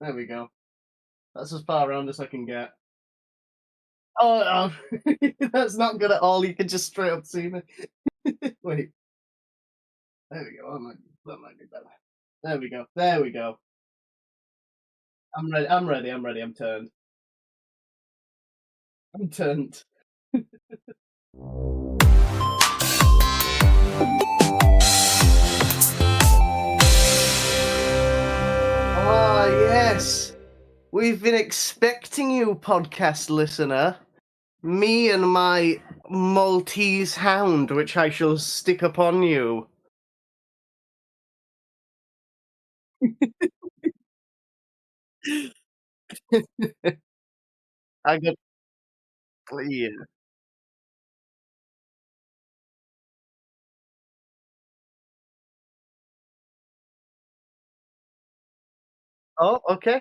There we go. That's as far around as I can get. Oh, that's not good at all. You can just straight up see me. Wait. There we go. That might be better. There we go. There we go. I'm ready. I'm ready. I'm ready. I'm turned. I'm turned. Ah, yes. We've been expecting you, podcast listener. Me and my Maltese hound, which I shall stick upon you. I got yeah. Oh, okay.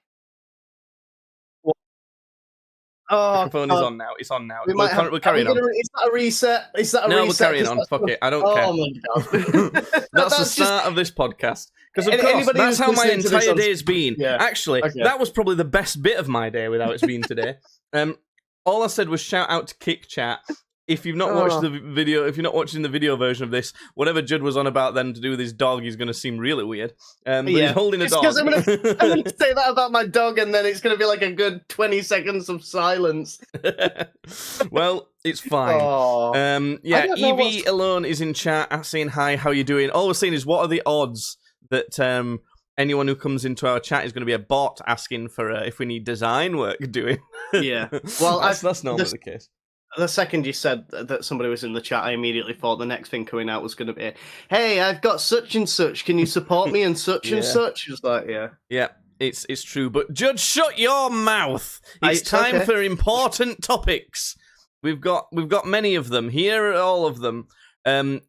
What? Oh Microphone is God. on now. It's on now. We might have. We're carrying on. Is that a reset? Is that a No, reset? we're carrying on. Fuck it. I don't Oh care. my God. That's the start of this podcast. Because of course, Anybody that's who's how my listening to this entire on- day's been. Yeah. Actually, Okay. that was probably the best bit of my day with how it's been today. All I said was shout out to Kick Chat. If you've not watched the video, if you're not watching the video version of this, whatever Judd was on about then to do with his dog is going to seem really weird. But he's holding a Just dog. 'cause I'm gonna say that about my dog, and then it's gonna be like a good 20 seconds of silence. Well, it's fine. Oh. Yeah, I don't know Evie alone is in chat saying hi, how you doing? All we're saying is, what are the odds that anyone who comes into our chat is going to be a bot asking for if we need design work doing? Yeah. Well, that's normally the case. The second you said that somebody was in the chat, I immediately thought the next thing coming out was going to be, "Hey, I've got such and such. Can you support me and such and such?" It was like, yeah. Yeah, it's true. But Judge, shut your mouth. It's time okay. for important topics. We've got many of them. Here are all of them.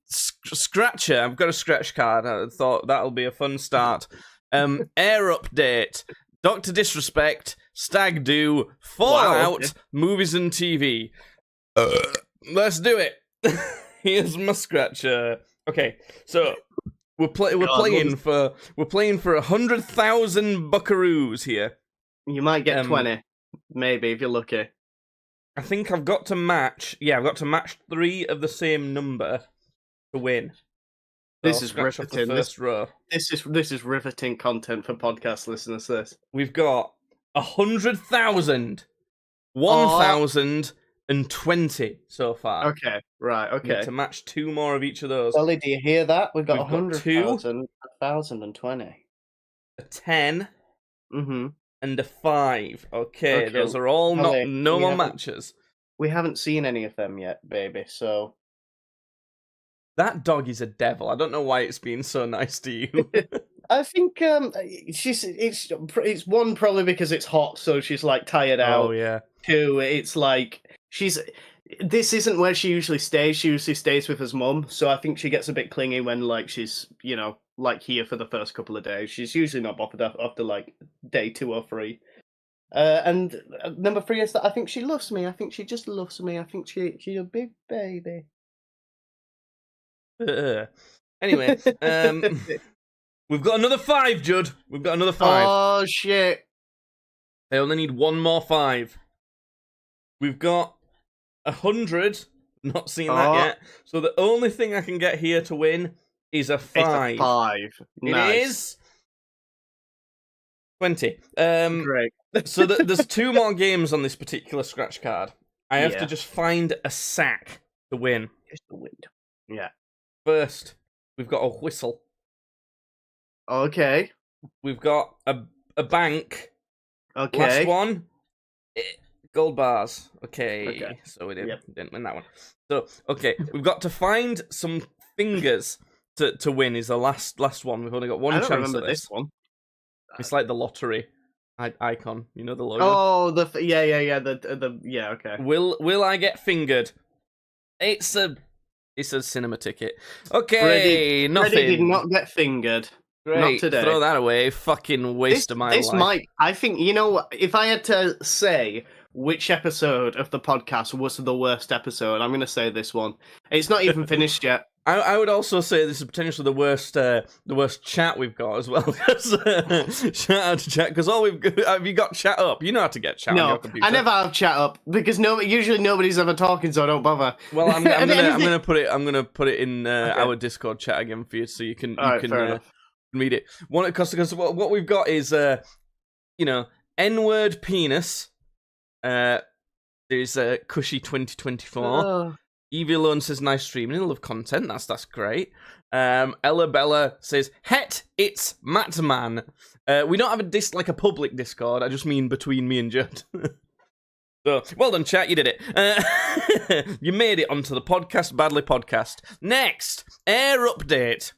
Scratcher, I've got a scratch card. I thought that'll be a fun start. Air update. Dr. Disrespect. Stag Do. Fallout. Movies and TV. Let's do it. Here's my scratcher. Okay, so we're playing for 100,000 buckaroos here. You might get 20, maybe if you're lucky. I think I've got to match. Yeah, I've got to match 3 of the same number to win. This is riveting. First row. This is riveting content for podcast listeners. This we've got 100,000, 1,020 so far. Okay, right. Okay. Need to match 2 more of each of those. Ollie, do you hear that? We've got 100,000, 1,020, a 10, mm-hmm, and a 5. Okay, those are all no more matches. We haven't seen any of them yet, baby. So that dog is a devil. I don't know why it's been so nice to you. I think it's one, probably because it's hot, so she's like tired out. Oh yeah. 2, it's like this isn't where she usually stays. She usually stays with his mum, so I think she gets a bit clingy when like she's like here for the first couple of days. She's usually not bothered after like day 2 or 3. And number 3 is that I think she loves me. I think she just loves me. I think she's a big baby. Anyway, we've got another 5, Judd. We've got another 5. Oh shit! They only need 1 more 5. We've got 100. Not seen that yet. So the only thing I can get here to win is a 5. It's a 5. Nice. It is 20. Great. So there's 2 more games on this particular scratch card. I have to just find a sack to win. Just the wind. Yeah. First, we've got a whistle. Okay. We've got a bank. Okay. Last one. Gold bars. Okay. So we didn't win that one. So, okay. We've got to find some fingers to win is the last one. We've only got one chance remember at this. one. It's like the lottery icon. You know the logo? Oh, yeah. Okay. Will I get fingered? It's a cinema ticket. Okay, nothing. Freddy did not get fingered. Great. Not today. Throw that away. Fucking waste of my life. I think, if I had to say which episode of the podcast was the worst episode, I'm going to say this one. It's not even finished yet. I would also say this is potentially the worst chat we've got as well. Shout out to chat, because all we've got, have you got chat up? You know how to get chat on your computer. I never have chat up because usually nobody's ever talking, so I don't bother. Well, I'm gonna put it in our Discord chat again for you, so you can read it. Because what we've got is N-word penis. There's Cushy 2024. Oh. Evie Alone says nice streaming. I love content. That's great. Ella Bella says het it's Matman. We don't have a public Discord. I just mean between me and Judd. So well done, chat. You did it. You made it onto the podcast. Badly podcast. Next, Air update.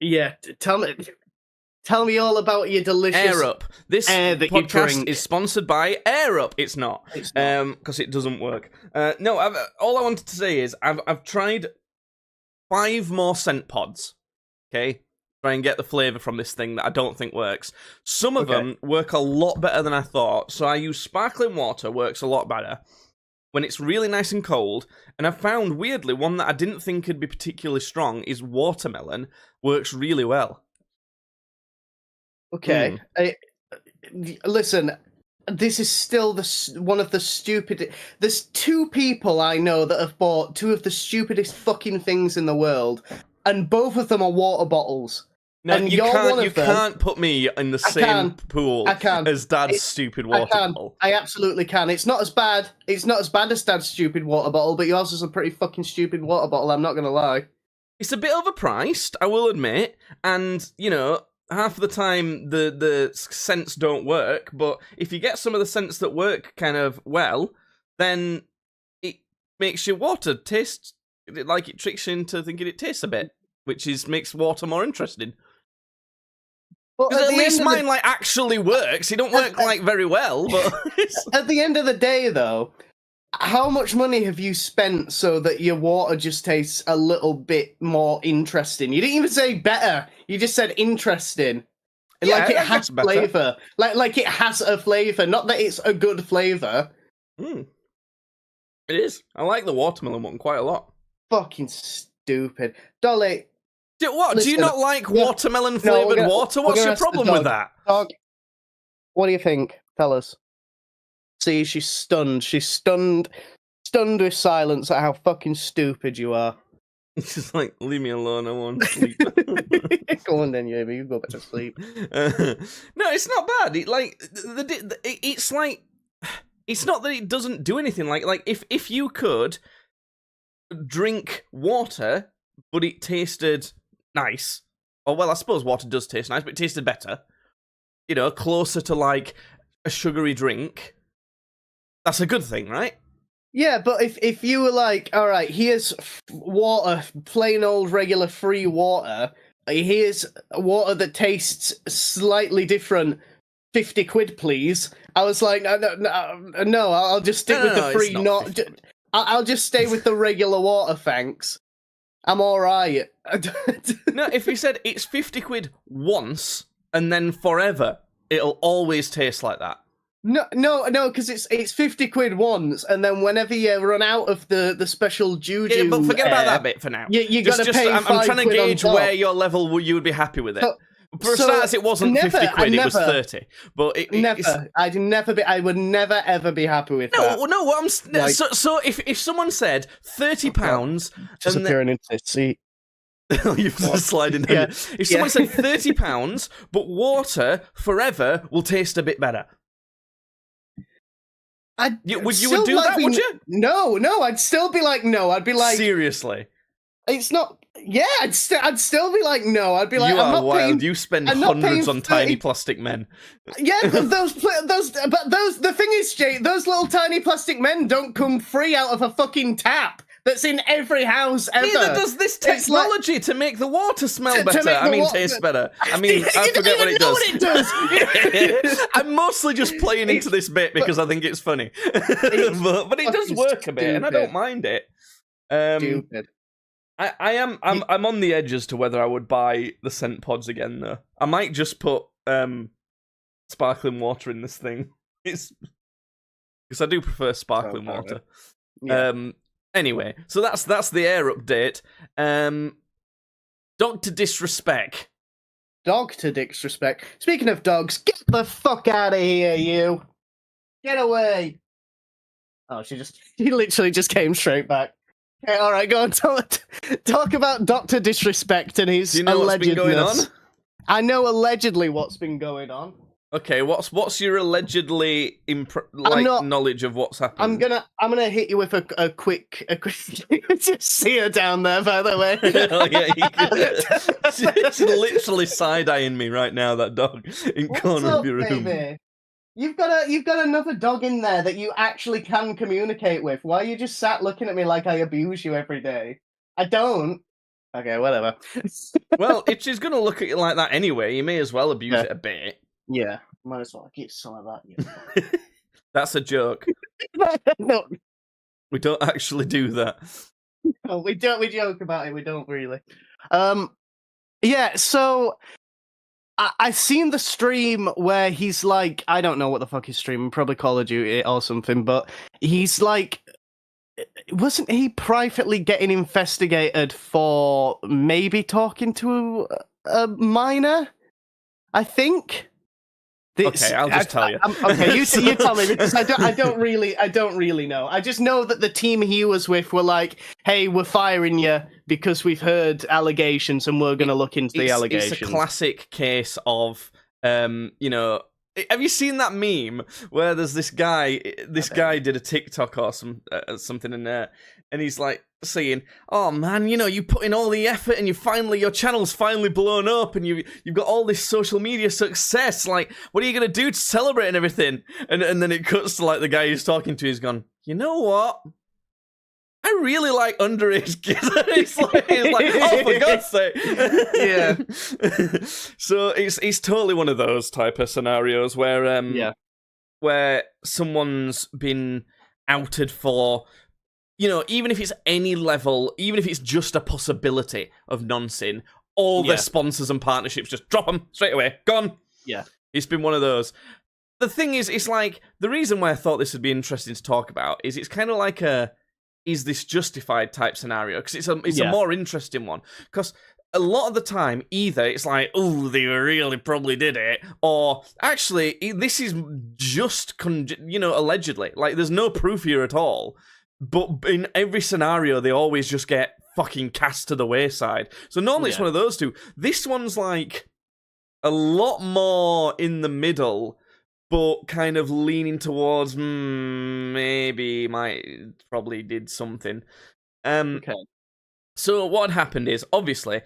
Yeah, tell me all about your delicious Air Up. This air that you podcast drink. is sponsored by Air Up. It's not. Because it doesn't work. No, all I wanted to say is I've tried 5 more scent pods. Okay? Try and get the flavour from this thing that I don't think works. Some of them work a lot better than I thought. So I use sparkling water, works a lot better when it's really nice and cold. And I found, weirdly, one that I didn't think would be particularly strong is watermelon. Works really well. Okay. Listen, this is still one of the stupid. There's 2 people I know that have bought 2 of the stupidest fucking things in the world, and both of them are water bottles. No, and you can't put me in the same pool as Dad's stupid water bottle. I absolutely can. It's not as bad. It's not as bad as Dad's stupid water bottle, but yours is a pretty fucking stupid water bottle. I'm not gonna lie. It's a bit overpriced, I will admit, and half of the time the scents don't work. But if you get some of the scents that work kind of well, then it makes your water taste like it tricks you into thinking it tastes a bit, which makes water more interesting. Because at least mine actually works. It don't work very well, but at the end of the day, though, how much money have you spent so that your water just tastes a little bit more interesting? You didn't even say better. You just said interesting. Yeah, like it has flavour. Like it has a flavour, not that it's a good flavour. It is. I like the watermelon one quite a lot. Fucking stupid. Dolly. What? Listen, do you not like watermelon-flavoured water? What's your problem with that? Dog, what do you think? Tell us. See, she's stunned. She's stunned with silence at how fucking stupid you are. It's just like, leave me alone, I want to sleep. Go on then, Jamie, you go back to sleep. No, it's not bad. It's like, it's not that it doesn't do anything. Like if you could drink water, but it tasted nice, or well, I suppose water does taste nice, but it tasted better. Closer to like a sugary drink. That's a good thing, right? Yeah, but if you were like, all right, here's water, plain old regular free water. Here's water that tastes slightly different. 50 quid, please. I was like, no, I'll just stick with the free. I'll just stay with the regular water, thanks. I'm all right. No, if you said it's 50 quid once and then forever, it'll always taste like that. No, because it's 50 quid once, and then whenever you run out of the special juju, yeah, but forget about that bit for now. You got to pay. I'm trying to gauge where your level you would be happy with it. For starters, it wasn't 50 quid; it was 30. But I would never ever be happy with that. No. So if someone said £30, disappearing into the seat. You've just sliding down. Yeah. If someone said £30, but water forever will taste a bit better. Would do that, would you? No, I'd still be like, no. I'd be like... Seriously? It's not... Yeah, I'd still be like, no. I'd be like, I'm not wild. You spend hundreds on tiny plastic men. Yeah, but the thing is, Jay, those little tiny plastic men don't come free out of a fucking tap that's in every house ever. Neither does this technology to make the water smell better. Taste better. I forget what it does. What it does. I'm mostly just playing into this bit because I think it's funny. but it does work a bit, and I don't mind it. Stupid. I'm on the edge as to whether I would buy the scent pods again, though. I might just put sparkling water in this thing. Because I do prefer sparkling water. Yeah. Anyway, so that's the Air update. Dr. Disrespect. Dr. Disrespect. Speaking of dogs, get the fuck out of here, you. Get away. Oh, she literally just came straight back. Okay, all right, go on. Talk about Dr. Disrespect and his Do you know what's been going on? I know allegedly what's been going on. Okay, what's your allegedly knowledge of what's happened? I'm gonna hit you with a quick just see her down there, by the way. Oh, yeah, she's literally side-eyeing me right now, that dog in corner of your room. Baby? You've got another dog in there that you actually can communicate with. Why are you just sat looking at me like I abuse you every day? I don't. Okay, whatever. Well, if she's gonna look at you like that anyway, you may as well abuse it a bit. Yeah, might as well get some of that. That's a joke. No. We don't actually do that. No, we don't. We joke about it. We don't really. Yeah. So I seen the stream where he's like, I don't know what the fuck he's streaming, probably Call of Duty or something, but he's like, wasn't he privately getting investigated for maybe talking to a minor? I think. Okay, I'll just tell you. Okay, you tell me, because I don't really know. I just know that the team he was with were like, "Hey, we're firing you because we've heard allegations and we're going to look into the allegations." It's a classic case of, you know. Have you seen that meme where there's this guy? This guy did a TikTok or something in there, and he's like saying, "Oh man, you know, you put in all the effort, and your channel's finally blown up, and you've got all this social media success. Like, what are you gonna do to celebrate and everything?" And then it cuts to like the guy who's talking to. He's gone, "You know what? I really like underage kids." It's like, oh, for God's sake. Yeah. So it's totally one of those type of scenarios where where someone's been outed for, you know, even if it's any level, even if it's just a possibility of non-sin, all their sponsors and partnerships just drop them straight away. Gone. Yeah. It's been one of those. The thing is, it's like, the reason why I thought this would be interesting to talk about is it's kind of like a, is this justified type scenario? Because it's a more interesting one. Because a lot of the time, either it's like, oh, they really probably did it, or actually, this is just, allegedly. Like, there's no proof here at all. But in every scenario, they always just get fucking cast to the wayside. So normally it's one of those two. This one's like a lot more in the middle, but kind of leaning towards maybe probably did something. Okay. So what happened is, obviously,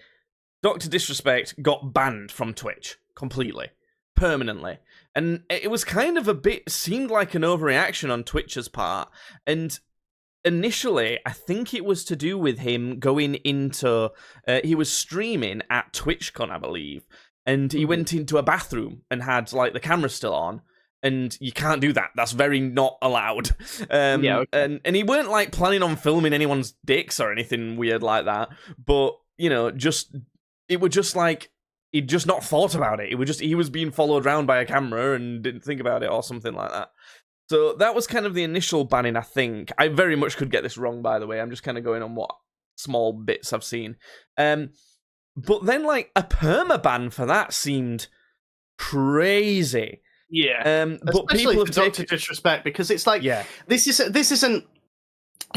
Dr. Disrespect got banned from Twitch completely, permanently, and it was kind of seemed like an overreaction on Twitch's part. And initially, I think it was to do with him going into he was streaming at TwitchCon, I believe, and he went into a bathroom and had like the camera still on. And you can't do that. That's very not allowed. Okay. And he weren't like planning on filming anyone's dicks or anything weird like that. But, you know, it was just like, he'd just not thought about it. He was being followed around by a camera and didn't think about it or something like that. So that was kind of the initial banning, I think. I very much could get this wrong, by the way. I'm just kind of going on what small bits I've seen. But then like a permaban for that seemed crazy. Yeah, but especially people have Dr. Disrespect, because it's like, this isn't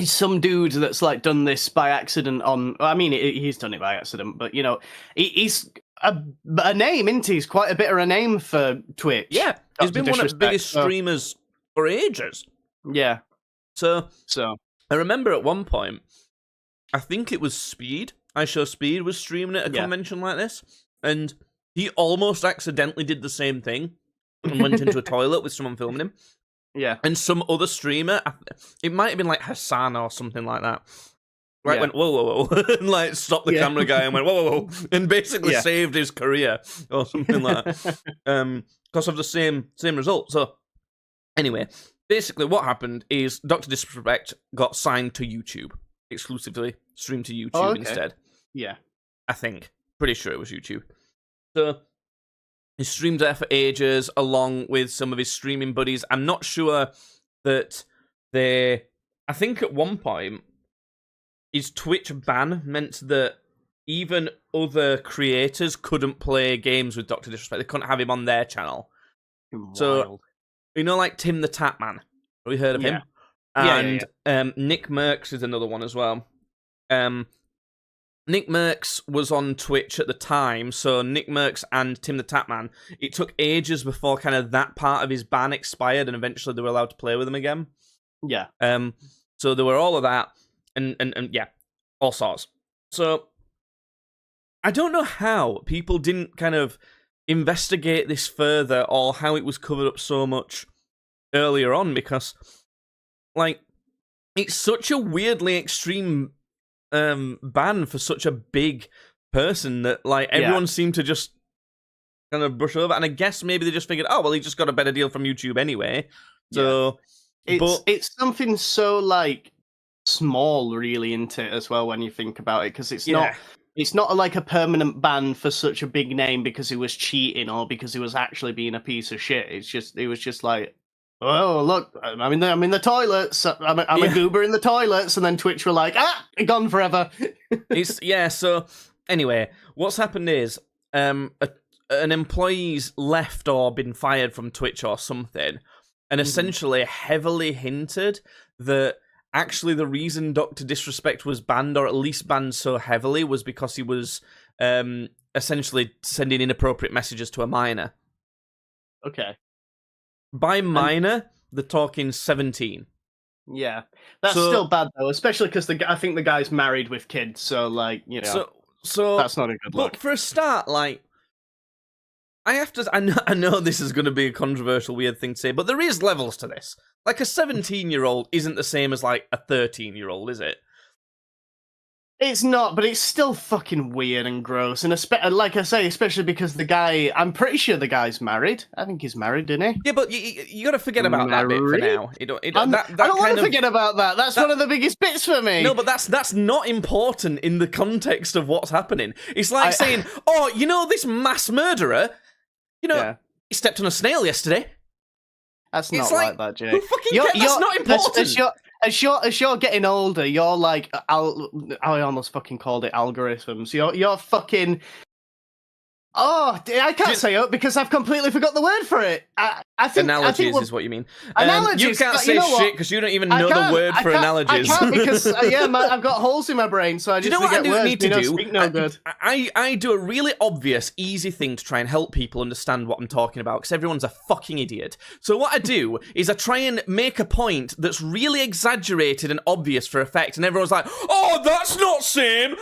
some dude that's like done this by accident on. I mean, he's done it by accident, but you know, he's a name, isn't he? He's quite a bit of a name for Twitch. Yeah, he's been one of the biggest streamers for ages. Yeah. So I remember at one point, I think it was Speed. iShowSpeed was streaming at a convention like this, and he almost accidentally did the same thing. And went into a toilet with someone filming him. Yeah. And some other streamer, it might have been like Hassan or something like that, right? Went, whoa, whoa, whoa. And like stopped the camera guy and went, whoa, whoa, whoa. And basically saved his career or something like that. Because of the same result. So anyway, basically what happened is Dr. Disrespect got signed to YouTube exclusively, streamed to YouTube instead. Yeah. I think. Pretty sure it was YouTube. So he streamed there for ages, along with some of his streaming buddies. I'm not sure that I think at one point, his Twitch ban meant that even other creators couldn't play games with Dr. Disrespect. They couldn't have him on their channel. Wild. So, you know, like Tim the Tatman. Have you heard of him? And Nick Merckx is another one as well. Nick Merckx was on Twitch at the time, so Nick Merckx and Tim the Tatman, it took ages before kind of that part of his ban expired, and eventually they were allowed to play with him again. Yeah. So there were all of that, and yeah, all sorts. So, I don't know how people didn't kind of investigate this further, or how it was covered up so much earlier on, because, like, it's such a weirdly extreme ban for such a big person that, like, everyone seemed to just kind of brush over. And I guess maybe they just figured, oh, well, he just got a better deal from YouTube anyway. So, it's something so, like, small, really, isn't it, as well, when you think about it? Because it's not like a permanent ban for such a big name because he was cheating or because he was actually being a piece of shit. It was just like, oh, look, I'm in the toilets. I'm a goober in the toilets, and then Twitch were like, gone forever. So anyway, what's happened is an employee's left or been fired from Twitch or something, and essentially heavily hinted that actually the reason Dr. Disrespect was banned, or at least banned so heavily, was because he was essentially sending inappropriate messages to a minor. Okay. By minor, they're talking 17. Yeah, that's still bad though, especially because I think the guy's married with kids. So, like, you know, so that's not a good look. But for a start, like, I know this is going to be a controversial, weird thing to say, but there is levels to this. Like, a 17-year-old isn't the same as, like, a 13-year-old, is it? It's not, but it's still fucking weird and gross. And like I say, especially because the guy, I'm pretty sure the guy's married. I think he's married, isn't he? Yeah, but you got to forget about that bit for now. I don't want to forget about that. That's one of the biggest bits for me. No, but that's not important in the context of what's happening. It's like saying, oh, you know, this mass murderer, you know, he stepped on a snail yesterday. That's not like that, Jake. Who fucking cares? That's not important. As you're getting older, you're like, I almost fucking called it algorithms. You're fucking. Oh, I can't say it because I've completely forgot the word for it. I think analogies is what you mean. Analogies. You can't say shit because you don't even know the word for analogies. I can't because I've got holes in my brain, so I just forget words. Need to do? Speak no good. I do a really obvious, easy thing to try and help people understand what I'm talking about because everyone's a fucking idiot. So what I do is I try and make a point that's really exaggerated and obvious for effect, and everyone's like, "Oh, that's not same."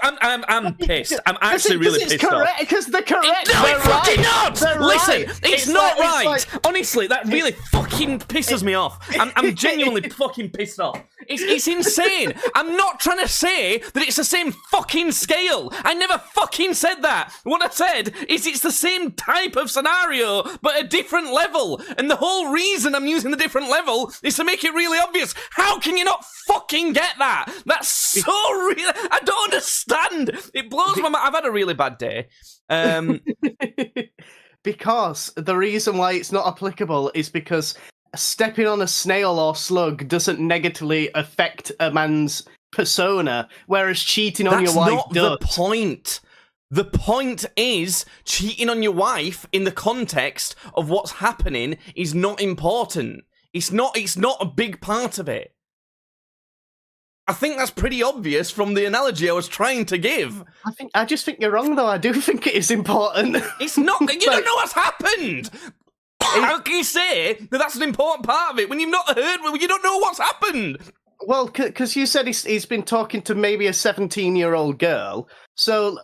I'm pissed. I'm actually really pissed off. Because they're correct. No, it's fucking not! Listen, it's not right. Like, honestly, that really fucking pisses me off. I'm genuinely fucking pissed off. It's insane. I'm not trying to say that it's the same fucking scale. I never fucking said that. What I said is it's the same type of scenario, but a different level. And the whole reason I'm using the different level is to make it really obvious. How can you not fucking get that? That's so real. I don't understand. It blows my mind. I've had a really bad day. Because the reason why it's not applicable is because stepping on a snail or slug doesn't negatively affect a man's persona, whereas cheating on your wife does. That's not the point. The point is cheating on your wife in the context of what's happening is not important. It's not a big part of it. I think that's pretty obvious from the analogy I was trying to give. I just think you're wrong, though. I do think it is important. It's not. You don't know what's happened. How can you say that that's an important part of it when you've not heard? When you don't know what's happened? Well, because you said he's been talking to maybe a 17-year-old girl, so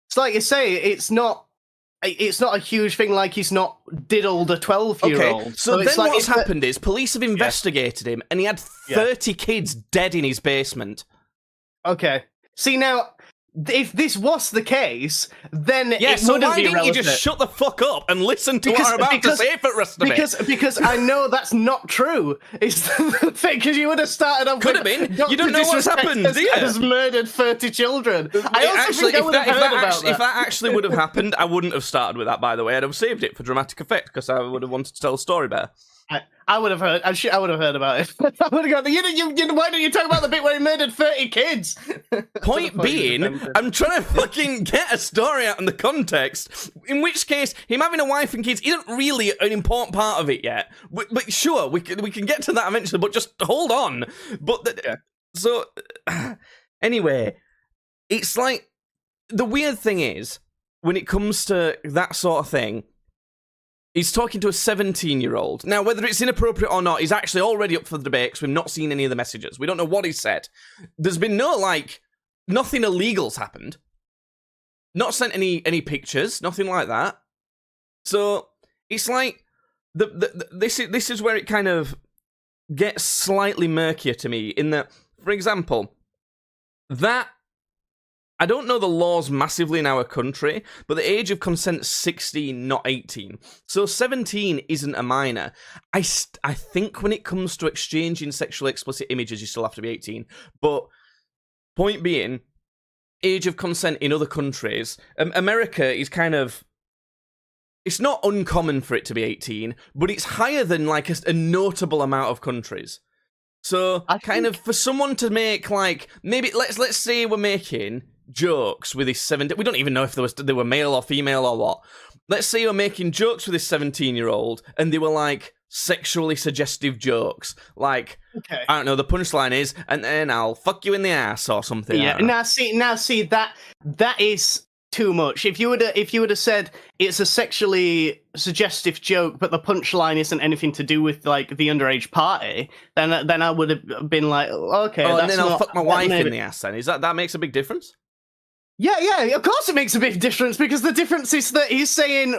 it's like you say, it's not a huge thing. Like he's not diddled a 12-year-old. Okay, so then what's happened is police have investigated him, and he had 30 kids dead in his basement. Okay. See, now, if this was the case, then it wouldn't be relevant. So why didn't you just shut the fuck up and listen to what I'm about to say for the rest of it? Because I know that's not true. It's the thing, because you would have started off Could have been. You don't know what's happened, do you? Has murdered 30 children. I also think I would have heard about that. If that actually would have happened, I wouldn't have started with that, by the way. I'd have saved it for dramatic effect, because I would have wanted to tell the story better. I would have heard. I would have heard about it. I would have gone. Why don't you talk about the bit where he murdered 30 kids? Point being, I'm trying to fucking get a story out in the context. In which case, him having a wife and kids isn't really an important part of it yet. But sure, we can get to that eventually. But just hold on. But so anyway, it's like the weird thing is when it comes to that sort of thing. He's talking to a 17-year-old. Now, whether it's inappropriate or not is actually already up for the debate because we've not seen any of the messages. We don't know what he said. There's been nothing illegal's happened. Not sent any pictures, nothing like that. So, it's like, this is where it kind of gets slightly murkier to me in that, for example, I don't know the laws massively in our country, but the age of consent is 16, not 18. So 17 isn't a minor. I think when it comes to exchanging sexually explicit images, you still have to be 18. But point being, age of consent in other countries, America is kind of... It's not uncommon for it to be 18, but it's higher than like a notable amount of countries. So for someone to make like... Maybe, let's say we're making... jokes with his 17... We don't even know if they were male or female or what. Let's say you're making jokes with this 17-year-old and they were like sexually suggestive jokes. Like, okay. I don't know, the punchline is, and then I'll fuck you in the ass or something. Yeah, now see that is too much. If you would have said it's a sexually suggestive joke, but the punchline isn't anything to do with like the underage party, then I would have been like, okay. Oh, and then I'll fuck my wife in the ass then. Is that makes a big difference? Yeah, of course it makes a big difference, because the difference is that he's saying,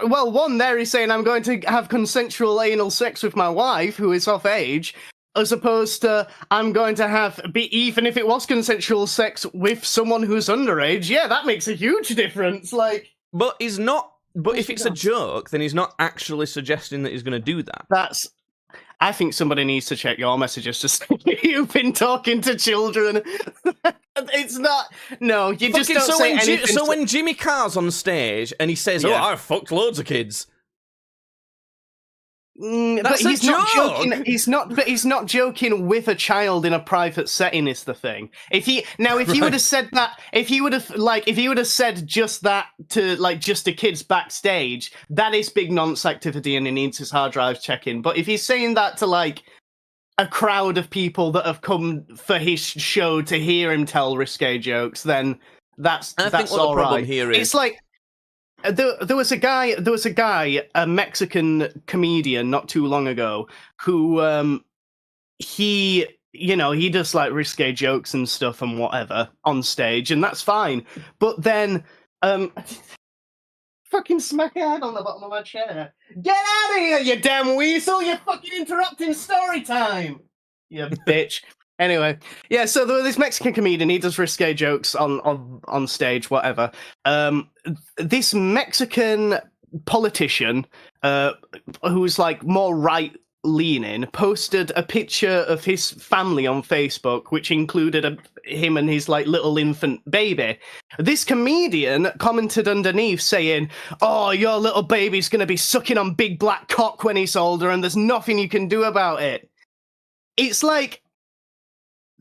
well, one there he's saying I'm going to have consensual anal sex with my wife, who is of age, as opposed to I'm going to even if it was consensual sex with someone who's underage. Yeah, that makes a huge difference. Like, but he's not. But if it's a joke, then he's not actually suggesting that he's going to do that. I think somebody needs to check your messages to say you've been talking to children. It's not. No, you just don't say anything. So when Jimmy Carr's on stage and he says, "Oh, I've fucked loads of kids," but he's not joking. He's not joking with a child in a private setting. Is the thing. If he would have said that, if he would have said just that to like just the kids backstage, that is big nonce activity, and he needs his hard drive checking. But if he's saying that to like a crowd of people that have come for his show to hear him tell risque jokes, then that's all right. I think what the problem here is, it's like. There was a guy, a Mexican comedian, not too long ago, who he does like risque jokes and stuff and whatever on stage, and that's fine. But then, fucking smack a head on the bottom of my chair. Get out of here, you damn weasel! You're fucking interrupting story time, you bitch. Anyway, yeah, so this Mexican comedian, he does risque jokes on stage, whatever. This Mexican politician, who's like more right-leaning, posted a picture of his family on Facebook, which included him and his like little infant baby. This comedian commented underneath saying, "Oh, your little baby's gonna be sucking on big black cock when he's older, and there's nothing you can do about it." It's like...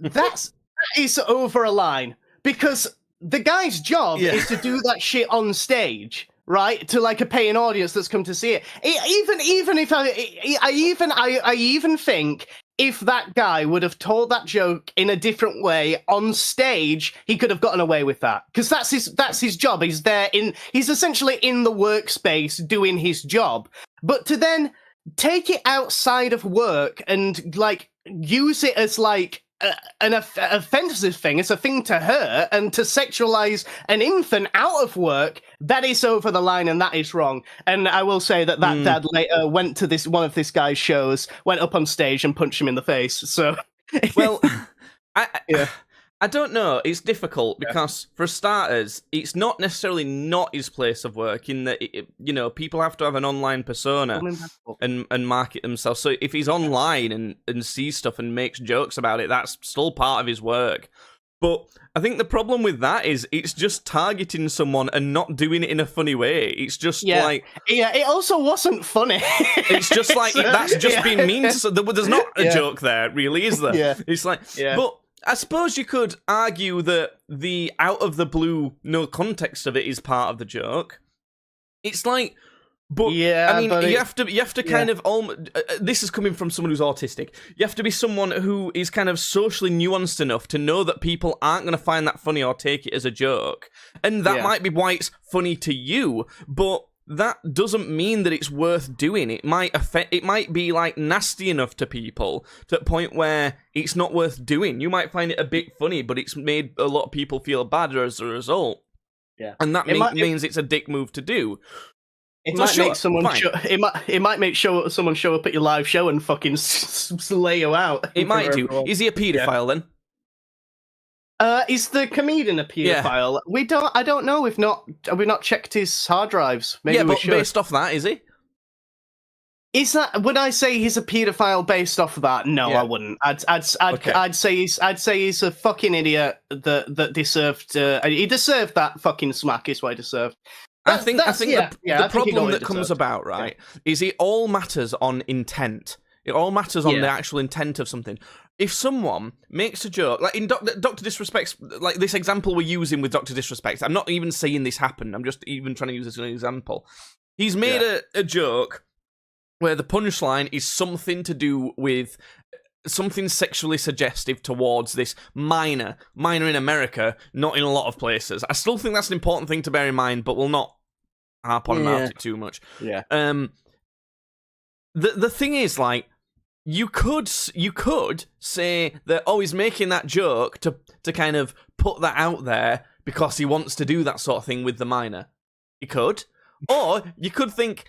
That is over a line, because the guy's job is to do that shit on stage, right? To like a paying audience that's come to see it. Even if I even think if that guy would have told that joke in a different way on stage, he could have gotten away with that, because that's his job. He's essentially in the workspace doing his job. But to then take it outside of work and like use it as like an offensive thing, it's a thing to hurt, and to sexualize an infant out of work, that is over the line, and that is wrong. And I will say that dad later went to one of this guy's shows, went up on stage and punched him in the face. So, well, I don't know. It's difficult because, for starters, it's not necessarily not his place of work in that, people have to have an online persona and market themselves. So if he's online and sees stuff and makes jokes about it, that's still part of his work. But I think the problem with that is it's just targeting someone and not doing it in a funny way. It's just like... Yeah, it also wasn't funny. It's just like, that's just being mean to... There's not a joke there, really, is there? Yeah. It's like... But I suppose you could argue that the out-of-the-blue, no context of it is part of the joke. It's like... But yeah, I mean, you have to kind of this is coming from someone who's autistic. You have to be someone who is kind of socially nuanced enough to know that people aren't going to find that funny or take it as a joke, and that might be why it's funny to you. But that doesn't mean that it's worth doing. It might be like nasty enough to people to the point where it's not worth doing. You might find it a bit funny, but it's made a lot of people feel bad as a result. Yeah, and that means it's a dick move to do. It might make someone. It might make someone show up at your live show and fucking lay you out. It might do. Is he a paedophile then? Is the comedian a paedophile? Yeah. I don't know. We've not checked his hard drives. Maybe we should. Based off that, is he? Is that? Would I say he's a paedophile based off of that? No, I wouldn't. I'd say he's a fucking idiot that deserved. He deserved that fucking smack. Is what he deserved. I think the problem that comes about, right, is it all matters on intent. It all matters on the actual intent of something. If someone makes a joke, like in Dr. Disrespect's, like this example we're using with Dr. Disrespect, I'm not even saying this happened, I'm just even trying to use this as an example. He's made a joke where the punchline is something to do with something sexually suggestive towards this minor in America, not in a lot of places. I still think that's an important thing to bear in mind, but we'll not harp on about it too much. Yeah. The thing is, like, you could say that, oh, he's making that joke to kind of put that out there because he wants to do that sort of thing with the minor. You could. Or you could think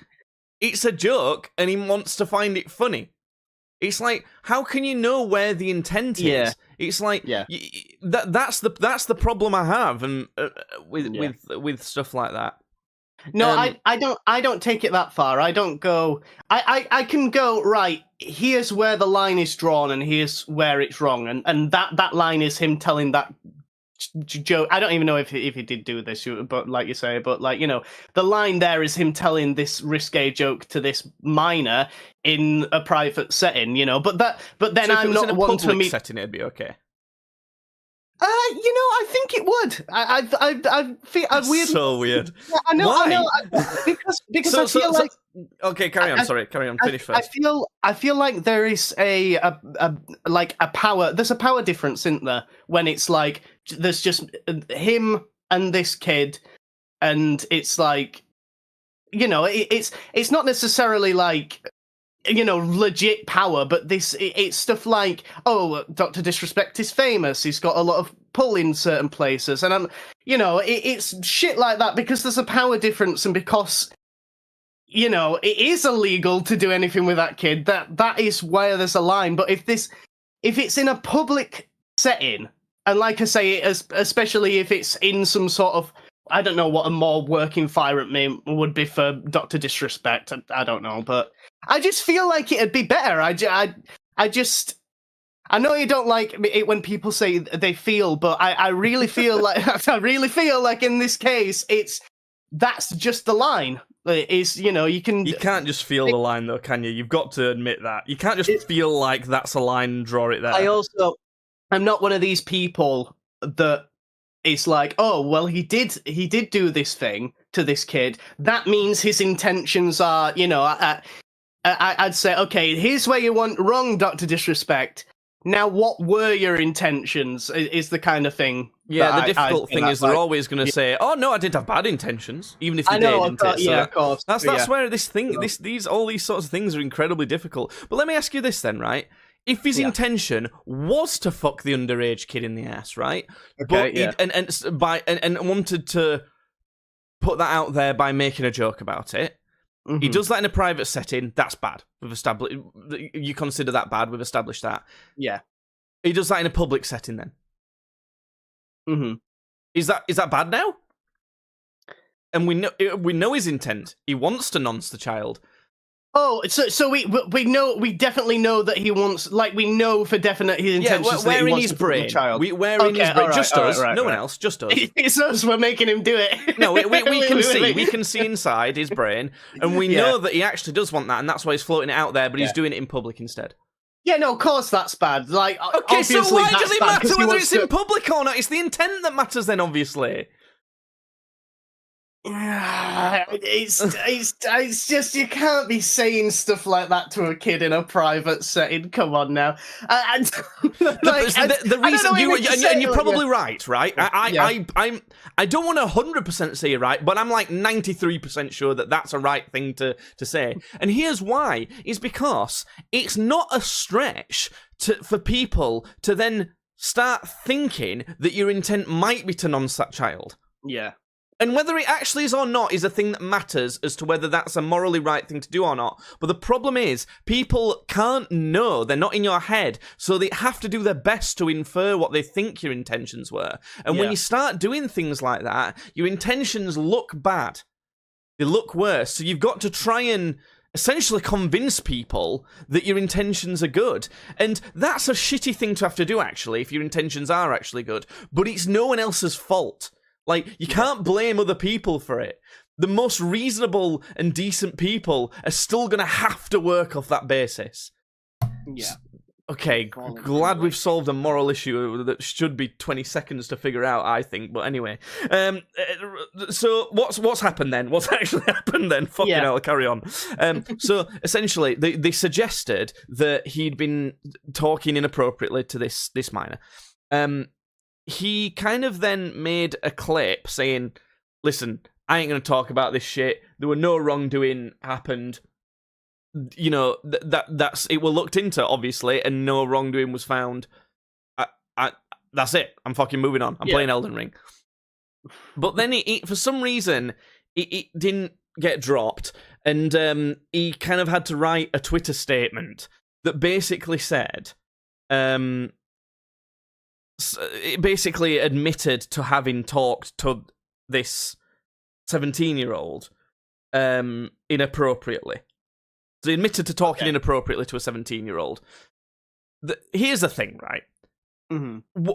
it's a joke and he wants to find it funny. It's like, how can you know where the intent is? Yeah. It's like, that's the problem I have, and with stuff like that. No, I don't take it that far. I don't go. I can go right. Here's where the line is drawn, and here's where it's wrong, and that line is him telling that joke. I don't even know if he did do this, but like you say, but like, you know, the line there is him telling this risque joke to this minor in a private setting, you know. But then so I'm not one to meet setting. It'd be okay. You know, I think it would. I feel weird. So weird. Yeah, I know. Why? I know. Because I feel like. Okay, carry on. Sorry, carry on. Finish first. I feel like there is a power. There's a power difference, isn't there? When it's like there's just him and this kid, and it's like, you know, it's not necessarily like, you know, legit power, but it's stuff like, oh, Dr. Disrespect is famous, he's got a lot of pull in certain places, and you know, it's shit like that because there's a power difference, and because, you know, it is illegal to do anything with that kid, that is where there's a line. But if it's in a public setting, and like I say, especially if it's in some sort of, I don't know what a more work environment would be for Dr. Disrespect, I don't know, but I just feel like it'd be better. I know you don't like it when people say they feel, but I really feel like in this case that's just the line. Is, you know, you can't just feel the line though, can you? You've got to admit that you can't just feel like that's a line and draw it there. I'm not one of these people that is like, oh, well, he did do this thing to this kid. That means his intentions are, you know, I'd say, okay, here's where you went wrong, Dr. Disrespect. Now, what were your intentions? Is the kind of thing. Yeah, the difficult thing is they're always going to say, "Oh no, I didn't have bad intentions," even if they did. Of course. That's where this thing, all these sorts of things are incredibly difficult. But let me ask you this then, right? If his intention was to fuck the underage kid in the ass, right? Okay, but and wanted to put that out there by making a joke about it. Mm-hmm. He does that in a private setting. That's bad. We've established. You consider that bad. We've established that. Yeah. He does that in a public setting. Then. Mm-hmm. Is that bad now? And we know his intent. He wants to nonce the child. Oh, so we know, we definitely know that he wants, like, we know for definite his intentions. We're that he in wants his to fuck with the brain. child. We're in his brain. Right, Just us. right, No one else. Just us. It's us. We're making him do it. No, we can see. We can see inside his brain, and we know that he actually does want that, and that's why he's floating it out there. But he's doing it in public instead. Yeah, no, of course that's bad. Like, okay, so why does it matter whether it's in to... public or not? It's the intent that matters, then, obviously. It's just, you can't be saying stuff like that to a kid in a private setting. Come on now. The reason you're probably right. I don't want to 100% say you're right, but I'm like 93% sure that that's a right thing to say. And here's why: is because it's not a stretch for people to then start thinking that your intent might be to nonce that child. Yeah. And whether it actually is or not is a thing that matters as to whether that's a morally right thing to do or not. But the problem is, people can't know. They're not in your head. So they have to do their best to infer what they think your intentions were. And when you start doing things like that, your intentions look bad. They look worse. So you've got to try and essentially convince people that your intentions are good. And that's a shitty thing to have to do, actually, if your intentions are actually good. But it's no one else's fault. Like, you can't blame other people for it. The most reasonable and decent people are still going to have to work off that basis. Yeah. Okay, glad we've solved a moral issue that should be 20 seconds to figure out, I think. But anyway, so what's happened then? What's actually happened then? Fucking hell, carry on. So essentially, they suggested that he'd been talking inappropriately to this minor. He kind of then made a clip saying, listen, I ain't going to talk about this shit. There were no wrongdoing happened. You know, that's it was looked into, obviously, and no wrongdoing was found. That's it. I'm fucking moving on. I'm playing Elden Ring. But then for some reason, it didn't get dropped, and he kind of had to write a Twitter statement that basically said, it basically admitted to having talked to this 17-year-old inappropriately. So he admitted to talking inappropriately to a 17-year-old. Here's the thing, right? Mm-hmm.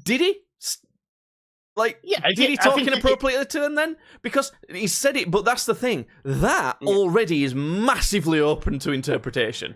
Did he? Did he talk inappropriately to him then? Because he said it, but that's the thing. That already is massively open to interpretation.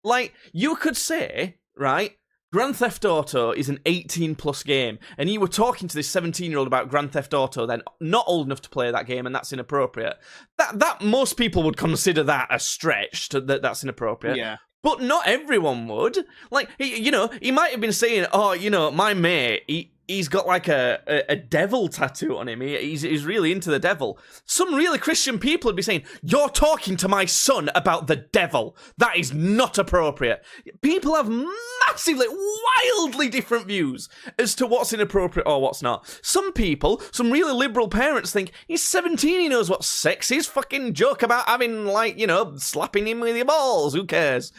Like, you could say, right, Grand Theft Auto is an 18-plus game, and you were talking to this 17-year-old about Grand Theft Auto, then not old enough to play that game, and that's inappropriate. That most people would consider that a stretch, that's inappropriate. Yeah. But not everyone would. Like, he might have been saying, oh, my mate, he's got like a devil tattoo on him. He's really into the devil. Some really Christian people would be saying, you're talking to my son about the devil. That is not appropriate. People have massively, wildly different views as to what's inappropriate or what's not. Some people, some really liberal parents think, he's 17, he knows what sex is. Fucking joke about having, slapping him with your balls. Who cares?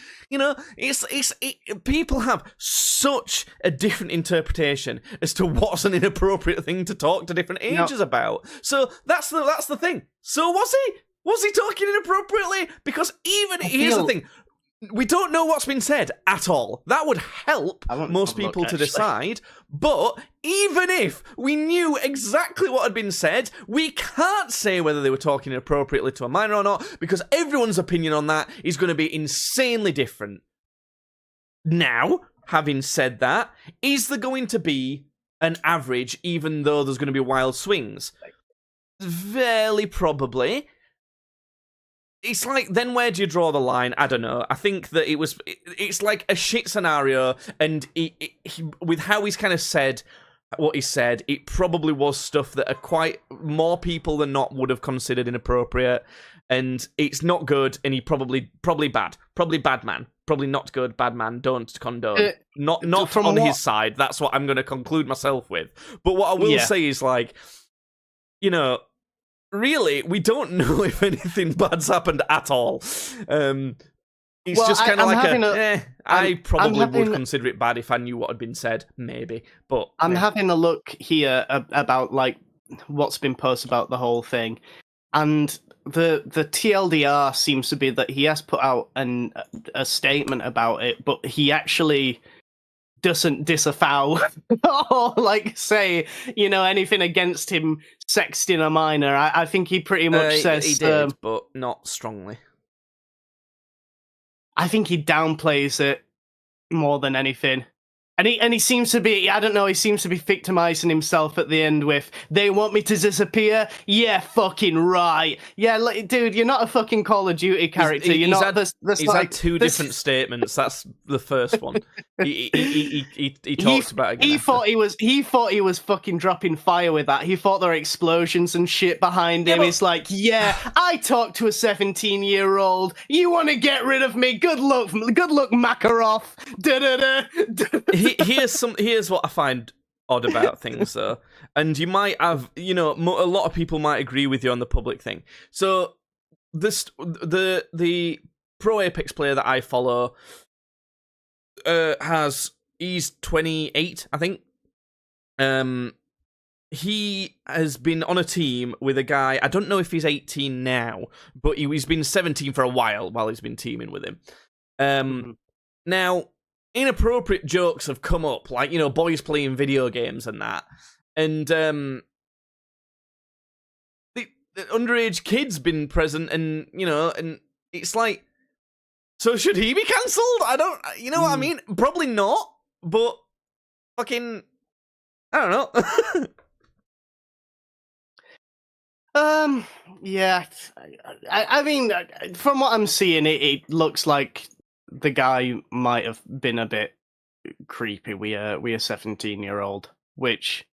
People have such a different interpretation as to what's an inappropriate thing to talk to different ages about. So that's the thing. So was he? Was he talking inappropriately? Because here's the thing. We don't know what's been said at all. That would help most people to decide. But even if we knew exactly what had been said, we can't say whether they were talking inappropriately to a minor or not, because everyone's opinion on that is going to be insanely different. Now, having said that, is there going to be an average, even though there's going to be wild swings? Very probably. It's like, then where do you draw the line? I don't know. I think that it's like a shit scenario, and he, with how he's kind of said what he said, it probably was stuff that are quite more people than not would have considered inappropriate, and it's not good, and he probably bad. Probably bad man. Probably not good, bad man, don't condone. Not from his side. That's what I'm going to conclude myself with. But what I will say is, really, we don't know if anything bad's happened at all. It's just kind of like I probably would consider it bad if I knew what had been said, maybe. But I'm having a look here about what's been posted about the whole thing, and the TLDR seems to be that he has put out a statement about it, but he actually doesn't disavow or like say anything against him sexting a minor. I think he pretty much says he did, but not strongly. I think he downplays it more than anything. And he seems to be, I don't know, he seems to be victimizing himself at the end with, they want me to disappear? Yeah, fucking right. Yeah, like, dude, you're not a fucking Call of Duty character. He's had two different statements. That's the first one. He talked about it again. He thought he was fucking dropping fire with that. He thought there were explosions and shit behind him. It's like, yeah, I talked to a 17-year-old. You want to get rid of me? Good luck, Makarov. Here's what I find odd about things, though, and you might have, a lot of people might agree with you on the public thing. So, the Pro Apex player that I follow he's 28, I think. He has been on a team with a guy. I don't know if he's 18 now, but he's been 17 for a while he's been teaming with him. Now, inappropriate jokes have come up, like, boys playing video games and that. And the underage kid's been present and, and it's like, so should he be cancelled? I don't, what I mean? Probably not, but fucking, I don't know. Yeah. I mean, from what I'm seeing, it looks like the guy might have been a bit creepy. We a 17-year-old, which,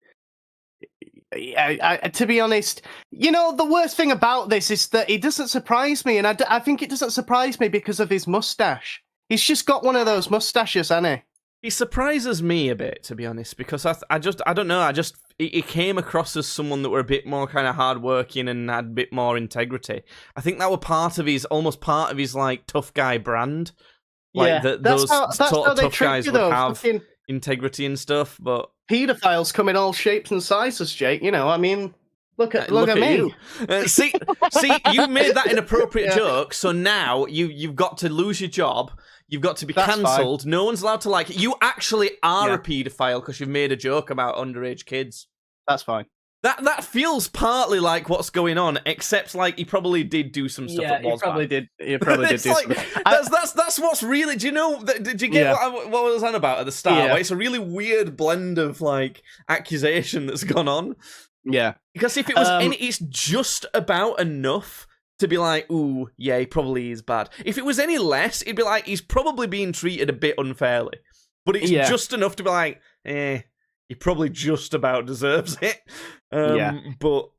to be honest, the worst thing about this is that it doesn't surprise me, and I think it doesn't surprise me because of his mustache. He's just got one of those mustaches, hasn't he? He surprises me a bit, to be honest, because I don't know. He came across as someone that were a bit more kind of hardworking and had a bit more integrity. I think that were almost part of his like tough guy brand. Like those sort of tough guys would have integrity and stuff, but pedophiles come in all shapes and sizes, Jake. I mean, look at me. You. See, you made that inappropriate joke, so now you've got to lose your job. You've got to be cancelled. No one's allowed to like it. You actually are a paedophile because you've made a joke about underage kids. That's fine. That feels partly like what's going on, except like he probably did do some stuff that was bad. He probably did do like, something. That's what's really. Do you know? Did you get what I was on about at the start? Yeah. Like, it's a really weird blend of like accusation that's gone on. Yeah, because if it was it's just about enough to be like, ooh, yeah, he probably is bad. If it was any less, it'd be like he's probably being treated a bit unfairly. But it's just enough to be like, he probably just about deserves it. But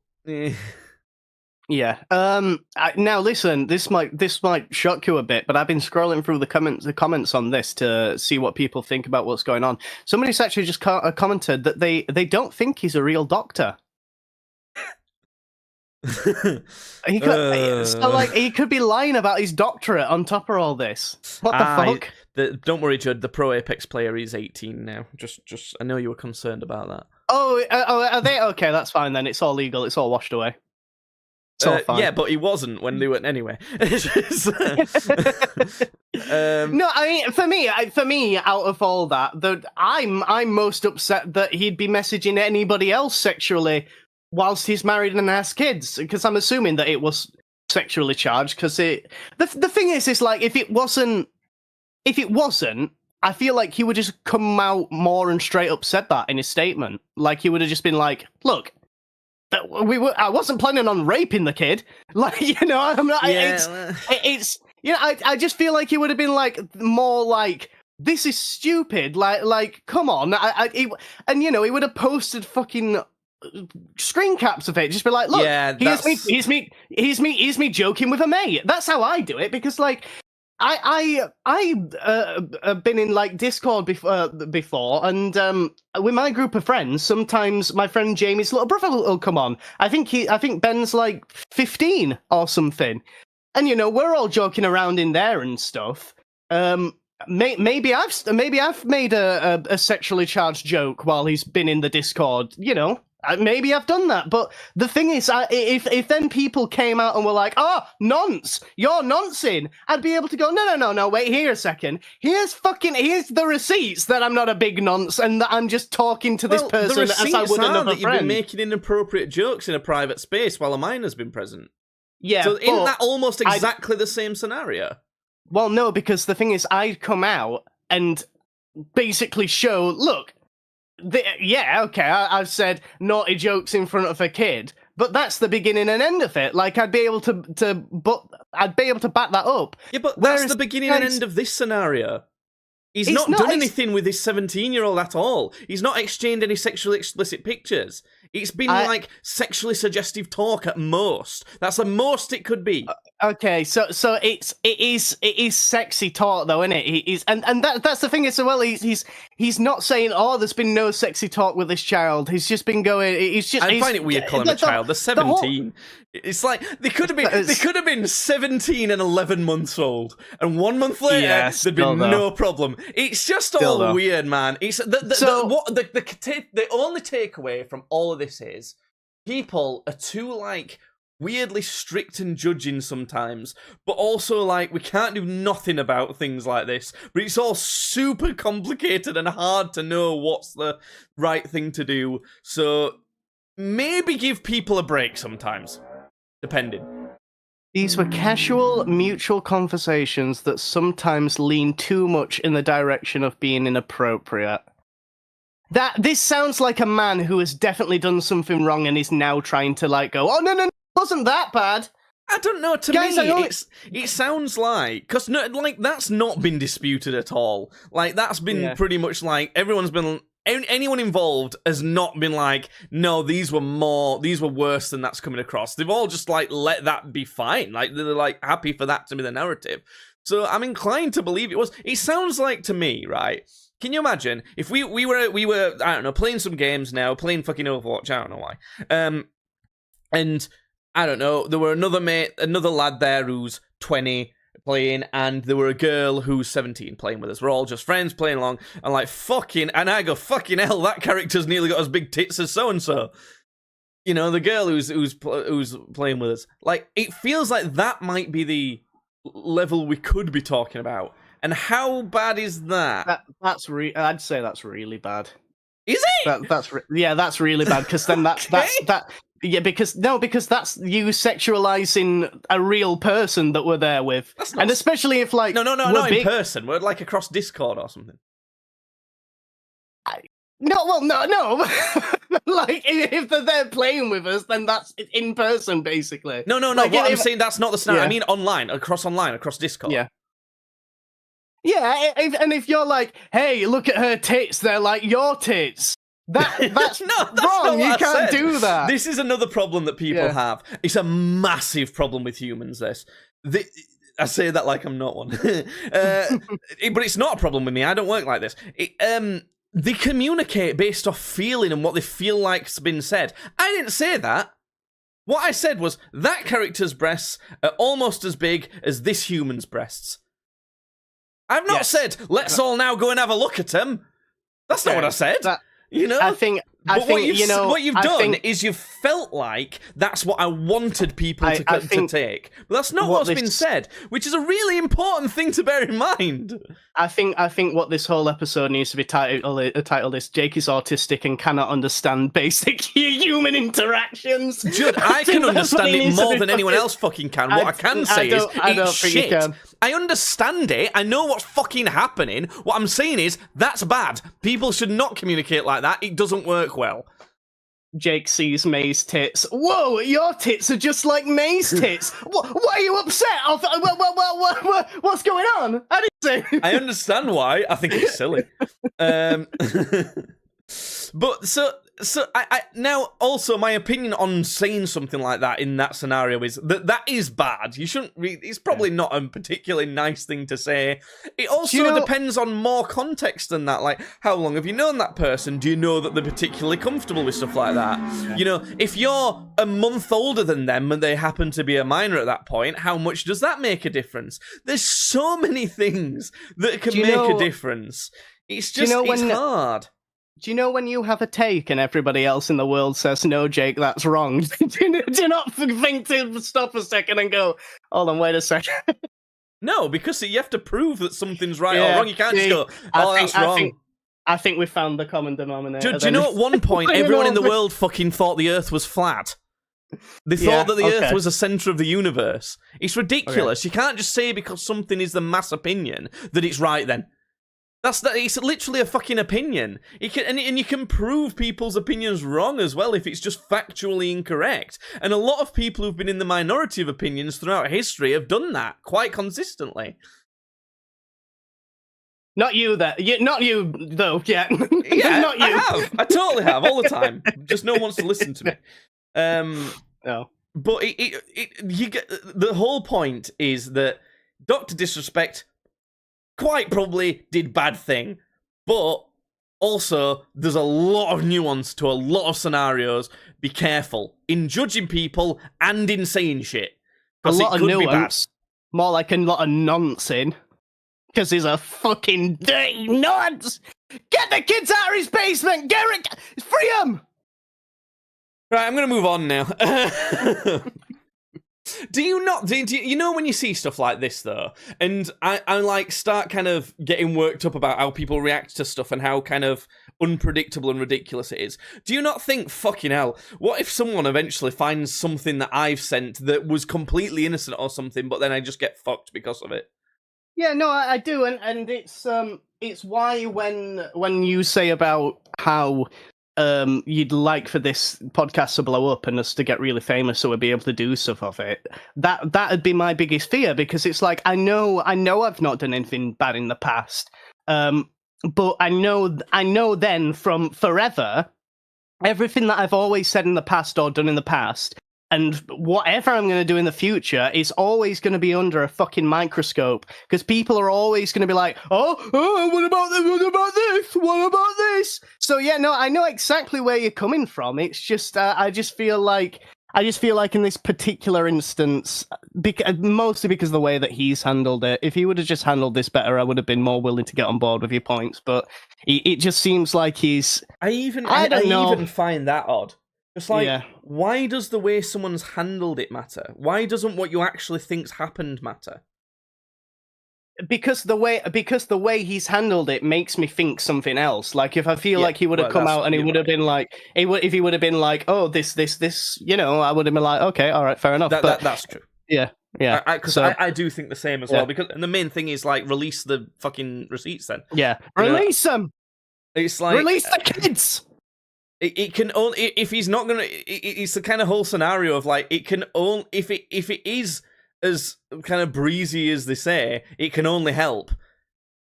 yeah. Now listen, this might shock you a bit, but I've been scrolling through the comments on this to see what people think about what's going on. Somebody's actually just commented that they don't think he's a real doctor. He could be lying about his doctorate on top of all this. What the fuck? Don't worry, Judd. The Pro Apex player is 18 now. Just, I know you were concerned about that. Oh, are they? Okay, that's fine then. It's all legal. It's all washed away. It's all fine. Yeah, but he wasn't when they went anyway. No, I mean, for me, out of all that, I'm most upset that he'd be messaging anybody else sexually whilst he's married and has kids, because I'm assuming that it was sexually charged. Because the thing is like if it wasn't, I feel like he would just come out more and straight up said that in his statement. Like he would have just been like, "Look, I wasn't planning on raping the kid." Like I'm not. Yeah. It's I just feel like he would have been like more like, "This is stupid." Like come on. He would have posted fucking screen caps of it, just be like, look, here's me joking with a mate. That's how I do it, because like I been in like Discord before, and with my group of friends, sometimes my friend Jamie's little brother will come on. I think Ben's like 15 or something, and we're all joking around in there and stuff. Maybe I've made a sexually charged joke while he's been in the Discord, maybe I've done that, but the thing is, if then people came out and were like, "Oh, nonce, you're noncing," I'd be able to go, "No, wait here a second. Here's the receipts that I'm not a big nonce and that I'm just talking to this person as I would another that friend." You've been making inappropriate jokes in a private space while a minor's been present. Yeah, so isn't that almost exactly the same scenario? Well, no, because the thing is, I'd come out and basically show, look. I've said naughty jokes in front of a kid, but that's the beginning and end of it. Like, I'd be able to back that up. Yeah, but that's the beginning and end of this scenario. He's not done anything with this 17-year-old at all. He's not exchanged any sexually explicit pictures. It's been like sexually suggestive talk at most. That's the most it could be. Okay, so it is sexy talk though, isn't it? That's the thing as well. He's not saying, "Oh, there's been no sexy talk with this child." He's just been going. I find it weird calling him a child. They're 17. It's like they could have been 17 and 11 months old, and 1 month later there'd be no problem. It's just all weird, man. It's the only takeaway from all of this is people are too like weirdly strict and judging sometimes, but also like we can't do nothing about things like this. But it's all super complicated and hard to know what's the right thing to do. So maybe give people a break sometimes, depending. These were casual, mutual conversations that sometimes lean too much in the direction of being inappropriate. This sounds like a man who has definitely done something wrong and is now trying to like go, "Oh, no, it wasn't that bad." I don't know, to me, it sounds like, because that's not been disputed at all. Like, that's been pretty much like, everyone's been, anyone involved has not been like, "No, these were worse than that's coming across." They've all just like, let that be fine. Like, they're like happy for that to be the narrative. So I'm inclined to believe it was. It sounds like to me, right? Can you imagine if we were I don't know, playing some games now, playing fucking Overwatch, I don't know why. And I don't know, there were another lad there who's 20 playing, and there were a girl who's 17 playing with us. We're all just friends playing along, and like and I go, "Fucking hell, that character's nearly got as big tits as so and so." You know, the girl who's playing with us. Like, it feels like that might be the level we could be talking about. And how bad is that? I'd say that's really bad. Is it? That's really bad, because then that's because that's you sexualizing a real person that we're there with, and especially if like not in person. We're like across Discord or something. No. Like, if they're there playing with us, then that's in person, basically. No. Like, what I'm saying, that's not the scenario. I mean, across Discord. Yeah. Yeah, and if you're like, "Hey, look at her tits," they're like, "Your tits." That's wrong. You can't do that. This is another problem that people have. It's a massive problem with humans. I say that like I'm not one, but it's not a problem with me. I don't work like this. They communicate based off feeling and what they feel like's been said. I didn't say that. What I said was that character's breasts are almost as big as this human's breasts. I've not said, "Let's all now go and have a look at them." That's not what I said. You know? What you've done is you've felt like that's what I wanted people to take. But that's not what's been said, which is a really important thing to bear in mind. I think what this whole episode needs to be titled is "Jake is autistic and cannot understand basic human interactions." Judd, I can understand it more than anyone else fucking can. What I can say is, it's shit. I understand it. I know what's fucking happening. What I'm saying is, that's bad. People should not communicate like that. It doesn't work well. Jake sees May's tits. "Whoa, your tits are just like May's tits." What are you upset? What's going on? I didn't say. I understand why. I think it's silly. But so I now also my opinion on saying something like that in that scenario is that is bad. You shouldn't. It's probably not a particularly nice thing to say. It also depends on more context than that. Like, how long have you known that person? Do you know that they're particularly comfortable with stuff like that? Yeah. You know, if you're a month older than them and they happen to be a minor at that point, how much does that make a difference? There's so many things that can make a difference. It's just it's hard. Do you know when you have a take and everybody else in the world says, no, Jake, that's wrong? do you not think to stop a second and go, hold on, wait a second? No, because you have to prove that something's right or wrong. You can't just go, that's wrong. I think we found the common denominator. Do you know at one point, everyone in the world fucking thought the Earth was flat? They thought that the Earth was the centre of the universe. It's ridiculous. You can't just say because something is the mass opinion that it's right then. It's literally a fucking opinion. And you can prove people's opinions wrong as well if it's just factually incorrect. And a lot of people who've been in the minority of opinions throughout history have done that quite consistently. Not you, not you, though, yeah. Yeah, not you. I totally have, all the time. Just no one wants to listen to me. No. But you get, the whole point is that Dr. Disrespect quite probably did bad thing, but also there's a lot of nuance to a lot of scenarios. Be careful in judging people and in saying shit. A lot of nuance, more like a lot of nonsense. Because he's a fucking dirty nonce. Get the kids out of his basement. Garrett, free him. Right, I'm gonna move on now. Do you not? Do you know when you see stuff like this though, and I like start kind of getting worked up about how people react to stuff and how kind of unpredictable and ridiculous it is? Do you not think, fucking hell, what if someone eventually finds something that I've sent that was completely innocent or something, but then I just get fucked because of it? Yeah, no, I do, and it's why when you say about how you'd like for this podcast to blow up and us to get really famous so we'd be able to do stuff of it, that'd be my biggest fear, because it's like I know I've not done anything bad in the past, but I know then from forever everything that I've always said in the past or done in the past and whatever I'm going to do in the future is always going to be under a fucking microscope, because people are always going to be like, oh, what about this? What about this? What about this? So yeah, no, I know exactly where you're coming from. It's just, I just feel like in this particular instance, mostly because of the way that he's handled it. If he would have just handled this better, I would have been more willing to get on board with your points. But it just seems like he's. I even find that odd. It's like, why does the way someone's handled it matter? Why doesn't what you actually think's happened matter? Because the way he's handled it makes me think something else. Like if I feel like he would have come out and he would have been like, if he would have been like, oh, this, you know, I would have been like, okay, all right, fair enough. That's true. Yeah. Because I do think the same as well. Because and the main thing is like release the fucking receipts then. Yeah, release them. It's like release the kids. It can only if he's not gonna. It's the kind of whole scenario of like it can only if it is as kind of breezy as they say, it can only help,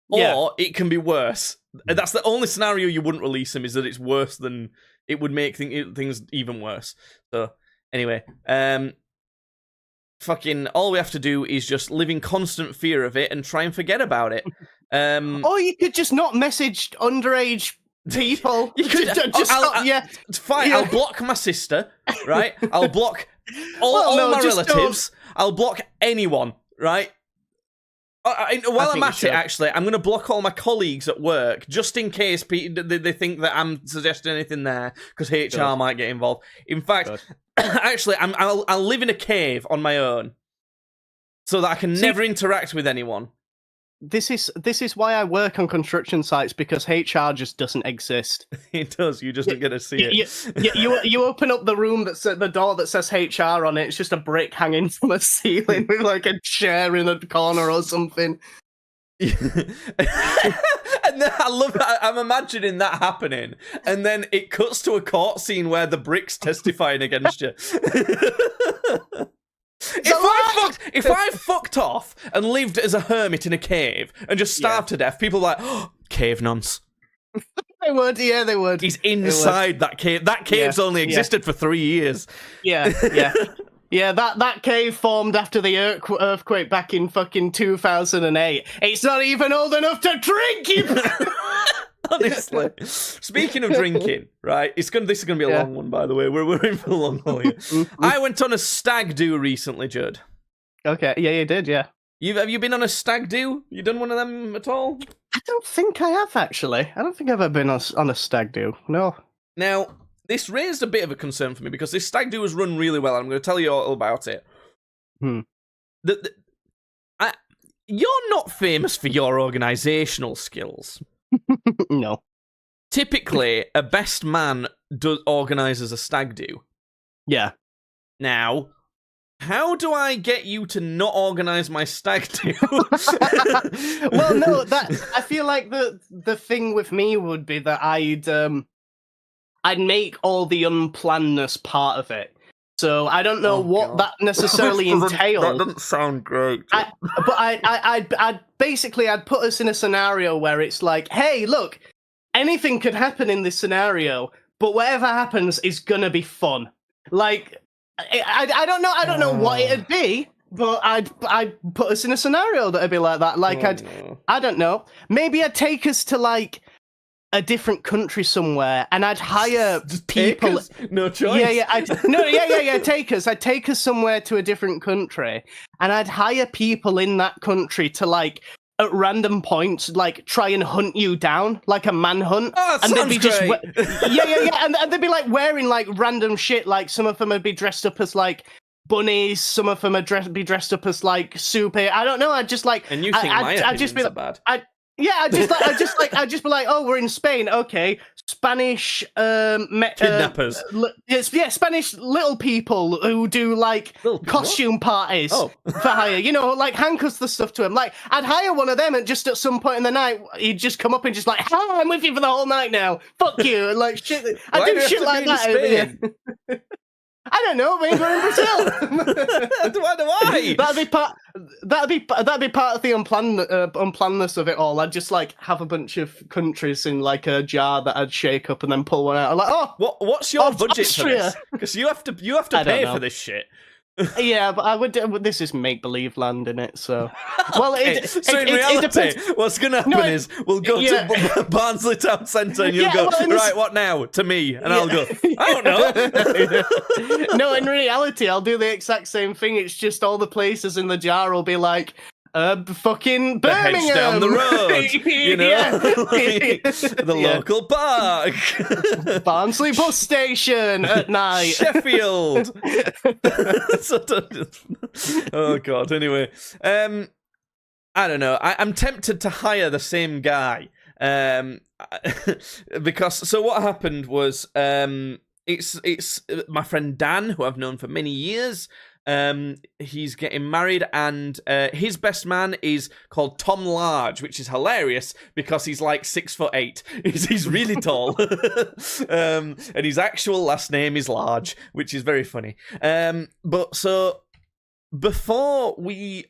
or it can be worse. That's the only scenario you wouldn't release him, is that it's worse than it would make things even worse. So anyway, fucking all we have to do is just live in constant fear of it and try and forget about it. Or you could just not message underage people. You could fine. I'll block my sister, right? I'll block all my relatives. I'll block anyone, right? While I'm at it, actually, I'm going to block all my colleagues at work just in case they think that I'm suggesting anything there, because HR might get involved. In fact, actually, I'll live in a cave on my own so that I can never interact with anyone. This is why I work on construction sites, because HR just doesn't exist. It does. You just don't get to see it. You open up the room the door that says HR on it. It's just a brick hanging from a ceiling with like a chair in a corner or something. And then I love that. I'm imagining that happening, and then it cuts to a court scene where the brick's testifying against you. If I fucked off and lived as a hermit in a cave and just starved to death, people are like, oh, cave nonce. They would, yeah, they would. He's inside that cave. That cave's only existed for 3 years. Yeah. Yeah, that cave formed after the earthquake back in fucking 2008. It's not even old enough to drink, you... Honestly. Speaking of drinking, right? This is gonna be a long one, by the way. We're in for the long haul here. I went on a stag do recently, Judd. Okay, yeah, you did, yeah. Have you been on a stag do? You done one of them at all? I don't think I have, actually. I don't think I've ever been on a stag do. No. Now, this raised a bit of a concern for me because this stag do was run really well. And I'm going to tell you all about it. You're not famous for your organisational skills. No. Typically, a best man organises a stag do. Yeah. Now, how do I get you to not organise my stag do? Well, no, I feel like the thing with me would be that I'd make all the unplannedness part of it. So I don't know what that necessarily entails. That doesn't sound great. I'd basically put us in a scenario where it's like, hey, look, anything could happen in this scenario, but whatever happens is gonna be fun. Like, I don't know what it'd be, but I'd put us in a scenario that'd be like that. Like I don't know. Maybe I'd take us to like a different country somewhere, and I'd hire people. No choice. Yeah. Take us. I'd take us somewhere to a different country, and I'd hire people in that country to like at random points, like try and hunt you down, like a manhunt. Oh, and they'd be just great. and they'd be like wearing like random shit. Like some of them would be dressed up as like bunnies. Some of them would be dressed up as like super. I don't know. I'd just like. And you think I'd just be like, bad? I'd just be like, oh, we're in Spain, okay. Spanish kidnappers. Spanish little people who do like costume parties for hire. You know, like handcuffs the stuff to him. Like I'd hire one of them, and just at some point in the night, he'd just come up and just like, "Hi, I'm with you for the whole night now. Fuck you!" And like shit. I do shit like that. I don't know. Maybe we're in Brazil. Why? That'd be part of the unplannedness of it all. I'd just like have a bunch of countries in like a jar that I'd shake up and then pull one out. I'm like, what's your budget for this? Because you have to pay for this shit. Yeah, but I would. This is make believe land in it, so. Well, so in reality, what's going to happen is we'll go to Barnsley Town Centre and you'll go, right, what now? To me, and I'll go, I don't know. No, in reality, I'll do the exact same thing. It's just all the places in the jar will be like. Fucking Birmingham the hedge down the road, you know, the local park, Barnsley bus station at night, Sheffield. Oh god. Anyway, I don't know. I'm tempted to hire the same guy, because so what happened was, it's my friend Dan, who I've known for many years. He's getting married, and his best man is called Tom Large, which is hilarious because he's like 6'8". He's really tall, and his actual last name is Large, which is very funny. But so before we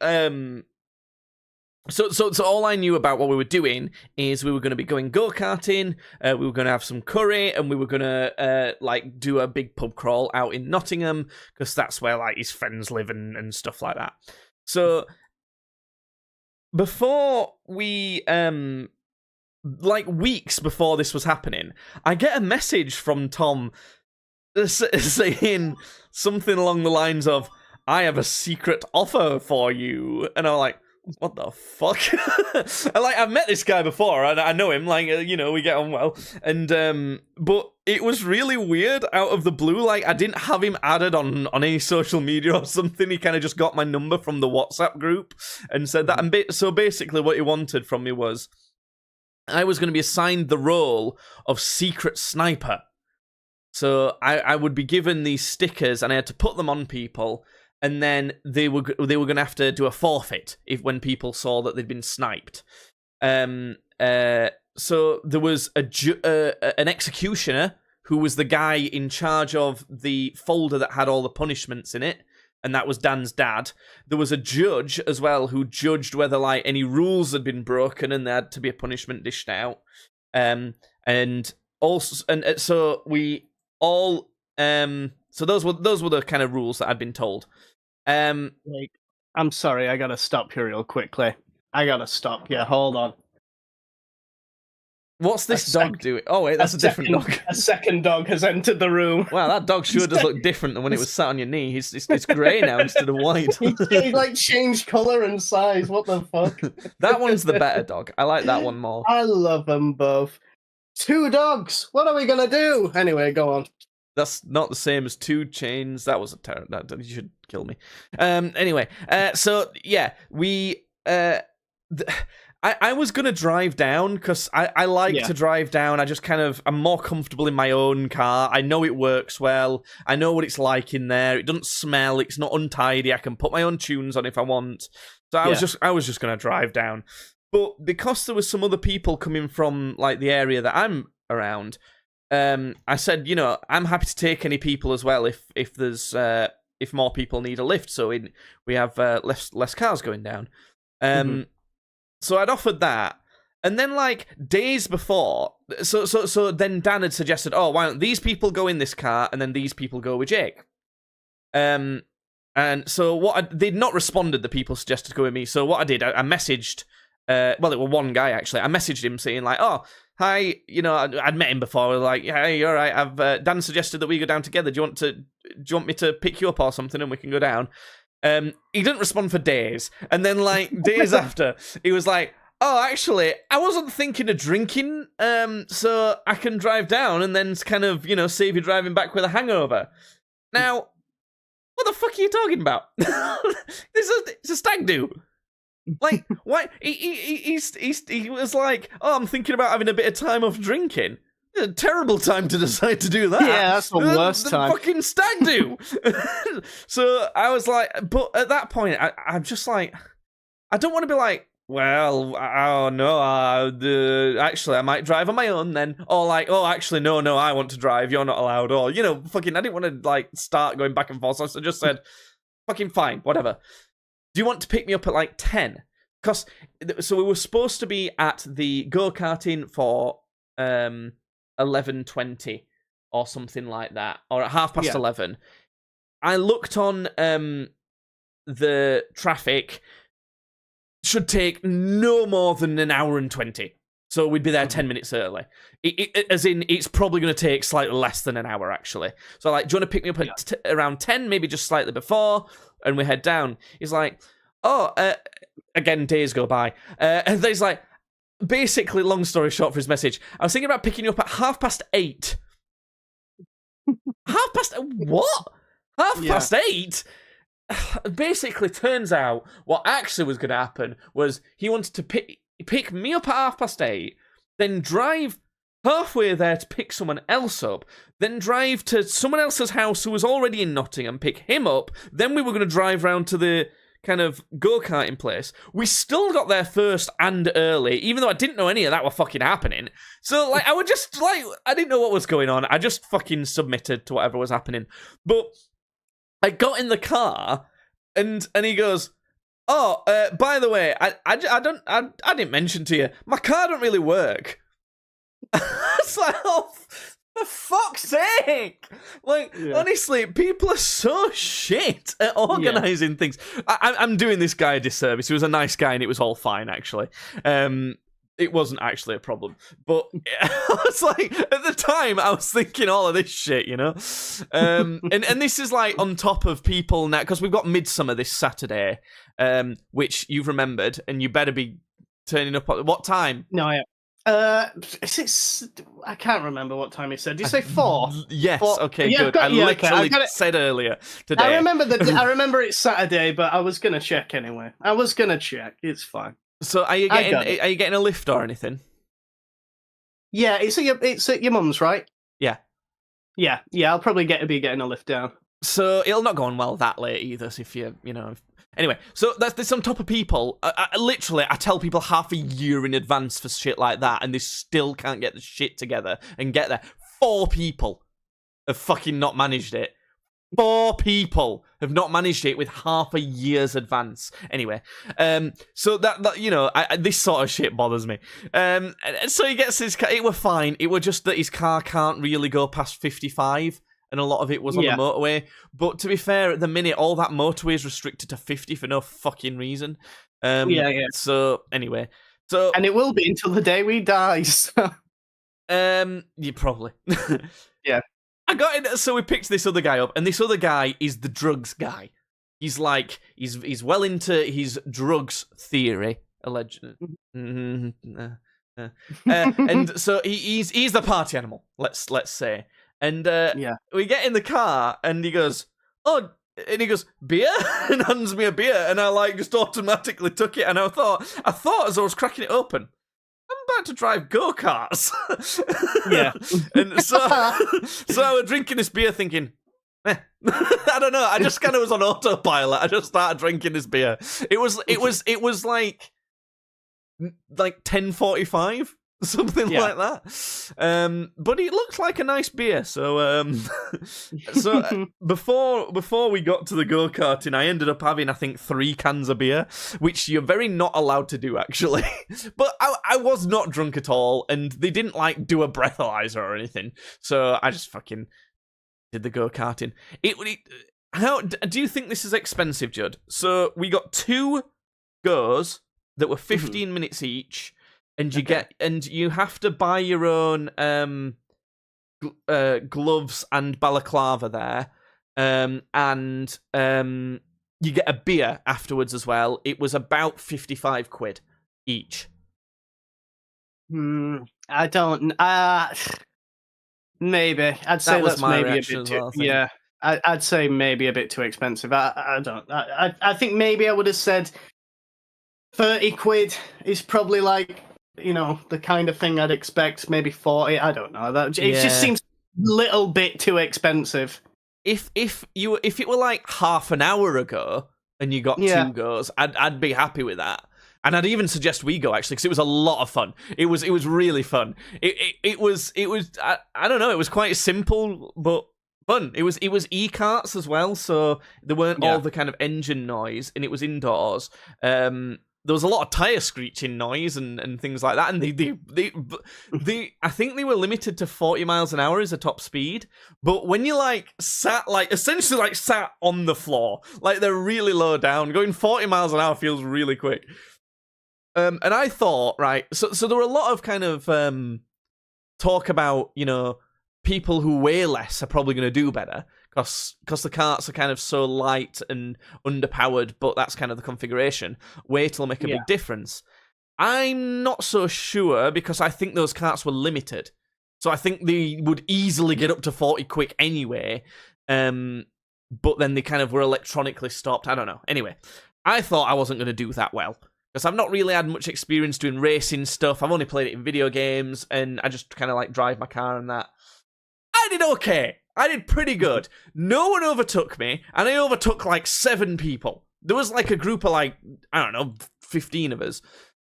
So all I knew about what we were doing is we were going to be going go-karting, we were going to have some curry, and we were going to like do a big pub crawl out in Nottingham, because that's where like his friends live and stuff like that. So before we like weeks before this was happening, I get a message from Tom saying something along the lines of, "I have a secret offer for you," and I'm like, what the fuck? I've met this guy before, and I know him, like, you know, we get on well, and but it was really weird out of the blue. Like, I didn't have him added on any social media or something. He kind of just got my number from the WhatsApp group and said that. And so basically what he wanted from me was I was going to be assigned the role of secret sniper. So I would be given these stickers, and I had to put them on people. And then they were going to have to do a forfeit when people saw that they'd been sniped. So there was an executioner who was the guy in charge of the folder that had all the punishments in it, and that was Dan's dad. There was a judge as well who judged whether like any rules had been broken and there had to be a punishment dished out. And so we all so those were the kind of rules that I'd been told. Like, I'm sorry, I gotta stop here real quickly. I gotta stop. Yeah, hold on. What's this dog doing? Oh wait, that's a different dog. A second dog has entered the room. Wow, that dog sure does look different than when it was sat on your knee. It's grey now instead of white. He's like changed colour and size. What the fuck? That one's the better dog. I like that one more. I love them both. 2 dogs. What are we gonna do? Anyway, go on. That's not the same as 2 Chains. That was a terrible. You should kill me. Anyway, so yeah, we. I was gonna drive down because I like to drive down. I just I'm more comfortable in my own car. I know it works well. I know what it's like in there. It doesn't smell. It's not untidy. I can put my own tunes on if I want. So I was just gonna drive down. But because there was some other people coming from like the area that I'm around, I said, you know, I'm happy to take any people as well if there's if more people need a lift. So we have less cars going down. So I'd offered that, and then like days before, so then Dan had suggested, oh, why don't these people go in this car and then these people go with Jake? And so they'd not responded. The people suggested to go with me. So what I did, I messaged. Well, it was one guy actually. I messaged him saying like, "Oh, hi, you know, I'd met him before. I was like, hey, all right. I've Dan suggested that we go down together. Do you want me to pick you up or something, and we can go down?" He didn't respond for days, and then like days after, he was like, "Oh, actually, I wasn't thinking of drinking, so I can drive down and then kind of, you know, save you driving back with a hangover." Now, what the fuck are you talking about? It's a stag do. Like, why? He was like, "Oh, I'm thinking about having a bit of time off drinking." A terrible time to decide to do that. Yeah, that's the worst time. Fucking stag do. So I was like, but at that point, I'm just like, I don't want to be like, well, oh no, actually, I might drive on my own then, or like, oh, actually, no, I want to drive. You're not allowed, or you know, fucking, I didn't want to like start going back and forth. So I just said, fucking fine, whatever. Do you want to pick me up at like 10? Because so we were supposed to be at the go-karting for 11:20 or something like that, or at 11:30. I looked on the traffic. Should take no more than an hour and 20. So we'd be there 10 minutes early. As in, it's probably going to take slightly less than an hour, actually. So, like, do you want to pick me up at around 10, maybe just slightly before, and we head down? He's like, oh, again, days go by. And then he's like, basically, long story short for his message, I was thinking about picking you up at 8:30. What? 8:30? Basically, turns out what actually was going to happen was he wanted to pick me up at 8:30, then drive halfway there to pick someone else up, then drive to someone else's house who was already in Nottingham, pick him up, then we were going to drive round to the kind of go-karting place. We still got there first and early, even though I didn't know any of that were fucking happening. So, like, I would just, like, I didn't know what was going on. I just fucking submitted to whatever was happening. But I got in the car, and he goes, "Oh, by the way, I didn't mention to you, my car don't really work." It's like, oh, for fuck's sake! Like, honestly, people are so shit at organising things. I'm doing this guy a disservice. He was a nice guy, and it was all fine, actually. It wasn't actually a problem. But I was like, at the time, I was thinking all of this shit, you know? And this is like on top of people now, because we've got Midsummer this Saturday, which you've remembered, and you better be turning up at what time? No, I can't remember what time he said. Did you say 4? Yes, 4? okay, good. I literally said earlier today. I remember it's Saturday, but I was going to check anyway. It's fine. So are you getting a lift or anything? Yeah, it's at your mum's, right? Yeah. Yeah, I'll probably be getting a lift down. So it'll not go on well that late either, so if you know... Anyway, so that's on top of people. I tell people half a year in advance for shit like that, and they still can't get the shit together and get there. 4 people have fucking not managed it. 4 people have not managed it with half a year's advance. Anyway, so that you know, this sort of shit bothers me. So he gets his car. It were fine. It were just that his car can't really go past 55. And a lot of it was on the motorway. But to be fair, at the minute, all that motorway is restricted to 50 for no fucking reason. So, anyway. And it will be until the day we die, so... You probably. Yeah. I got in, so we picked this other guy up, and this other guy is the drugs guy. He's like, he's well into his drugs theory, allegedly. And so he's the party animal, let's say. And we get in the car, and he goes, oh, and he goes, beer? And hands me a beer, and I like just automatically took it, and I thought as I was cracking it open, I'm about to drive go-karts. Yeah. And so I was drinking this beer thinking, I don't know, I just kind of was on autopilot. I just started drinking this beer. It was like 10:45. Something like that. But it looked like a nice beer. So before we got to the go-karting, I ended up having, I think, 3 cans of beer, which you're very not allowed to do, actually. But I was not drunk at all, and they didn't like do a breathalyzer or anything. So I just fucking did the go-karting. How do you think this is expensive, Judd? So we got 2 goes that were 15 minutes each. And you have to buy your own gloves and balaclava there, and you get a beer afterwards as well. It was about 55 quid each. I don't. Maybe I'd say that's maybe a bit too. Well, yeah, I'd say maybe a bit too expensive. I don't. I think maybe I would have said 30 quid is probably like, you know, the kind of thing I'd expect. Maybe 40. I don't know. It just seems a little bit too expensive. If it were like half an hour ago and you got 2 goes, I'd be happy with that. And I'd even suggest we go, actually, because it was a lot of fun. It was really fun. It was I don't know. It was quite simple but fun. It was e-karts as well, so there weren't all the kind of engine noise, and it was indoors. There was a lot of tire screeching noise and things like that, and they I think they were limited to 40 miles an hour as a top speed. But when you essentially sat on the floor, like they're really low down, going 40 miles an hour feels really quick. And I thought, right, so there were a lot of kind of talk about, you know, people who weigh less are probably going to do better. Because the carts are kind of so light and underpowered, but that's kind of the configuration. Weight will make a big difference. I'm not so sure, because I think those carts were limited. So I think they would easily get up to 40 quick anyway. But then they kind of were electronically stopped. I don't know. Anyway, I thought I wasn't going to do that well, because I've not really had much experience doing racing stuff. I've only played it in video games, and I just kind of like drive my car and that. I did okay. I did pretty good. No one overtook me, and I overtook like 7 people. There was like a group of like, I don't know, 15 of us.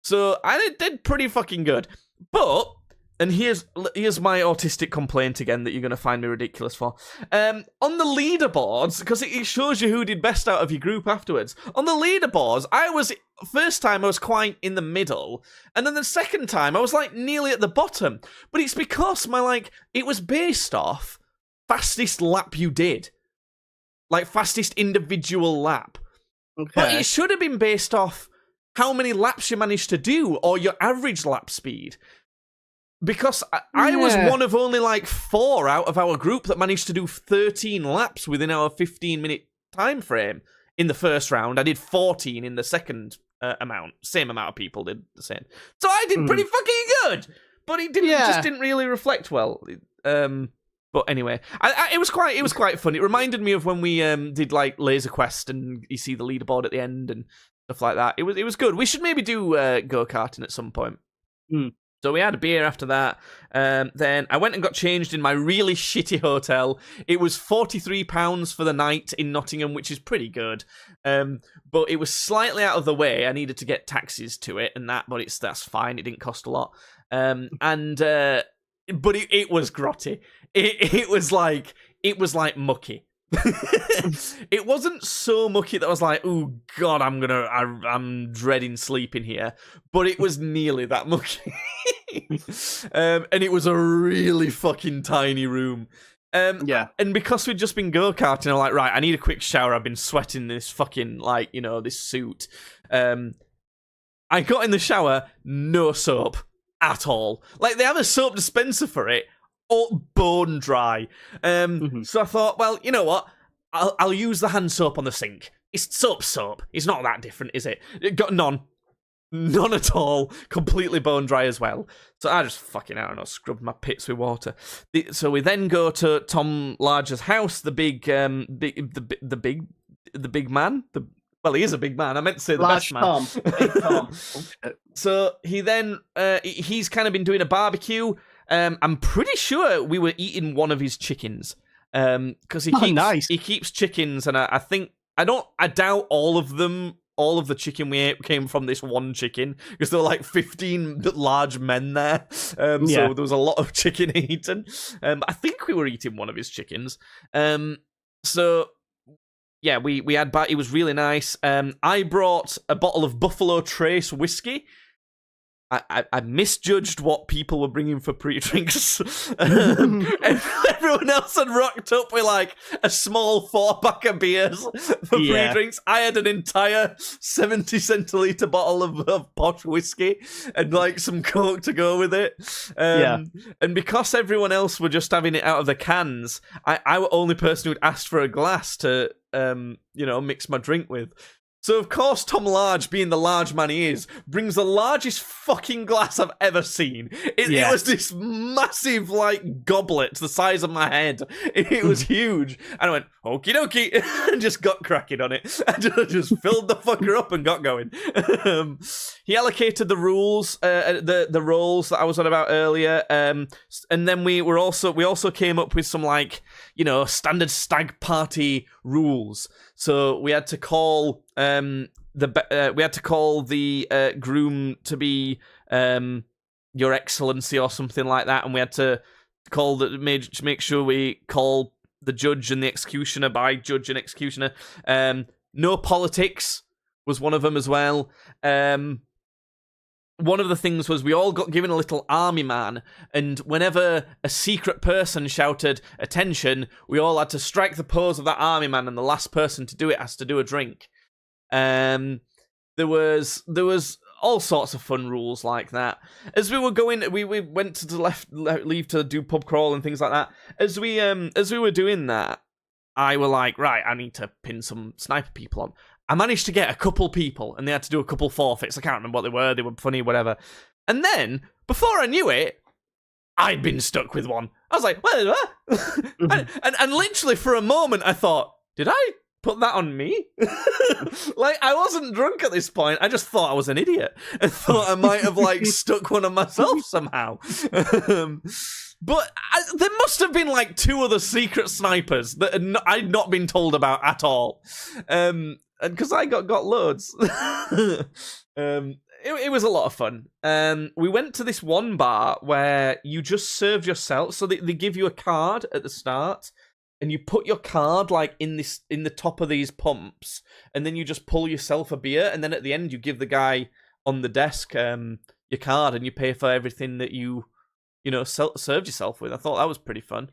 So I did pretty fucking good. But, and here's my autistic complaint again that you're going to find me ridiculous for. On the leaderboards, because it shows you who did best out of your group afterwards. On the leaderboards, first time I was quite in the middle, and then the second time I was like nearly at the bottom. But it's because it was based off fastest lap you did. Like, fastest individual lap. Okay. But it should have been based off how many laps you managed to do, or your average lap speed. Because I was one of only like 4 out of our group that managed to do 13 laps within our 15-minute time frame in the first round. I did 14 in the second amount. Same amount of people did the same. So I did pretty fucking good! But it just didn't really reflect well. But anyway, it was quite fun. It reminded me of when we did like Laser Quest, and you see the leaderboard at the end and stuff like that. It was good. We should maybe do go-karting at some point. So we had a beer after that. Then I went and got changed in my really shitty hotel. It was £43 for the night in Nottingham, which is pretty good. But it was slightly out of the way. I needed to get taxis to it and that, but that's fine. It didn't cost a lot. But it was grotty. It was like mucky. It wasn't so mucky that I was like, oh god, I'm dreading sleeping here. But it was nearly that mucky. And it was a really fucking tiny room. And because we'd just been go-karting, I'm like, right, I need a quick shower. I've been sweating this fucking, like, you know, this suit. I got in the shower, no soap. at all. Like, they have a soap dispenser for it, or bone dry. So I thought, well, you know what? I'll use the hand soap on the sink. It's soap. It's not that different, is it? It got none at all. Completely bone dry as well. So I just fucking, I don't know, scrubbed my pits with water. So we then go to Tom Larger's house. The big man. Well, he is a big man. I meant to say the Large best man. Tom. Big Tom. So he then he's kind of been doing a barbecue. I'm pretty sure we were eating one of his chickens. Because he keeps chickens, and I doubt all of the chicken we ate came from this one chicken, because there were like 15 large men there. So there was a lot of chicken eaten. I think we were eating one of his chickens. So yeah, we had, it was really nice. I brought a bottle of Buffalo Trace whiskey. I misjudged what people were bringing for pre-drinks. Everyone else had rocked up with like a small 4-pack of beers for pre-drinks. I had an entire 70 centiliter bottle of posh whiskey and like some Coke to go with it. And because everyone else were just having it out of the cans, I was the only person who'd asked for a glass to mix my drink with. So, of course, Tom Large, being the large man he is, brings the largest fucking glass I've ever seen. It was this massive, like, goblet the size of my head. It was huge. And I went, okie dokie, and just got cracking on it. And just filled the fucker up and got going. He allocated the rules, the roles that I was on about earlier. And then we also came up with some, like, standard stag party rules. So we had to call the groom to be Your Excellency or something like that, and we had to make sure we call the judge and the executioner by judge and executioner. No politics was one of them as well. One of the things was we all got given a little army man, and whenever a secret person shouted attention, we all had to strike the pose of that army man, and the last person to do it has to do a drink. There was all sorts of fun rules like that. As we were going, we went to the leave to do pub crawl and things like that. As we were doing that, I were like, right, I need to pin some sniper people on. I managed to get a couple people, and they had to do a couple forfeits. I can't remember what they were. They were funny, whatever. And then, before I knew it, I'd been stuck with one. I was like, what? and literally for a moment, I thought, did I put that on me? Like, I wasn't drunk at this point. I just thought I was an idiot. And thought I might have, like, stuck one on myself somehow. But there must have been, like, 2 other secret snipers that I'd not been told about at all. And because I got loads. It was a lot of fun. We went to this one bar where you just served yourself. So they give you a card at the start, and you put your card like in the top of these pumps, and then you just pull yourself a beer, and then at the end you give the guy on the desk your card, and you pay for everything that you served yourself with. I thought that was pretty fun.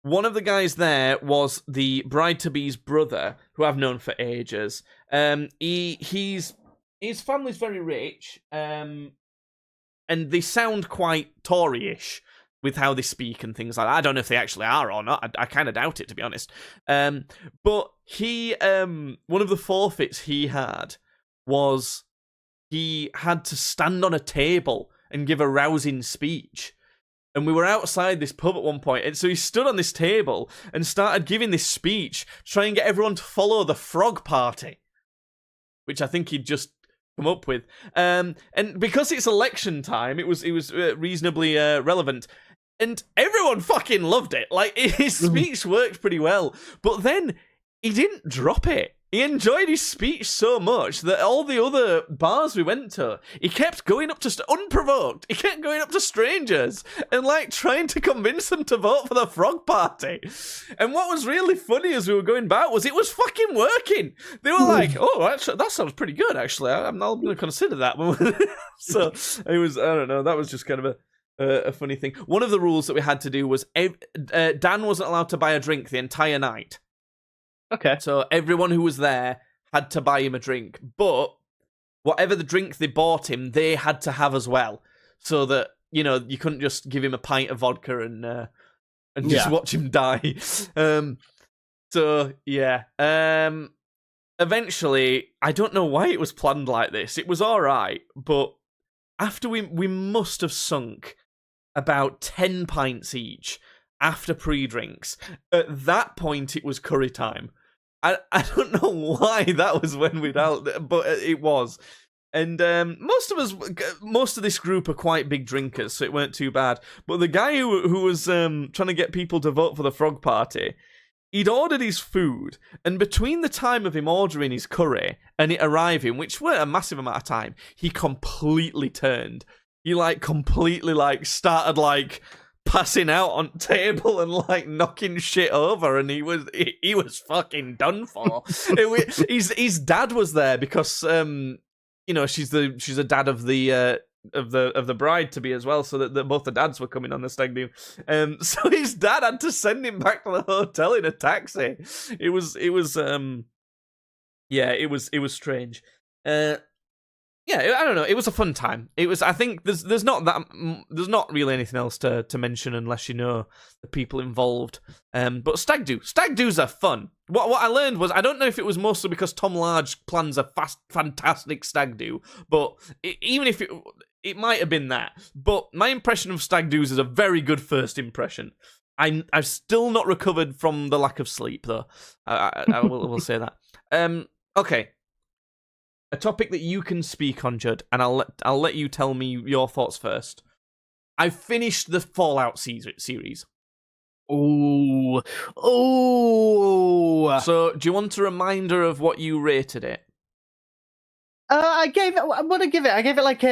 One of the guys there was the bride-to-be's brother, who I've known for ages. His family's very rich, and they sound quite Tory-ish with how they speak and things like that. I don't know if they actually are or not. I kind of doubt it, to be honest. But he, one of the forfeits he had was he had to stand on a table and give a rousing speech. And we were outside this pub at one point, and so he stood on this table and started giving this speech, trying to get everyone to follow the Frog Party, which I think he'd just come up with. And because it's election time, it was reasonably relevant, and everyone fucking loved it. Like, his speech worked pretty well, but then he didn't drop it. He enjoyed his speech so much that all the other bars we went to, he kept going up to, unprovoked, he kept going up to strangers and, like, trying to convince them to vote for the Frog Party. And what was really funny as we were going back was it was fucking working. They were like, oh, actually, that sounds pretty good, actually. I'm not going to consider that. So, it was, I don't know, that was just kind of a funny thing. One of the rules that we had to do was Dan wasn't allowed to buy a drink the entire night. Okay. So everyone who was there had to buy him a drink, but whatever the drink they bought him, they had to have as well, so that you couldn't just give him a pint of vodka and just watch him die. So yeah. Eventually, I don't know why it was planned like this. It was all right, but after we must have sunk about 10 pints each after pre-drinks. At that point, it was curry time. I don't know why that was when we'd out, but it was. And most of this group are quite big drinkers, so it weren't too bad. But the guy who was trying to get people to vote for the frog party, he'd ordered his food, and between the time of him ordering his curry and it arriving, which weren't a massive amount of time, he completely turned. He completely started passing out on table and knocking shit over, and he was fucking done for. His dad was there because she's a dad of the bride to be as well, so that both the dads were coming on the stag do. So his dad had to send him back to the hotel in a taxi. It was strange. I don't know. It was a fun time. It was. I think there's not really anything else to mention unless you know the people involved. But stag do's are fun. What I learned was, I don't know if it was mostly because Tom Large plans a fantastic stag do, but even if it might have been that. But my impression of stag do's is a very good first impression. I've still not recovered from the lack of sleep though. I will say that. Okay. A topic that you can speak on, Judd, and I'll let you tell me your thoughts first. I finished the Fallout series. Oh. So, do you want a reminder of what you rated it? I gave it did I give it like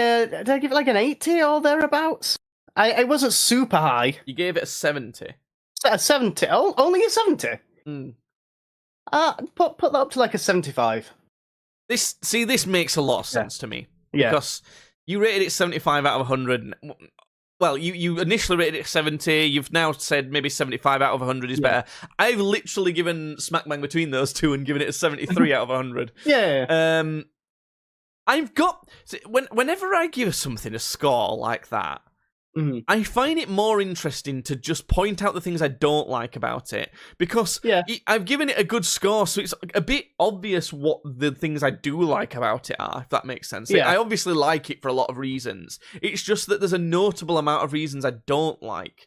an 80 or thereabouts? I wasn't super high. You gave it a 70. A 70? Oh, only a 70? Mm. Put that up to like a 75. This makes a lot of sense to me. Yeah. Because you rated it 75 out of 100. Well, you initially rated it 70. You've now said maybe 75 out of 100 is better. I've literally given smack bang between those two and given it a 73 out of 100. Yeah. Whenever I give something a score like that, I find it more interesting to just point out the things I don't like about it, because I've given it a good score, so it's a bit obvious what the things I do like about it are, if that makes sense. I obviously like it for a lot of reasons. It's just that there's a notable amount of reasons I don't like.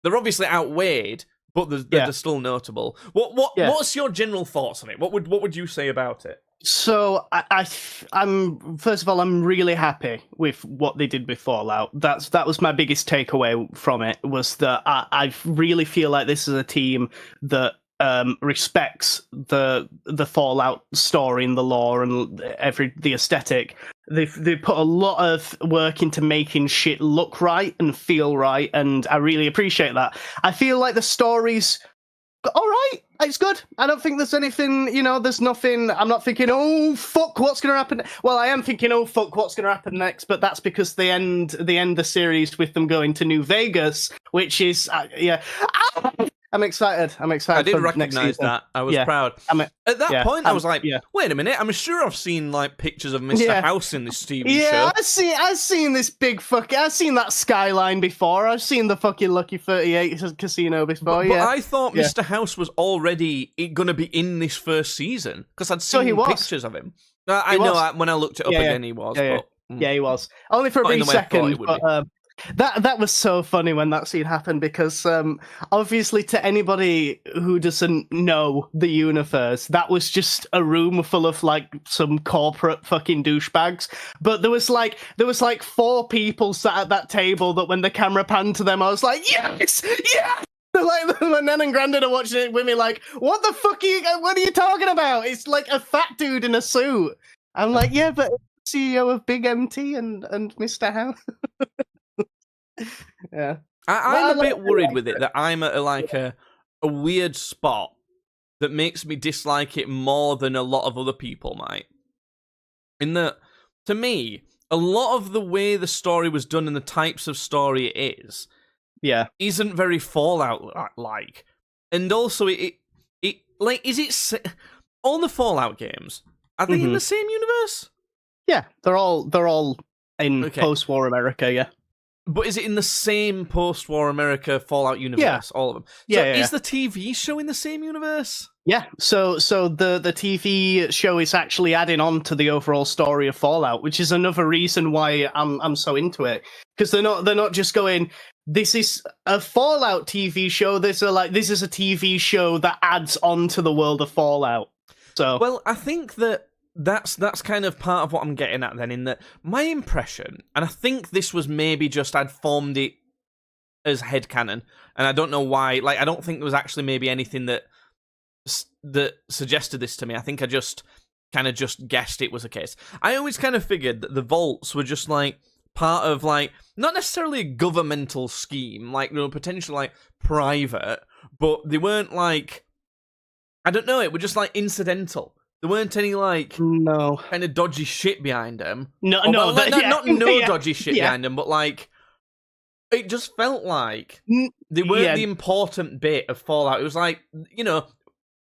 They're obviously outweighed, but they're still notable. What's your general thoughts on it? What would you say about it? So I'm first of all, I'm really happy with what they did with Fallout. That was my biggest takeaway from it, was that I really feel like this is a team that respects the Fallout story and the lore and the aesthetic. They put a lot of work into making shit look right and feel right, and I really appreciate that. I feel like the story's all right. It's good. I don't think there's anything, there's nothing. I'm not thinking, oh, fuck, what's going to happen? Well, I am thinking, oh, fuck, what's going to happen next? But that's because they end the series with them going to New Vegas, which is, I'm excited. I did recognize that. I was proud. At that point, I was like, wait a minute. I'm sure I've seen pictures of Mr. House in this TV show. Yeah, I've seen this big I've seen that skyline before. I've seen the fucking Lucky 38 casino before. But I thought Mr. House was already going to be in this first season, because I'd seen pictures of him. I know when I looked it up again, he was. Yeah, he was. Only for a brief second. That was so funny when that scene happened, because obviously to anybody who doesn't know the universe, that was just a room full of some corporate fucking douchebags. But there was like 4 people sat at that table that when the camera panned to them, I was like, yes, yeah. Like when Nan and Grandad are watching it with me, like, what the fuck what are you talking about? It's like a fat dude in a suit. I'm like, yeah, but CEO of Big MT and Mr. House. Yeah, I'm a bit worried with it that I'm at a weird spot that makes me dislike it more than a lot of other people might. In that, to me, a lot of the way the story was done and the types of story it is, isn't very Fallout like. And also, is it all the Fallout games? Are they in the same universe? Yeah, they're all in Okay. post-war America. Yeah. But is it in the same post-war America Fallout universe? Yeah. All of them. Yeah, So yeah, is the TV show in the same universe? Yeah, so the TV show is actually adding on to the overall story of Fallout, which is another reason why I'm so into it, because they're not just going, this is a Fallout TV show. This is a TV show that adds on to the world of Fallout. So well, I think that's kind of part of what I'm getting at then, in that my impression, and I think this was maybe just I'd formed it as headcanon, and I don't know why. Like, I don't think there was actually maybe anything that suggested this to me. I think I just guessed it was a case. I always kind of figured that the vaults were just like part of, like, not necessarily a governmental scheme, like, potentially like private, but they weren't like, I don't know, it were just like incidental. There weren't any like kind of dodgy shit behind them. No, not dodgy shit behind them, but like it just felt like they weren't the important bit of Fallout. It was like,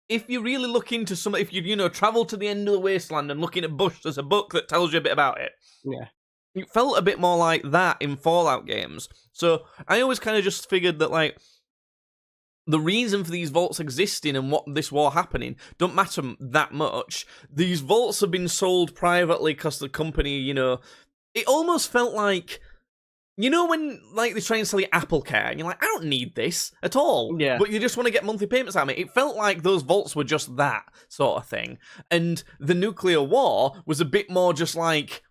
if you really look into some, if you travel to the end of the wasteland and look in a bush, there's a book that tells you a bit about it. Yeah. It felt a bit more like that in Fallout games. So I always kind of just figured that, like, the reason for these vaults existing and what this war happening don't matter that much. These vaults have been sold privately because the company, it almost felt like, when, like, they try and sell you Apple Care, and you're like, I don't need this at all. Yeah. But you just want to get monthly payments out of it. It felt like those vaults were just that sort of thing. And the nuclear war was a bit more just like,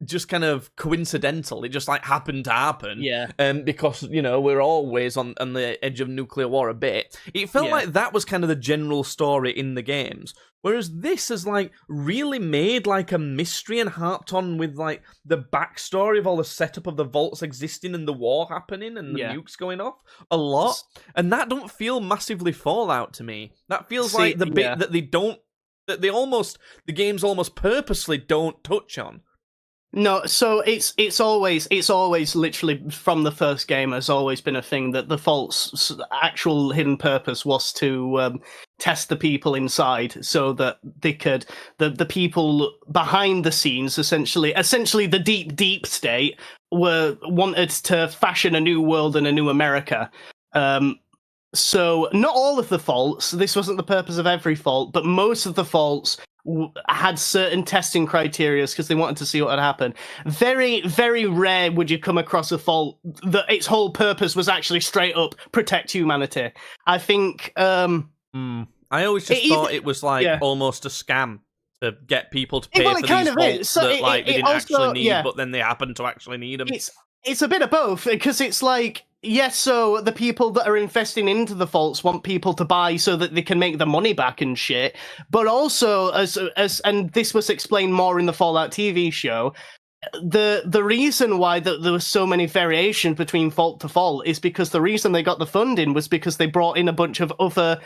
just kind of coincidental. It just like happened to happen. Yeah. Because, we're always on the edge of nuclear war a bit. It felt like that was kind of the general story in the games. Whereas this has like really made like a mystery and harped on with like the backstory of all the setup of the vaults existing and the war happening and the nukes going off a lot. And that don't feel massively Fallout to me. That feels like the bit that the games almost purposely don't touch on. No, so it's always literally from the first game has always been a thing that the Vault's actual hidden purpose was to test the people inside, so that they could the people behind the scenes, essentially the deep state, wanted to fashion a new world and a new America. So not all of the Vaults, this wasn't the purpose of every Vault, but most of the Vaults had certain testing criteria because they wanted to see what had happened. Very, very rare would you come across a Vault that its whole purpose was actually straight up protect humanity. I think I always just thought it was like almost a scam to get people to pay for these vaults so that they didn't actually need, but then they happen to actually need them. It's a bit of both, because it's like, yes, so the people that are investing into the vaults want people to buy so that they can make the money back and shit. But also, as and this was explained more in the Fallout TV show, the reason why there was so many variations between vault to vault is because the reason they got the funding was because they brought in a bunch of other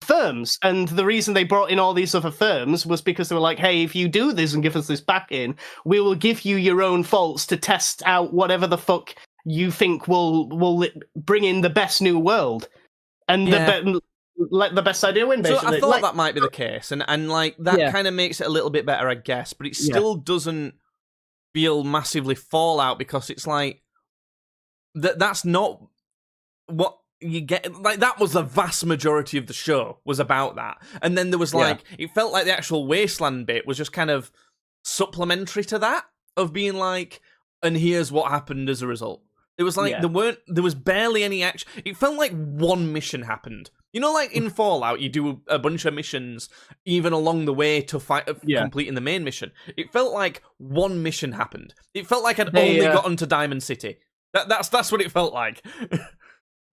firms, and the reason they brought in all these other firms was because they were like, hey, if you do this and give us this back in, we will give you your own vaults to test out whatever the fuck you think will bring in the best new world, and let the best idea win, basically. So I thought that might be the case, and like that kind of makes it a little bit better, I guess, but it still doesn't feel massively Fallout, because it's like that's not what you get. Like, that was the vast majority of the show was about that, and then there was like it felt like the actual wasteland bit was just kind of supplementary to that, of being like, and here's what happened as a result. It was like there was barely any action. It felt like one mission happened. Like in Fallout, you do a bunch of missions even along the way to completing the main mission. It felt like one mission happened. It felt like I'd only gotten to Diamond City. That's what it felt like.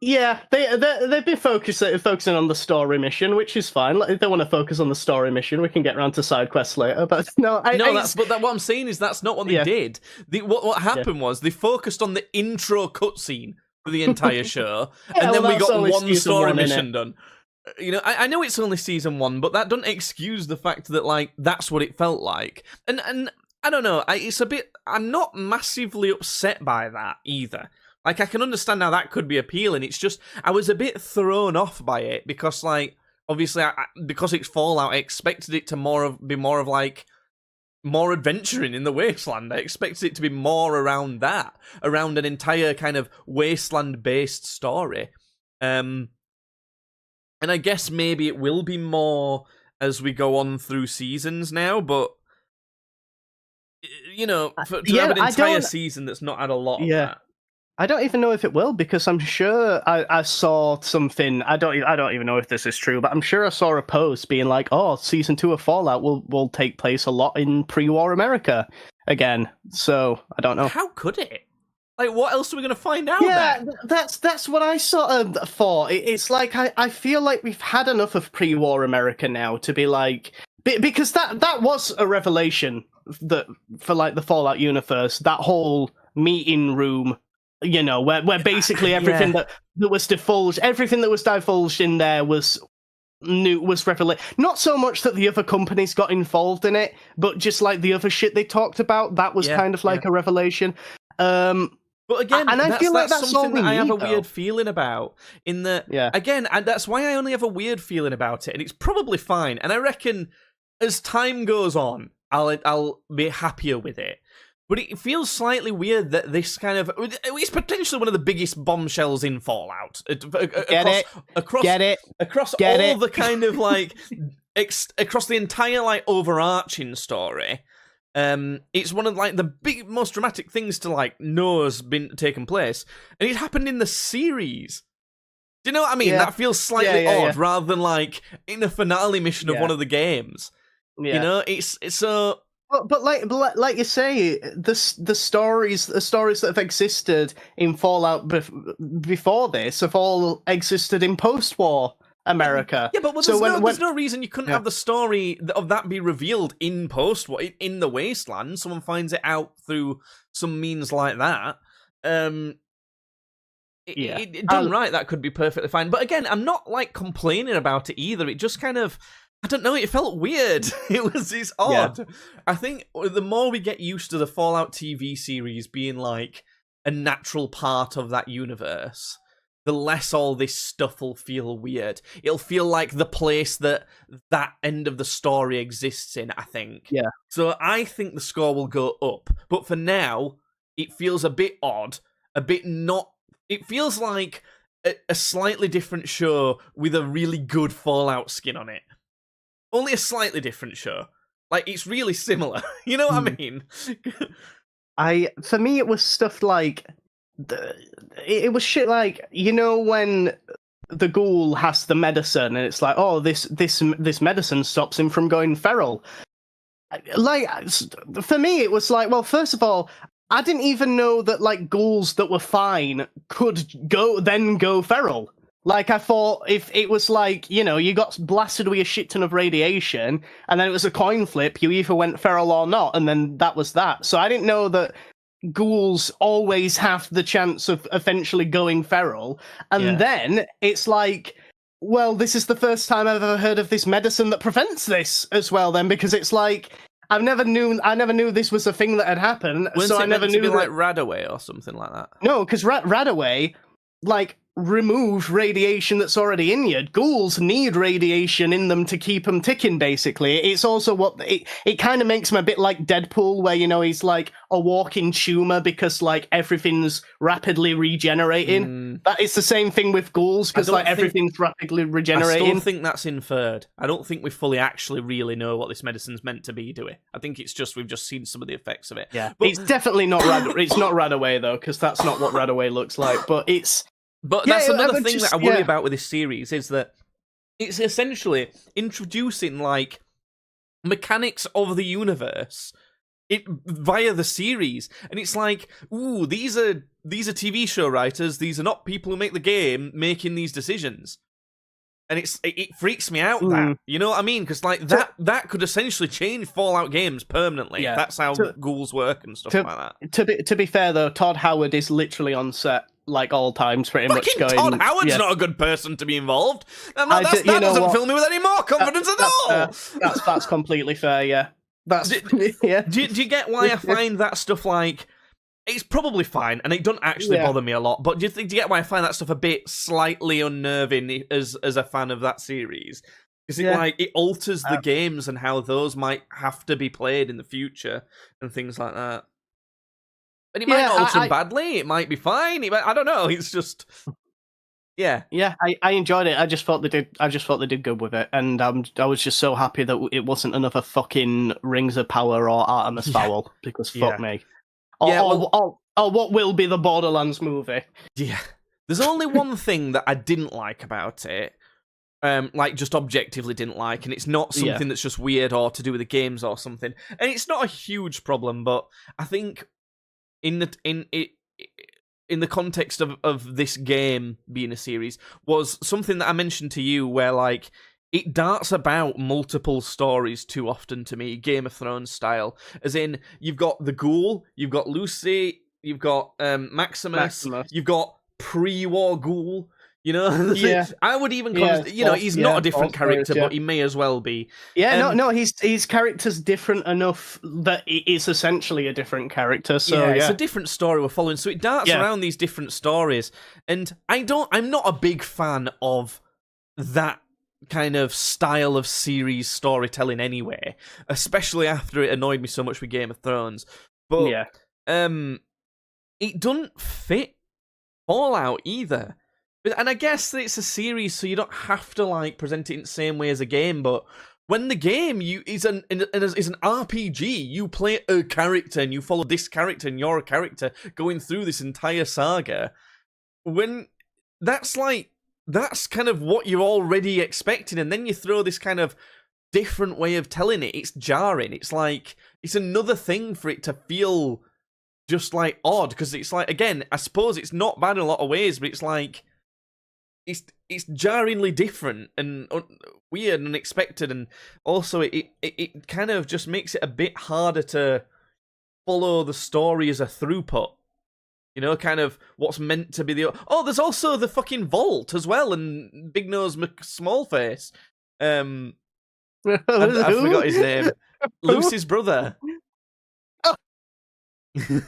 Yeah, they've been focusing on the story mission, which is fine. Like, if they want to focus on the story mission, we can get around to side quests later. But what I'm saying is that's not what they did. What happened was they focused on the intro cutscene for the entire show, and then we got one story mission done. I know it's only season 1, but that doesn't excuse the fact that, like, that's what it felt like. And I don't know. I'm not massively upset by that either. Like, I can understand how that could be appealing. It's just, I was a bit thrown off by it because, like, obviously, because it's Fallout, I expected it to be more of like more adventuring in the Wasteland. I expected it to be more around that, around an entire kind of Wasteland-based story. And I guess maybe it will be more as we go on through seasons now, but you know, to have an entire season that's not had a lot of that. I don't even know if it will, because I'm sure I saw something. I don't even know if this is true, but I'm sure I saw a post being like, "Oh, season 2 of Fallout will take place a lot in pre-war America again." So I don't know. How could it? Like, what else are we going to find out? Yeah, that's what I sort of thought. It's like I feel like we've had enough of pre-war America now to be like, because that was a revelation that for like the Fallout universe, that whole meeting room. You know, where basically everything that was divulged, everything that was divulged in there was revelation. Not so much that the other companies got involved in it, but just like the other shit they talked about, that was kind of like a revelation. But again, and I feel like that's something that I have a though. weird feeling about. In that, again, and that's why I only have a weird feeling about it, and it's probably fine. And I reckon as time goes on, I'll be happier with it. But it feels slightly weird that this kind of... It's potentially one of the biggest bombshells in Fallout. Across all the kind of, like... across the entire, like, overarching story. It's one of, like, the most dramatic things to, like, know has been taken place. And it happened in the series. Do you know what I mean? That feels slightly odd, rather than, like, in a finale mission of one of the games. Yeah. You know, it's so... But like you say, the stories that have existed in Fallout before this have all existed in post-war America. Yeah, but there's no reason you couldn't have the story of that be revealed in post-war, in the Wasteland. Someone finds it out through some means like that. Done right, that could be perfectly fine. But again, I'm not like complaining about it either. It just kind of... I don't know, it felt weird. It's odd. Yeah. I think the more we get used to the Fallout TV series being like a natural part of that universe, the less all this stuff will feel weird. It'll feel like the place that end of the story exists in, I think. Yeah. So I think the score will go up. But for now, it feels a bit odd, a bit not... It feels like a slightly different show with a really good Fallout skin on it. Only a slightly different show. Like, it's really similar. You know what I mean? For me, it was stuff like... It was shit like, you know, when the ghoul has the medicine, and it's like, oh, this medicine stops him from going feral. Like, for me, it was like, well, first of all, I didn't even know that, like, ghouls that were fine could go feral. Like, I thought if it was like, you know, you got blasted with a shit ton of radiation, and then it was a coin flip, you either went feral or not, and then that was that. So I didn't know that ghouls always have the chance of eventually going feral. And then it's like, well, this is the first time I've ever heard of this medicine that prevents this as well, then, because it's like, I never knew this was a thing that had happened. So I never knew to be like Radaway or something like that. No, because Radaway, like, remove radiation that's already in you. Ghouls need radiation in them to keep them ticking, basically. It's also what... It kind of makes him a bit like Deadpool, where, you know, he's like a walking tumor because, like, everything's rapidly regenerating. That is the same thing with ghouls, because, like, everything's rapidly regenerating. I still think that's inferred. I don't think we fully actually really know what this medicine's meant to be, do we? I think it's just we've just seen some of the effects of it. Yeah, but it's definitely not it's not Radaway, though, because that's not what Radaway looks like, but it's... But that's another thing that I worry about with this series, is that it's essentially introducing, like, mechanics of the universe via the series. And it's like, ooh, these are TV show writers, these are not people who make the game making these decisions. And it freaks me out, that. You know what I mean? Because, like, that could essentially change Fallout games permanently. Yeah. That's how ghouls work and stuff like that. To be fair, though, Todd Howard is literally on set, like, all times, pretty much going... Todd Howard's not a good person to be involved. That doesn't fill me with any more confidence at all! That's completely fair, yeah. Do you get why I find that stuff, like... It's probably fine, and it doesn't actually bother me a lot, but do you get why I find that stuff a bit slightly unnerving as a fan of that series? Because it alters the games and how those might have to be played in the future and things like that. And it might not alter them badly. It might be fine. I don't know. It's just, yeah. I enjoyed it. I just thought they did good with it, and I was just so happy that it wasn't another fucking Rings of Power or Artemis Fowl, because fuck me. Or what will be the Borderlands movie? Yeah. There's only one thing that I didn't like about it. Just objectively didn't like, and it's not something that's just weird or to do with the games or something. And it's not a huge problem, but I think in the context of this game being a series was something that I mentioned to you, where like it darts about multiple stories too often to me, Game of Thrones style. As in, you've got the Ghoul, you've got Lucy, you've got Maximus, you've got pre-war Ghoul. You know, I would even he's not a different character, but he may as well be. Yeah, no, his character's different enough that it's essentially a different character. So it's a different story we're following. So it darts around these different stories, and I'm not a big fan of that kind of style of series storytelling anyway, especially after it annoyed me so much with Game of Thrones. But it doesn't fit Fallout either. And I guess that it's a series, so you don't have to like present it in the same way as a game. But when the game is an RPG, you play a character and you follow this character, and you're a character going through this entire saga. When that's kind of what you're already expecting, and then you throw this kind of different way of telling it. It's jarring. It's like it's another thing for it to feel just like odd, because it's like, again, I suppose it's not bad in a lot of ways, but it's like. It's jarringly different and weird and unexpected, and also it kind of just makes it a bit harder to follow the story as a throughput. You know, kind of what's meant to be there's also the fucking vault as well, and Big Nose McSmallface. I forgot his name. Lucy's brother. He's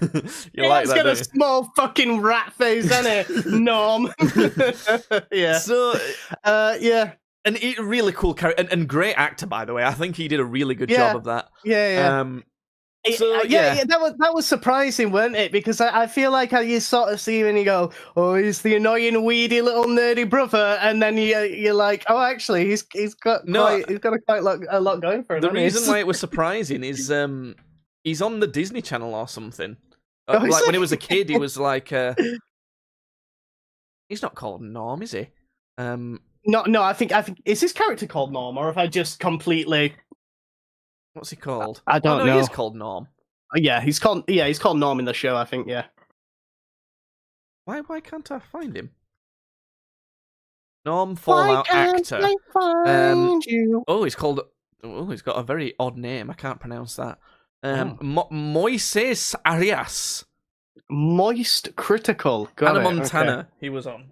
got a small fucking rat face, hasn't it? Norm. So, and a really cool character and great actor, by the way. I think he did a really good job of that. That was surprising, wasn't it? Because I feel like you sort of see him and you go, "Oh, he's the annoying, weedy little nerdy brother," and then you're like, "Oh, actually, he's got a lot going for him." The reason why it was surprising is he's on the Disney Channel or something. Like when he was a kid, he was like, he's not called Norm, is he? No. I think is his character called Norm, or if I just completely. What's he called? I don't know. He is called Norm. He's called Norm in the show, I think. Yeah. Why can't I find him? Norm Fallout actor. He's called. Oh, he's got a very odd name. I can't pronounce that. Moises Arias. Moist Critical. Hannah Montana. He was on.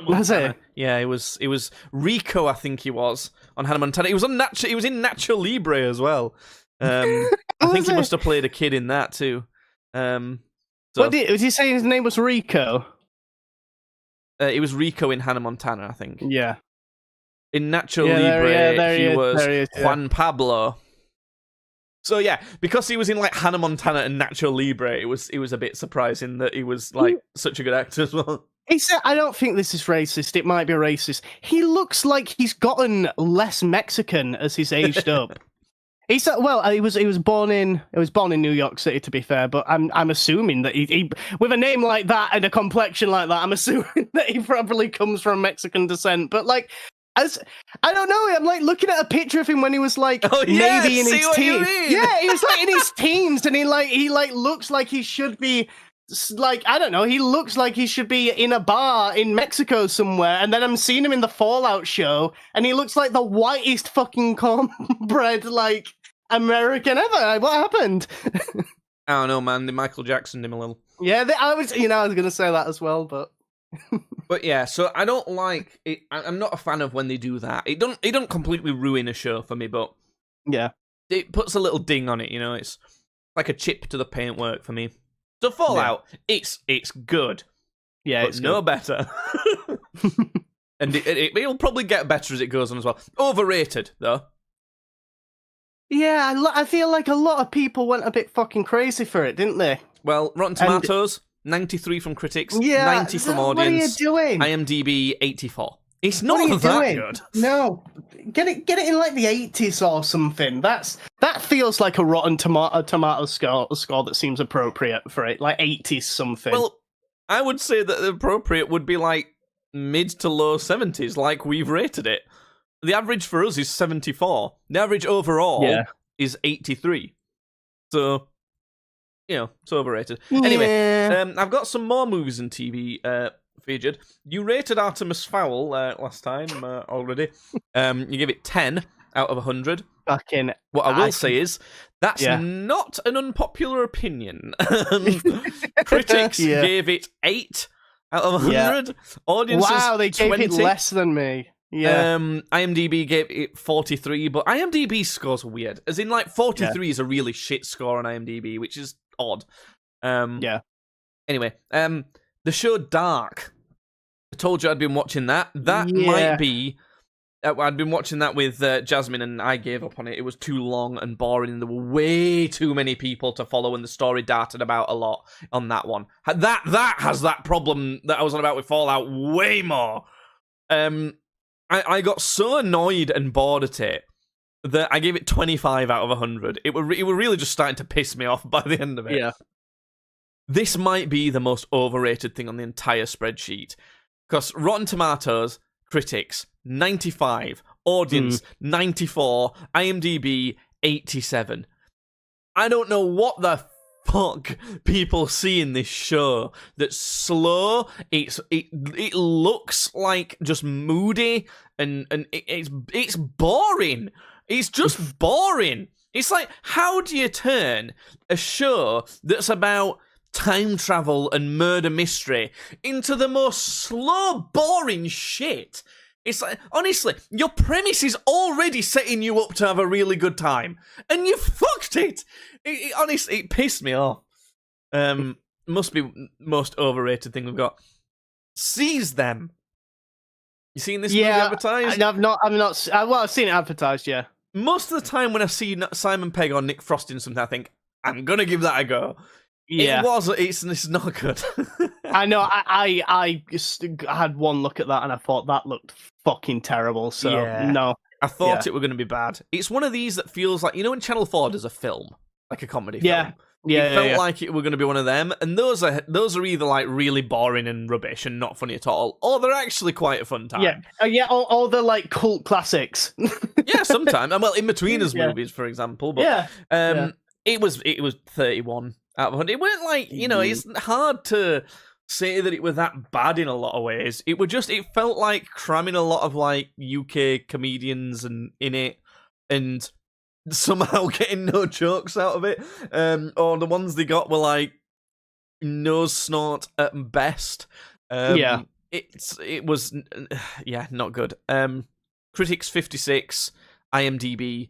Was it? Yeah, it was Rico. I think he was on Hannah Montana. He was on He was in Nacho Libre as well. I think he must have played a kid in that too. Was he saying his name was Rico? It was Rico in Hannah Montana, I think. Yeah. In Nacho Libre, he was Juan Pablo. So yeah, because he was in like Hannah Montana and Nacho Libre, it was a bit surprising that he was like such a good actor as well. I don't think this is racist. It might be racist. He looks like he's gotten less Mexican as he's aged up. He was born in New York City, to be fair, but I'm assuming that he with a name like that and a complexion like that, I'm assuming that he probably comes from Mexican descent. But like, I don't know, I'm like looking at a picture of him when he was like maybe in his teens. Yeah, he was like in his teens, and he looks like he should be. Like, I don't know, he looks like he should be in a bar in Mexico somewhere, and then I'm seeing him in the Fallout show, and he looks like the whitest fucking cornbread, like, American ever. What happened? I don't know, man. The Michael Jackson him a little. Yeah, I was gonna say that as well, but... But yeah, so I don't like it. I'm not a fan of when they do that. It don't completely ruin a show for me, but... Yeah. It puts a little ding on it, you know? It's like a chip to the paintwork for me. So Fallout, it's good. Yeah, but it's no better. And it'll probably get better as it goes on as well. Overrated, though. Yeah, I feel like a lot of people went a bit fucking crazy for it, didn't they? Well, Rotten Tomatoes, 93 from critics, 90 from audience. What are you doing? IMDb, 84. It's not What are you that doing? good. No, get it in like the 80s or something. That feels like a Rotten Tomato score that seems appropriate for it, like 80s something. Well, I would say that the appropriate would be like mid to low 70s, like we've rated it. The average for us is 74. The average overall is 83. So, it's overrated. Anyway, I've got some more movies and TV featured. You rated Artemis Fowl last time already. You give it 10 out of 100. Fucking. What I will say is, that's not an unpopular opinion. Critics gave it 8 out of 100. Audiences, wow, they gave 20. it less than me. Yeah. IMDb gave it 43, but IMDb scores are weird. As in, like, 43 is a really shit score on IMDb, which is odd. Anyway, the show Dark. I told you I'd been watching that. That might be... I'd been watching that with Jasmine, and I gave up on it. It was too long and boring, and there were way too many people to follow, and the story darted about a lot on that one. That has that problem that I was on about with Fallout way more. I got so annoyed and bored at it that I gave it 25 out of 100. It were really just starting to piss me off by the end of it. Yeah. This might be the most overrated thing on the entire spreadsheet. Because Rotten Tomatoes, critics, 95. Audience, 94. IMDb, 87. I don't know what the fuck people see in this show that's slow. It looks like just moody and it's boring. It's just boring. It's like, how do you turn a show that's about time travel and murder mystery into the most slow, boring shit? It's like, honestly, your premise is already setting you up to have a really good time, and you fucked it. Honestly, it pissed me off. Must be most overrated thing we've got. Seize Them. You seen this movie advertised? I've not. Well, I've seen it advertised. Yeah. Most of the time when I see Simon Pegg or Nick Frost in something, I think I'm gonna give that a go. Yeah. It's not good. I know. I just had one look at that and I thought that looked fucking terrible. So no. I thought it were going to be bad. It's one of these that feels like, when Channel 4 does a film, like a comedy film. It felt like it were going to be one of them, and those are either like really boring and rubbish and not funny at all, or they're actually quite a fun time. Or they're like cult classics. Yeah, sometimes. Well, In-Betweeners movies, for example. But it was 31 out of 100. It weren't like, it's hard to say that it was that bad in a lot of ways. It felt like cramming a lot of like UK comedians in it, and somehow getting no jokes out of it. Or the ones they got were like nose snort at best. It was not good. Critics 56, IMDb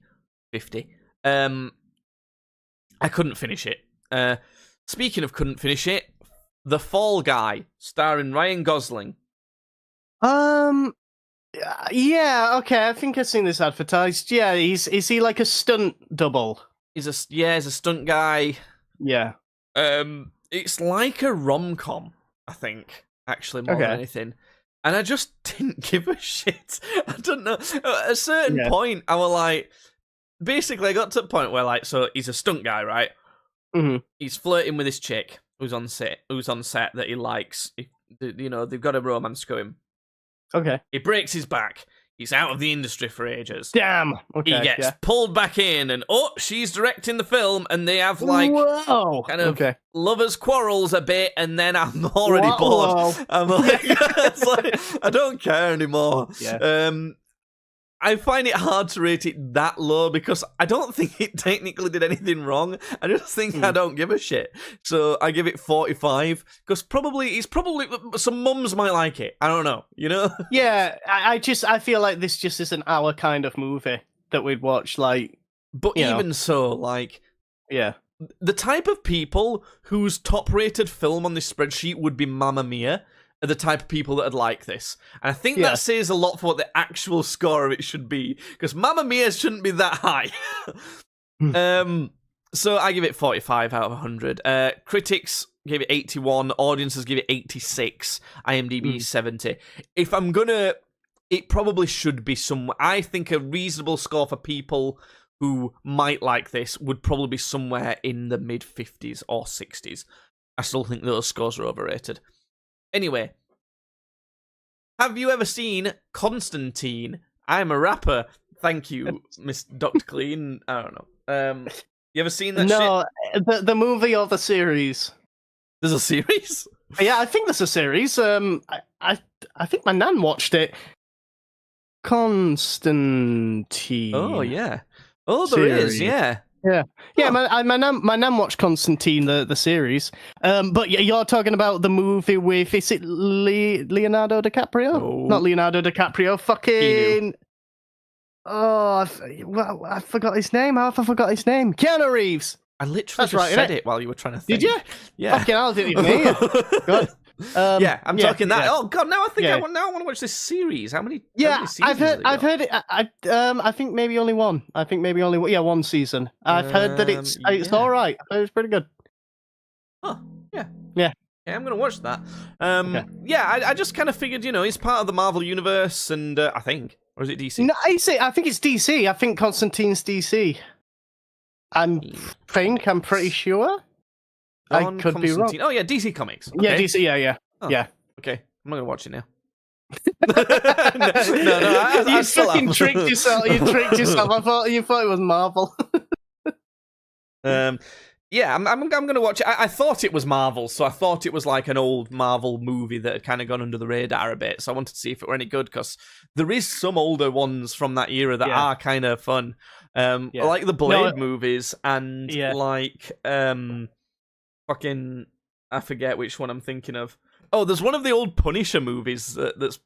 50. I couldn't finish it. Speaking of couldn't finish it, The Fall Guy, starring Ryan Gosling. Yeah, okay, I think I've seen this advertised. Yeah, is he like a stunt double? He's a stunt guy. Yeah. It's like a rom-com, I think, actually, more than anything. And I just didn't give a shit. I don't know. At a certain point, I was like, basically, I got to the point where, like, so he's a stunt guy, right? Mm-hmm. He's flirting with this chick who's on set that he likes. They've got a romance going. Okay. He breaks his back. He's out of the industry for ages. Damn. Okay. He gets pulled back in, and she's directing the film, and they have like kind of lovers' quarrels a bit, and then I'm already bored. I'm like, it's like, I don't care anymore. Yeah. I find it hard to rate it that low because I don't think it technically did anything wrong. I just think I don't give a shit. So I give it 45 because it's probably some mums might like it. I don't know, Yeah, I feel like this just isn't our kind of movie that we'd watch. Like, but even so, like, the type of people whose top-rated film on this spreadsheet would be Mamma Mia. are the type of people that would like this. And I think that says a lot for what the actual score of it should be, because Mamma Mia shouldn't be that high. So I give it 45 out of 100. Critics gave it 81, audiences give it 86, IMDb 70. If I'm gonna, it probably should be somewhere. I think a reasonable score for people who might like this would probably be somewhere in the mid-50s or 60s. I still think those scores are overrated. Anyway, have you ever seen Constantine? I'm a rapper. Thank you, Miss Dr. Clean. I don't know. You ever seen that shit? No, the movie or the series. There's a series? Yeah, I think there's a series. I think my nan watched it. Constantine. Oh yeah. Oh, there is. Yeah. Yeah. My nan watched Constantine, the series. But you're talking about the movie with, is it Leonardo DiCaprio? No. Not Leonardo DiCaprio. Fucking. Oh, I forgot his name. How have I forgot his name? Keanu Reeves. I literally said it while you were trying to think. Did you? Yeah. Fucking hell, didn't even hear you. God. Yeah, I'm talking that. Yeah. Oh god, now I think I want to watch this series. How many? I've heard it. I think maybe only one. I think maybe only one season. I've heard that it's all right. I heard it's pretty good. Oh yeah. Yeah, I'm gonna watch that. Yeah, I just kind of figured, it's part of the Marvel universe, and I think, or is it DC? No, I think it's DC. I think Constantine's DC. I'm pretty sure. I could be wrong. Oh yeah, DC Comics. Okay. Yeah, DC. Yeah. Oh, Yeah. Okay, I'm not gonna watch it now. no, you fucking tricked yourself. You tricked yourself. I thought it was Marvel. Yeah, I'm gonna watch it. I thought it was Marvel, so I thought it was like an old Marvel movie that had kind of gone under the radar a bit. So I wanted to see if it were any good, because there is some older ones from that era that are kind of fun, like the Blade movies and like fucking, I forget which one I'm thinking of. Oh, there's one of the old Punisher movies that's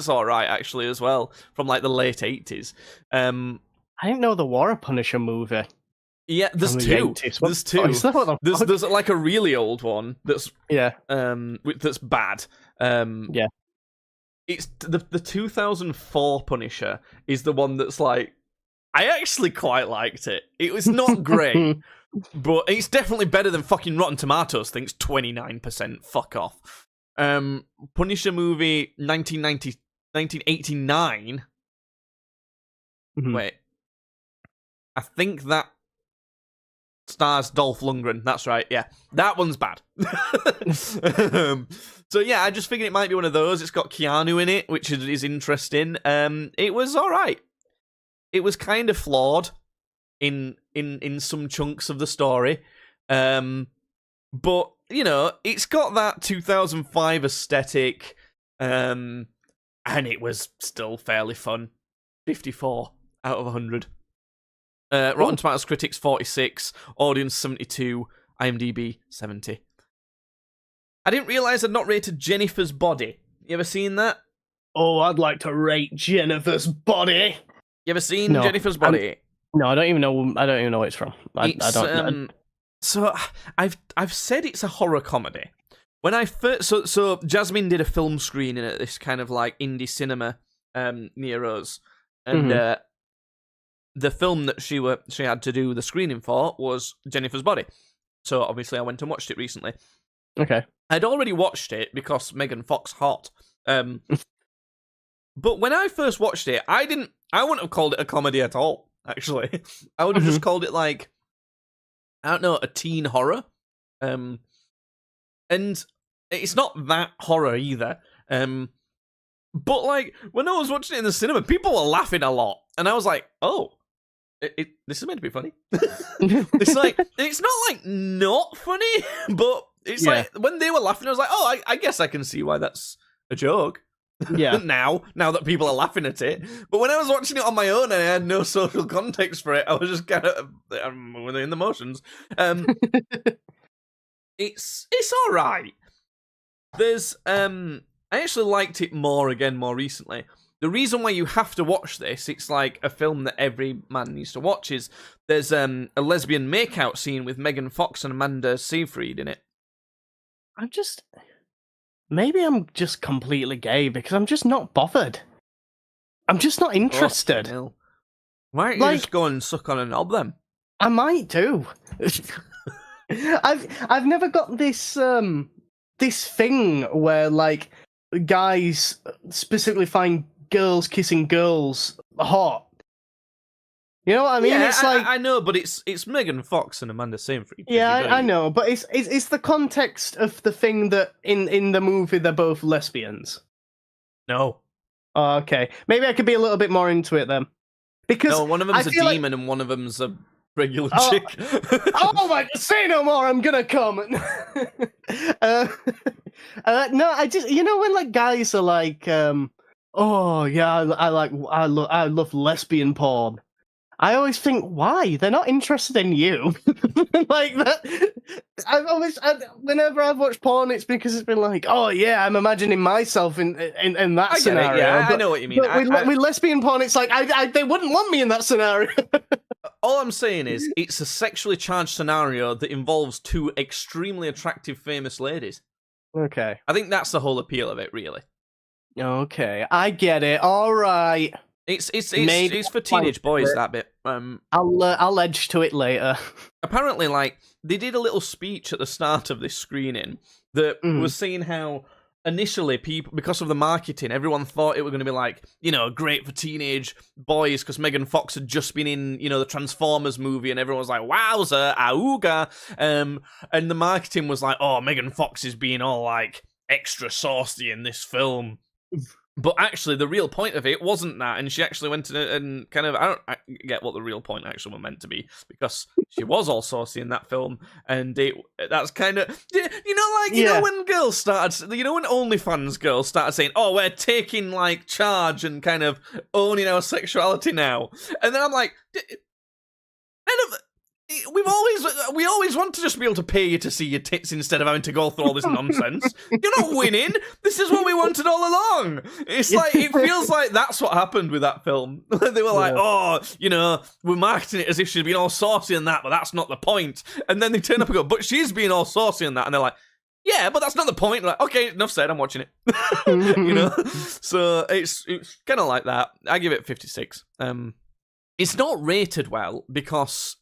all right actually as well, from like the late 80s. I didn't know there were a Punisher movie. Yeah, there's two. There's two. There's like a really old one that's that's bad. It's the 2004 Punisher is the one that's like, I actually quite liked it. It was not great, but it's definitely better than fucking Rotten Tomatoes thinks 29%. Fuck off. Punisher movie 1989. Wait, I think that stars Dolph Lundgren. That's right. Yeah, that one's bad. So yeah, I just figured it might be one of those. It's got Keanu in it, which is interesting. It was all right. It was kind of flawed in some chunks of the story, but it's got that 2005 aesthetic, and it was still fairly fun. 54 out of 100. Rotten Tomatoes critics 46, audience 72, IMDb 70. I didn't realise I'd not rated Jennifer's Body. You ever seen that? Oh, I'd like to rate Jennifer's Body. You ever seen Jennifer's Body? No, I don't even know where it's from. I don't. So I've said it's a horror comedy. When I first, so Jasmine did a film screening at this kind of like indie cinema near us, and the film that she had to do the screening for was Jennifer's Body. So obviously I went and watched it recently. Okay. I'd already watched it because Megan Fox hot. But when I first watched it, I wouldn't have called it a comedy at all, actually. I would have just called it like, I don't know, a teen horror. And it's not that horror either. But like, when I was watching it in the cinema, people were laughing a lot. And I was like, oh, this is meant to be funny. It's like, it's not like not funny, but it's like, when they were laughing, I was like, oh, I guess I can see why that's a joke. Yeah. now that people are laughing at it. But when I was watching it on my own and I had no social context for it, I was just kind of in the motions. It's all right. There's I actually liked it more recently. The reason why you have to watch this, it's like a film that every man needs to watch, is there's a lesbian makeout scene with Megan Fox and Amanda Seyfried in it. maybe I'm just completely gay because I'm just not bothered. I'm just not interested. Fucking hell. Why don't you Like- just go and suck on a knob then? I might do. I've never got this this thing where like guys specifically find girls kissing girls hot. You know what I mean? Yeah, It's like I know, but it's Megan Fox and Amanda Seyfried. yeah, I know, but it's the context of the thing that in the movie they're both lesbians. No. Oh, okay, maybe I could be a little bit more into it then. Because No, one of them's I a feel demon and one of them's a regular Oh. chick. Oh my! Say no more. I'm gonna come. No, I just when like guys are like, oh yeah, I love lesbian porn. I always think, why? They're not interested in you. Like that. Whenever I've watched porn, it's because it's been like, oh yeah, I'm imagining myself in that I get scenario. it, yeah, I But- know what you mean. But with lesbian porn, it's like they wouldn't want me in that scenario. All I'm saying is, it's a sexually charged scenario that involves two extremely attractive famous ladies. Okay. I think that's the whole appeal of it, really. Okay, I get it. All right, It's Maybe for teenage boys, it. that bit. I'll edge to it later. Apparently, like, they did a little speech at the start of this screening that was saying how initially people, because of the marketing, everyone thought it was going to be like, great for teenage boys because Megan Fox had just been in, the Transformers movie and everyone was like, wowza, auga. And the marketing was like, oh, Megan Fox is being all like extra saucy in this film. But actually, the real point of it wasn't that, and she actually went and kind of, I get what the real point actually was meant to be, because she was all saucy in that film, and that's kind of, you know when girls started, when OnlyFans girls started saying, oh, we're taking, like, charge and kind of owning our sexuality now, and then I'm like, we always want to just be able to pay you to see your tits instead of having to go through all this nonsense. You're not winning. This is what we wanted all along. It's like, it feels like that's what happened with that film. They were like, we're marketing it as if she's been all saucy and that, but that's not the point. And then they turn up and go, but she's being all saucy and that, and they're like, yeah, but that's not the point. Like, okay, enough said, I'm watching it. So it's kind of like that. I give it 56. It's not rated well because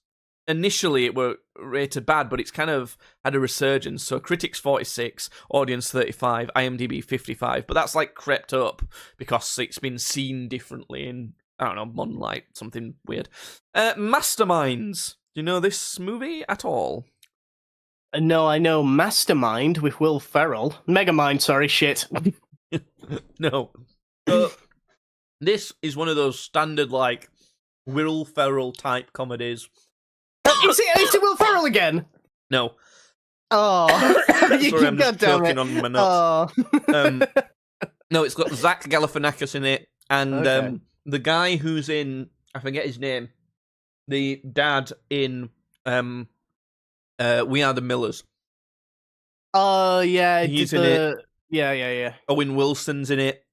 initially it were rated bad, but it's kind of had a resurgence. So critics 46, audience 35, IMDb 55, but that's like crept up because it's been seen differently in, I don't know, modern light, something weird. Masterminds. Do you know this movie at all? No, I know Mastermind with Will Ferrell. Megamind, sorry, shit. No. So, this is one of those standard, like, Will Ferrell type comedies. Is it Will Ferrell again? No. Oh, Sorry, I'm just damn choking it. on my nuts. Oh. No, it's got Zach Galifianakis in it, and Okay. the guy who's in, I forget his name, the dad in We Are the Millers. Oh, yeah. He's did in the... Yeah. Owen Wilson's in it.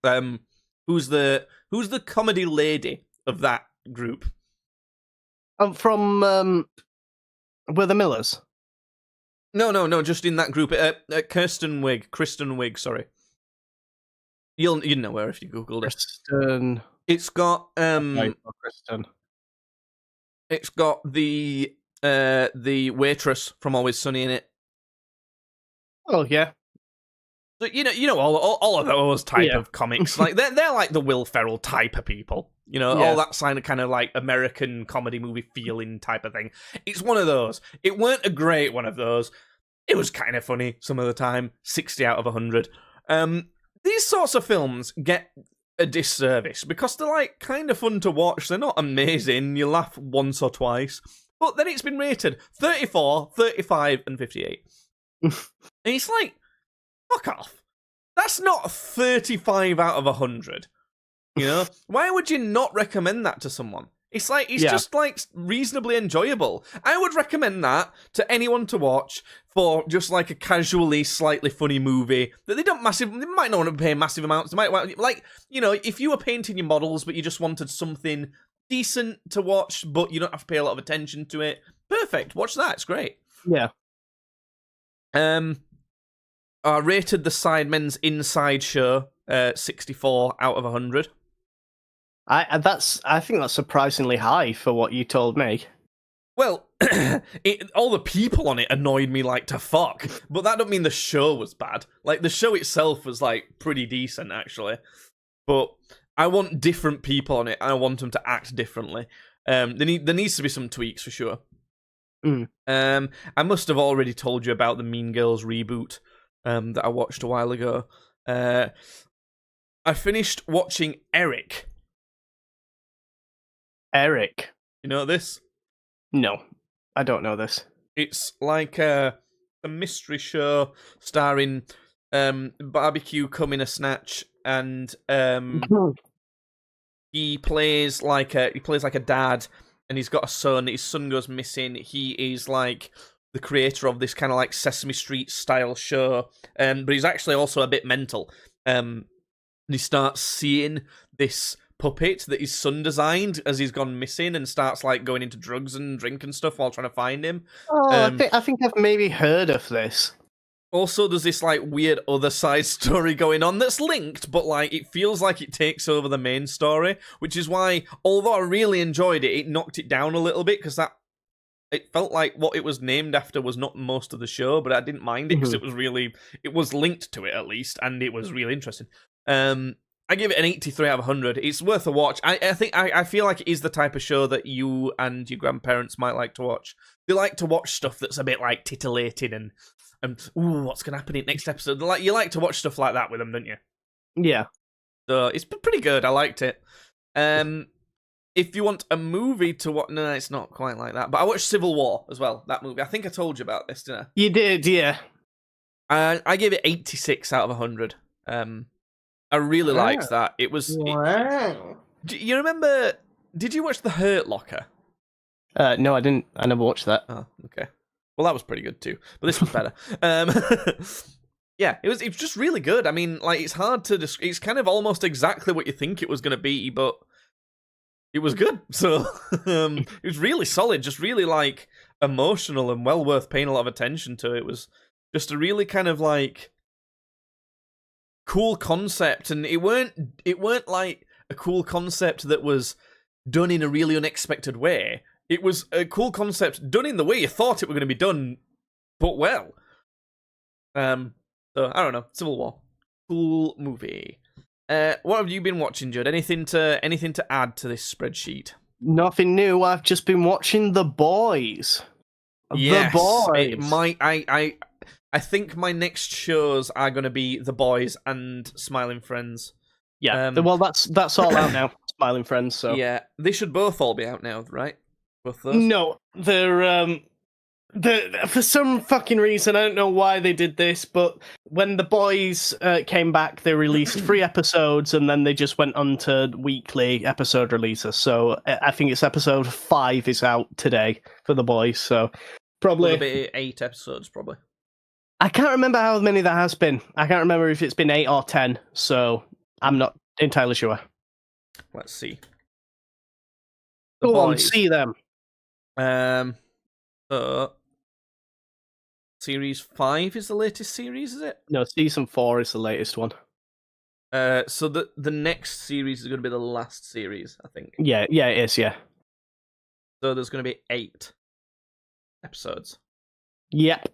Who's the comedy lady of that group? From We're the Millers. No, just in that group. Kristen Wiig, sorry. You'd know her if you googled it. Kristen. It's got Kristen. it's got the waitress from Always Sunny in it. Oh yeah. So, all of those type Yeah. of comics, like they're like the Will Ferrell type of people, all that kind of like American comedy movie feeling type of thing. It's one of those. It weren't a great one of those. It was kind of funny some of the time. 60 out of 100. These sorts of films get a disservice because they're like kind of fun to watch. They're not amazing. You laugh once or twice, but then it's been rated 34, 35, and 58, and it's like, fuck off. That's not 35 out of 100. Why would you not recommend that to someone? It's like, it's just like reasonably enjoyable. I would recommend that to anyone to watch for just like a casually slightly funny movie that they might not want to pay massive amounts. They might like, if you were painting your models, but you just wanted something decent to watch, but you don't have to pay a lot of attention to it. Perfect. Watch that. It's great. Yeah. I rated the Sidemen's Inside Show 64 out of 100. I think that's surprisingly high for what you told me. Well, all the people on it annoyed me like to fuck, but that don't mean the show was bad. Like, the show itself was, like, pretty decent, actually. But I want different people on it, and I want them to act differently. There needs to be some tweaks, for sure. I must have already told you about the Mean Girls reboot that I watched a while ago. I finished watching Eric. Eric? You know this? No, I don't know this. It's like a mystery show starring Barbecue Coming a Snatch, and he plays like a dad, and he's got a son. His son goes missing. He is like the creator of this kind of like Sesame Street style show, but he's actually also a bit mental. And he starts seeing this puppet that his son designed as he's gone missing, and starts like going into drugs and drink and stuff while trying to find him. Oh, I think I've maybe heard of this. Also, there's this like weird other side story going on that's linked, but like it feels like it takes over the main story, which is why, although I really enjoyed it, it knocked it down a little bit, because it felt like what it was named after was not most of the show, but I didn't mind it because it was linked to it at least, and it was really interesting. I give it an 83 out of 100. It's worth a watch. I feel like it is the type of show that you and your grandparents might like to watch. They like to watch stuff that's a bit like titillating and ooh, what's gonna happen in next episode? Like, you like to watch stuff like that with them, don't you? Yeah. So it's pretty good. I liked it. If you want a movie to watch, no, it's not quite like that. But I watched Civil War as well. That movie. I think I told you about this, didn't I? You did, yeah. I gave it 86 out of 100. I really liked that. It was. Wow. You remember? Did you watch The Hurt Locker? No, I didn't. I never watched that. Oh, okay. Well, that was pretty good too, but this was better. Yeah, it was just really good. I mean, like, it's hard to it's kind of almost exactly what you think it was going to be, but it was good. So it was really solid, just really like emotional and well worth paying a lot of attention to. It was just a really kind of like cool concept, and it weren't like a cool concept that was done in a really unexpected way. It was a cool concept done in the way you thought it were going to be done, but well. So I don't know. Civil War, cool movie. What have you been watching, Judd? Anything to add to this spreadsheet? Nothing new. I've just been watching The Boys. Yes, The Boys. I think my next shows are going to be The Boys and Smiling Friends. Yeah. Well, that's all out now. Smiling Friends. So yeah, they should both all be out now, right? Both those? No, they're for some fucking reason, I don't know why they did this, but when The Boys came back, they released 3 episodes, and then they just went on to weekly episode releases. So I think it's episode 5 is out today for The Boys. So probably it'll be 8 episodes, probably. I can't remember how many that has been. I can't remember if it's been 8 or 10. So I'm not entirely sure. Let's see. Go on, see them. Series 5 is the latest series, is it? No, season 4 is the latest one. So the next series is going to be the last series, I think. Yeah, it is, yeah. So there's going to be 8 episodes. Yep.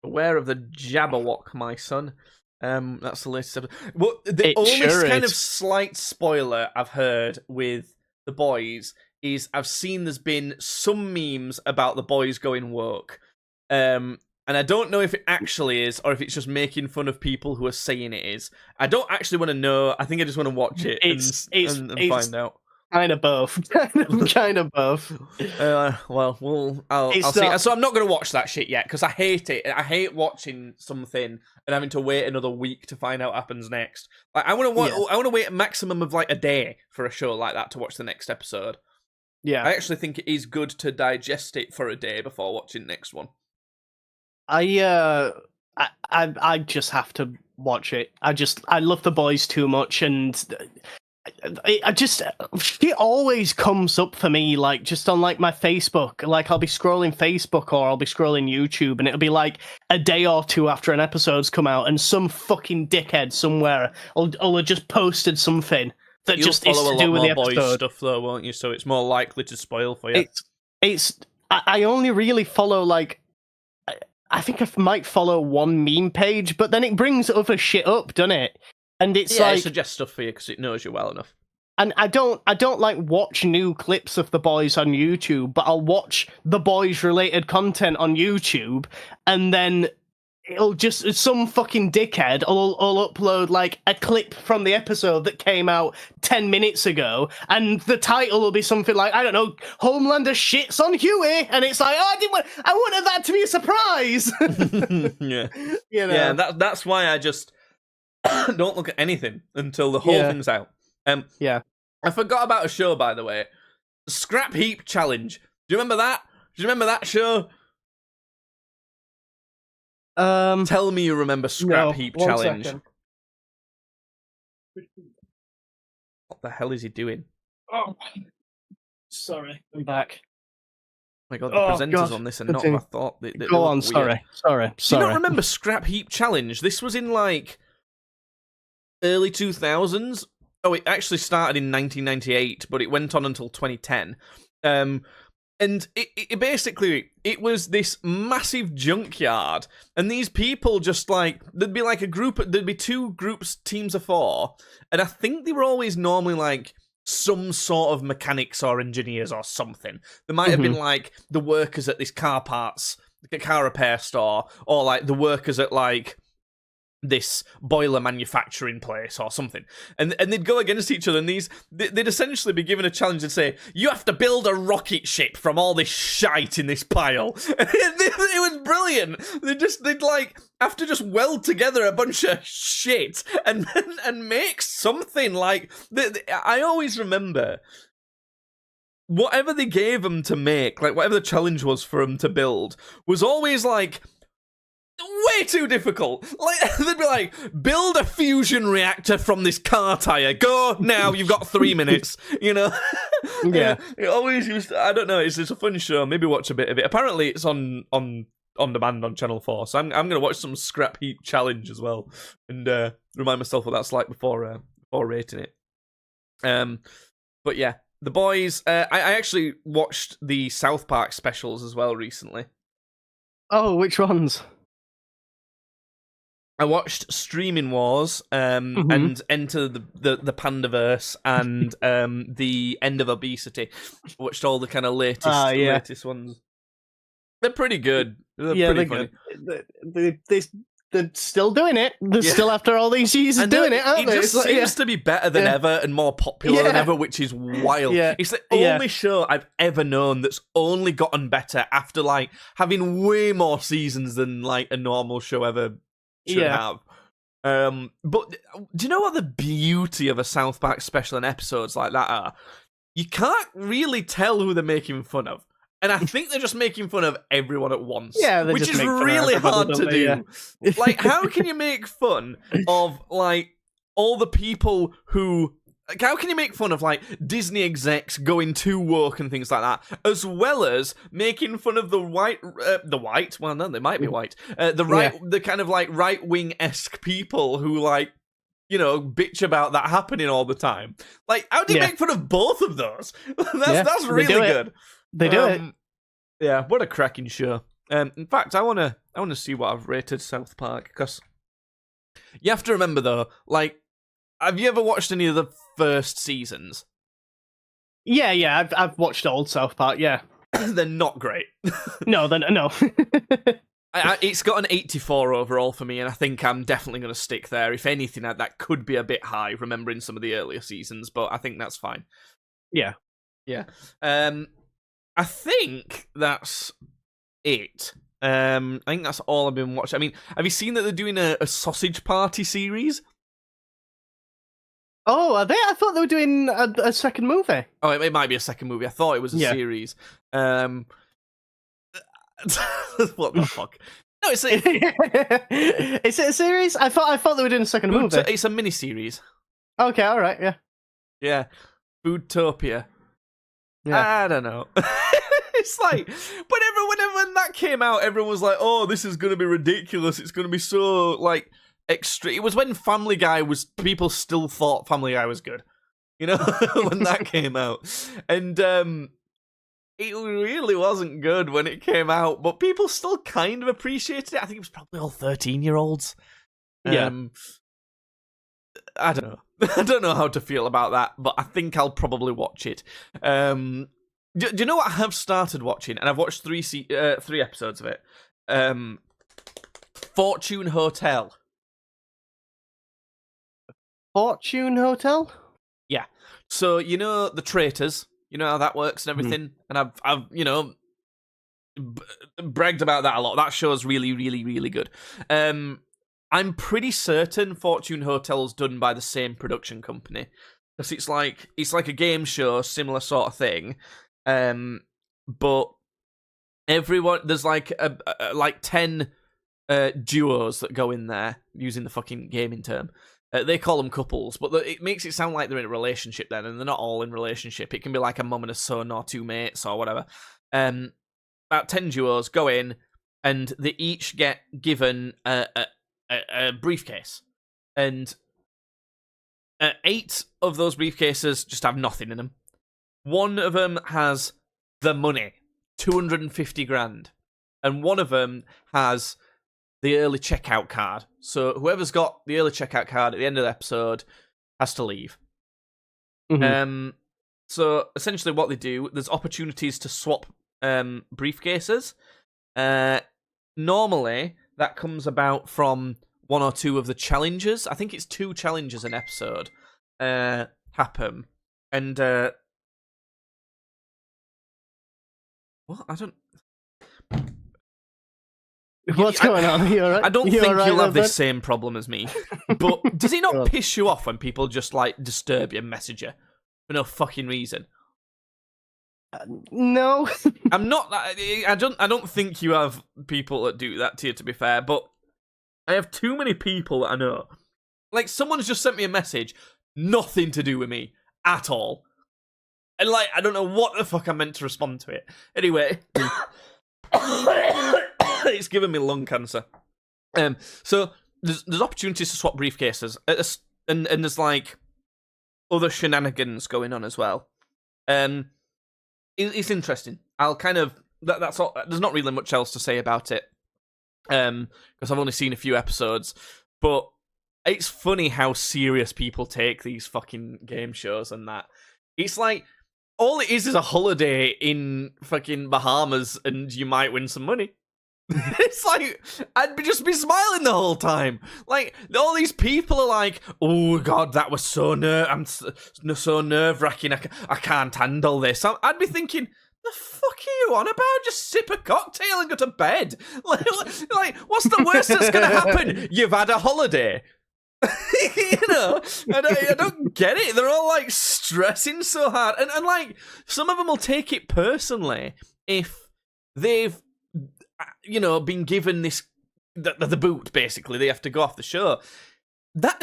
Beware of the Jabberwock, my son. That's the latest episode. Well, the only kind of slight spoiler I've heard with The Boys is I've seen there's been some memes about The Boys going woke. And I don't know if it actually is, or if it's just making fun of people who are saying it is. I don't actually want to know. I think I just want to watch it and find out. Kind of both. Kind of both. Well, I'll see. So I'm not going to watch that shit yet, because I hate it. I hate watching something and having to wait another week to find out what happens next. Like, I want to wait a maximum of like a day for a show like that to watch the next episode. Yeah. I actually think it is good to digest it for a day before watching the next one. I just have to watch it. I love The Boys too much, and I just she always comes up for me, like just on like my Facebook. Like I'll be scrolling Facebook or I'll be scrolling YouTube, and it'll be like a day or two after an episode's come out, and some fucking dickhead somewhere will have just posted something that You'll just is follow to a do lot with more the boys episode. stuff though, won't you? So it's more likely to spoil for you. I only really follow like. I think I might follow one meme page, but then it brings other shit up, doesn't it? And it's Yeah, like it suggests stuff for you because it knows you well enough. And I don't like watch new clips of The Boys on YouTube, but I'll watch The Boys related content on YouTube, and then it'll just some fucking dickhead will upload like a clip from the episode that came out 10 minutes ago, and the title will be something like, I don't know, Homelander shits on Huey, and it's like, oh, I wanted that to be a surprise. Yeah. You know? Yeah, that's why I just don't look at anything until the whole thing's out. Yeah. I forgot about a show, by the way. Scrap Heap Challenge. Do you remember that? Do you remember that show? Tell me you remember Scrap Heap Challenge. Second. What the hell is he doing? Oh, sorry, I'm back. Oh my god, the presenters on this are not what I thought. They Go on, sorry. Do you not remember Scrap Heap Challenge? This was in like early 2000s. Oh, it actually started in 1998, but it went on until 2010. And it basically, it was this massive junkyard, and these people just like, there'd be like there'd be two groups, teams of 4, and I think they were always normally like some sort of mechanics or engineers or something. There might have been like the workers at this car repair store, or like the workers at like this boiler manufacturing place or something, and they'd go against each other, and they'd essentially be given a challenge and say, you have to build a rocket ship from all this shite in this pile. It was brilliant. They'd like have to just weld together a bunch of shit and make something. Like I always remember whatever they gave them to make, like whatever the challenge was for them to build, was always like way too difficult. Like they'd be like, build a fusion reactor from this car tire. Go now. You've got 3 minutes. You know. Yeah. It always used. I don't know. It's a fun show. Maybe watch a bit of it. Apparently, it's on demand on Channel 4. So I'm gonna watch some Scrap Heap Challenge as well, and remind myself what that's like before rating it. But yeah, The Boys. I actually watched the South Park specials as well recently. Oh, which ones? I watched Streaming Wars, and Enter the Pandaverse, and the End of Obesity. Watched all the kind of latest ones. They're pretty good. They're pretty funny. Good. They're still doing it. They're still, after all these years, doing it, aren't they? It just seems to be better than ever and more popular than ever, which is wild. Yeah. It's the only show I've ever known that's only gotten better after like having way more seasons than like a normal show ever should have. But do you know what the beauty of a South Park special and episodes like that are? You can't really tell who they're making fun of. And I think they're just making fun of everyone at once. Yeah, which is really hard to do. Yeah. Like, how can you make fun of like all the people who? Like, how can you make fun of like Disney execs going too woke and things like that, as well as making fun of the white? Well, no, they might be white. The kind of like right wing esque people who like, you know, bitch about that happening all the time. Like, how do you make fun of both of those? That's really good. They do it. Yeah, what a cracking show. In fact, I wanna see what I've rated South Park, because you have to remember though, like, have you ever watched any of the first seasons? Yeah, I've watched old South Park. Yeah, they're not great. No. It's got an 84 overall for me, and I think I'm definitely going to stick there. If anything, that could be a bit high, remembering some of the earlier seasons, but I think that's fine. Yeah. I think that's it. I think that's all I've been watching. I mean, have you seen that they're doing a Sausage Party series? Oh, are they? I thought they were doing a second movie. Oh, it might be a second movie. I thought it was a series. What the fuck? No, it's is it a series? I thought they were doing a second movie. It's a mini-series. Okay, all right, yeah. Yeah, Foodtopia. Yeah. I don't know. It's like whenever when that came out, everyone was like, "Oh, this is gonna be ridiculous. It's gonna be so like extra." It was when Family Guy was people still thought Family Guy was good, you know, when that came out, and it really wasn't good when it came out, but people still kind of appreciated it. I think it was probably all 13-year-olds. Yeah. I don't know. I don't know how to feel about that, but I think I'll probably watch it. Do you know what I have started watching? And I've watched 3 episodes of it. Fortune Hotel. Fortune Hotel? Yeah. So, you know, The Traitors. You know how that works and everything? And I've you know, bragged about that a lot. That show's really, really, really good. I'm pretty certain Fortune Hotel's done by the same production company. Because it's like a game show, similar sort of thing. But everyone, there's like like 10 duos that go in there, using the fucking gaming term. They call them couples, but it makes it sound like they're in a relationship then, and they're not all in relationship. It can be like a mum and a son, or 2 mates, or whatever. About 10 duos go in, and they each get given a briefcase. And 8 of those briefcases just have nothing in them. 1 of them has the money, 250 grand. And 1 of them has the early checkout card. So whoever's got the early checkout card at the end of the episode has to leave. Mm-hmm. So essentially what they do, there's opportunities to swap briefcases. Normally, that comes about from 1 or 2 of the challenges. I think it's 2 challenges an episode happen. And what? I don't... What's going on? Are you alright? I don't You think alright, you'll have bud? this same problem as me. But does it not Well. piss you off when people just like disturb your messenger for no fucking reason? No. I'm not. I don't think you have people that do that to you. To be fair, but I have too many people that I know. Like someone's just sent me a message, nothing to do with me at all, and like I don't know what the fuck I'm meant to respond to it. Anyway. It's giving me lung cancer. So there's opportunities to swap briefcases, and there's like other shenanigans going on as well. It's interesting. I'll kind of that's all. There's not really much else to say about it, because I've only seen a few episodes. But it's funny how serious people take these fucking game shows and that. It's like all it is a holiday in fucking Bahamas, and you might win some money. It's like I'd just be smiling the whole time. Like all these people are like, "Oh God, that was so so nerve wracking. I can't handle this." I'd be thinking, "The fuck are you on about? Just sip a cocktail and go to bed." Like what's the worst that's gonna happen? You've had a holiday. You know, I don't get it. They're all like stressing so hard, and like some of them will take it personally if they've, you know, been given this the boot. Basically, they have to go off the show. That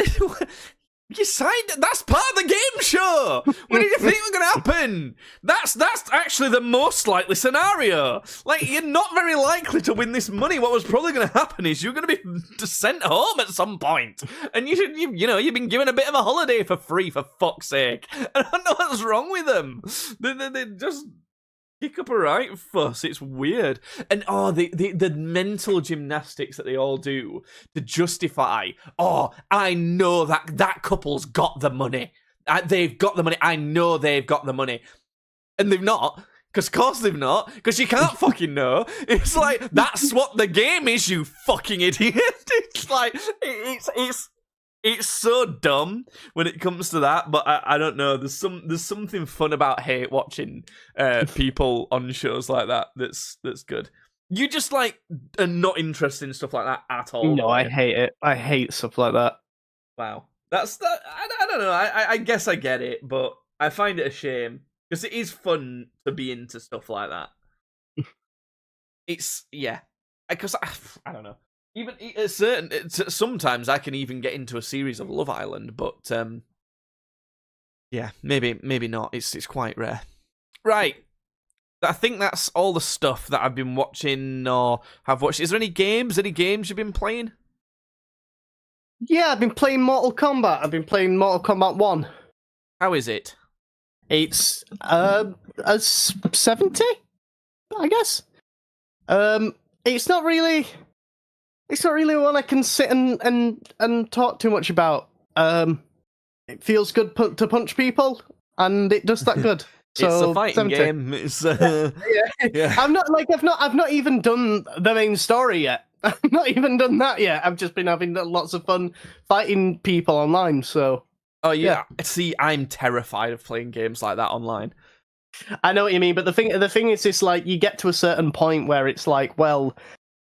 you signed. That's part of the game show. What did you think was going to happen? That's actually the most likely scenario. Like you're not very likely to win this money. What was probably going to happen is you're going to be sent home at some point, and you know you've been given a bit of a holiday for free, for fuck's sake. And I don't know what's wrong with them. They just kick up a right fuss. It's weird. And the mental gymnastics that they all do to justify, I know that couple's got the money. They've got the money. I know they've got the money. And they've not. Because of course they've not. Because you can't fucking know. It's like, that's what the game is, you fucking idiot. It's like, it's so dumb when it comes to that, but I don't know. There's something fun about watching people on shows like that. That's good. You just like are not interested in stuff like that at all. No, I hate it. I hate stuff like that. Wow, that's that. I don't know. I guess I get it, but I find it a shame because it is fun to be into stuff like that. It's because I don't know. Even sometimes I can even get into a series of Love Island, but Yeah, maybe not. It's quite rare. Right. I think that's all the stuff that I've been watching or have watched. Is there any games? Any games you've been playing? Yeah, I've been playing Mortal Kombat. I've been playing Mortal Kombat 1. How is it? It's a 70, I guess. It's not really one I can sit and talk too much about. It feels good to punch people, and it does that good. So, it's a fighting 70. game. It's yeah. I've not even done the main story yet. I've not even done that yet. I've just been having lots of fun fighting people online. So. Oh yeah. See, I'm terrified of playing games like that online. I know what you mean, but the thing is, it's like you get to a certain point where it's like, well,